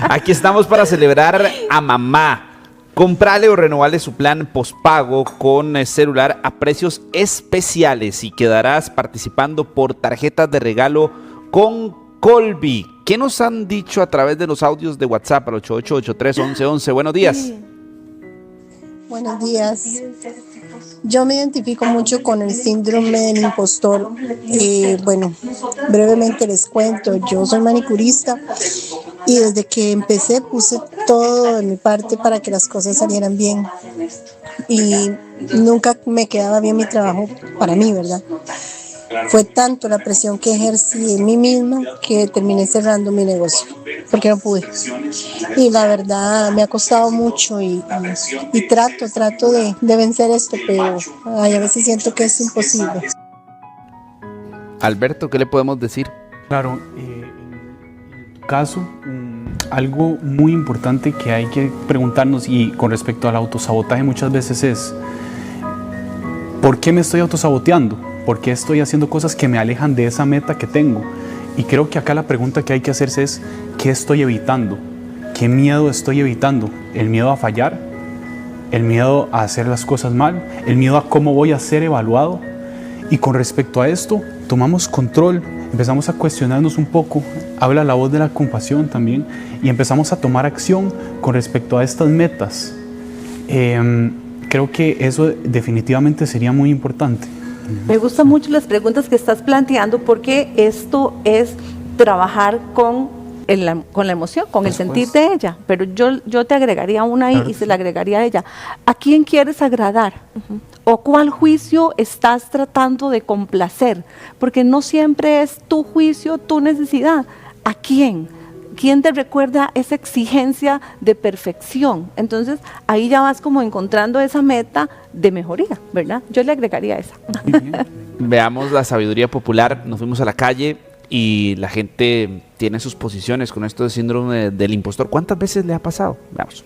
[SPEAKER 11] Aquí estamos para celebrar a mamá. Comprale o renovale su plan postpago con celular a precios especiales y quedarás participando por tarjetas de regalo con Colby. ¿Qué nos han dicho a través de los audios de WhatsApp al 88831111? Buenos días.
[SPEAKER 17] Buenos días. Yo me identifico mucho con el síndrome del impostor. Bueno, brevemente les cuento, yo soy manicurista y desde que empecé puse todo de mi parte para que las cosas salieran bien y nunca me quedaba bien mi trabajo para mí, ¿verdad? Fue tanto la presión que ejercí en mí misma que terminé cerrando mi negocio porque no pude. Y la verdad me ha costado mucho y trato de vencer esto, pero a veces siento que es imposible.
[SPEAKER 11] Alberto, ¿qué le podemos decir?
[SPEAKER 14] Claro, en tu caso, algo muy importante que hay que preguntarnos y con respecto al autosabotaje muchas veces es ¿por qué me estoy autosaboteando? ¿Por qué estoy haciendo cosas que me alejan de esa meta que tengo? Y creo que acá la pregunta que hay que hacerse es ¿qué estoy evitando? ¿Qué miedo estoy evitando? ¿El miedo a fallar? ¿El miedo a hacer las cosas mal? ¿El miedo a cómo voy a ser evaluado? Y con respecto a esto, tomamos control, empezamos a cuestionarnos un poco, habla la voz de la compasión también, y empezamos a tomar acción con respecto a estas metas. Creo que eso definitivamente sería muy importante.
[SPEAKER 13] Me gustan mucho las preguntas que estás planteando porque esto es trabajar con la emoción, con el sentir de ella. Pero yo te agregaría una ahí y se la agregaría a ella. ¿A quién quieres agradar? ¿O cuál juicio estás tratando de complacer? Porque no siempre es tu juicio, tu necesidad. ¿A quién? ¿Quién te recuerda esa exigencia de perfección? Entonces, ahí ya vas como encontrando esa meta de mejoría, ¿verdad? Yo le agregaría esa.
[SPEAKER 11] Veamos la sabiduría popular. Nos fuimos a la calle y la gente tiene sus posiciones con esto de síndrome del impostor. ¿Cuántas veces le ha pasado? Veamos.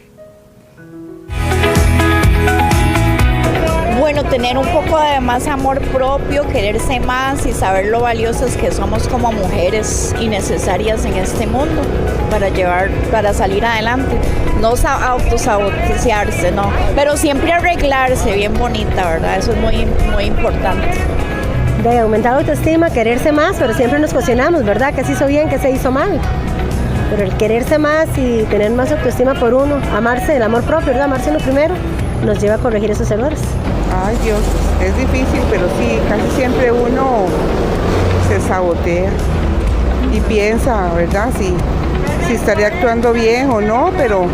[SPEAKER 18] Bueno, tener un poco de más amor propio, quererse más y saber lo valiosas que somos como mujeres y necesarias en este mundo para salir adelante. No autosabotearse, no, pero siempre arreglarse bien bonita, ¿verdad? Eso es muy, muy importante.
[SPEAKER 19] De aumentar la autoestima, quererse más, pero siempre nos cuestionamos, ¿verdad? ¿Qué se hizo bien, qué se hizo mal? Pero el quererse más y tener más autoestima por uno, amarse, el amor propio, ¿verdad? Amarse lo primero, nos lleva a corregir esos errores.
[SPEAKER 20] Ay Dios, es difícil, pero sí, casi siempre uno se sabotea y piensa, ¿verdad? Si estaría actuando bien o no, pero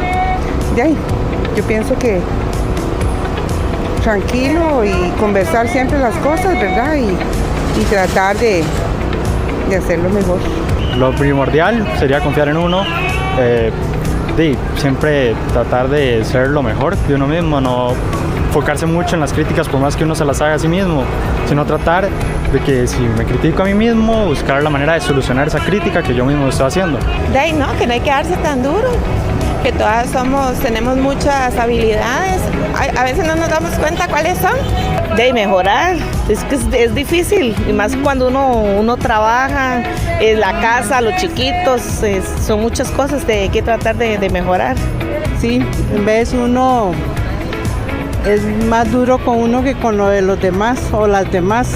[SPEAKER 20] ya, yo pienso que tranquilo y conversar siempre las cosas, ¿verdad? Y tratar de hacerlo mejor.
[SPEAKER 21] Lo primordial sería confiar en uno, siempre tratar de ser lo mejor de uno mismo, no enfocarse mucho en las críticas por más que uno se las haga a sí mismo, sino tratar de que si me critico a mí mismo, buscar la manera de solucionar esa crítica que yo mismo estoy haciendo.
[SPEAKER 22] Que no hay que darse tan duro, que todas tenemos muchas habilidades, a veces no nos damos cuenta cuáles son. De mejorar, es que es difícil, y más cuando uno trabaja, la casa, los chiquitos, son muchas cosas que hay que tratar de mejorar.
[SPEAKER 23] Sí, en vez uno es más duro con uno que con lo de los demás o las demás.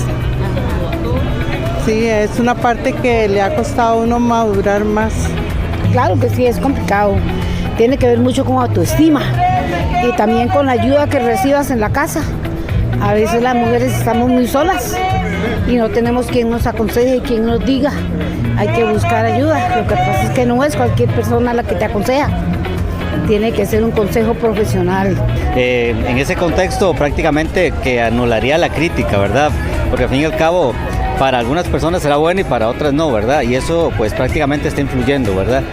[SPEAKER 23] Sí, es una parte que le ha costado a uno madurar más.
[SPEAKER 24] Claro que sí, es complicado. Tiene que ver mucho con autoestima y también con la ayuda que recibas en la casa. A veces las mujeres estamos muy solas y no tenemos quien nos aconseje y quien nos diga. Hay que buscar ayuda. Lo que pasa es que no es cualquier persona la que te aconseja. Tiene que ser un consejo profesional.
[SPEAKER 25] En ese contexto prácticamente que anularía la crítica, ¿verdad? Porque al fin y al cabo para algunas personas será bueno y para otras no, ¿verdad? Y eso pues prácticamente está influyendo, ¿verdad?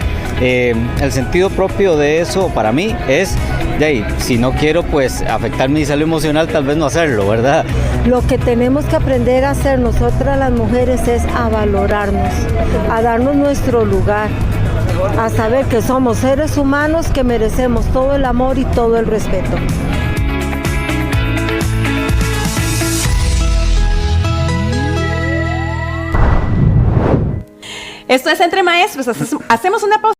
[SPEAKER 25] El sentido propio de eso para mí es, de ahí, si no quiero pues afectar mi salud emocional, tal vez no hacerlo, ¿verdad?
[SPEAKER 19] Lo que tenemos que aprender a hacer nosotras las mujeres es a valorarnos, a darnos nuestro lugar, a saber que somos seres humanos que merecemos todo el amor y todo el respeto.
[SPEAKER 12] Esto es Entre Maestros. Hacemos una pausa.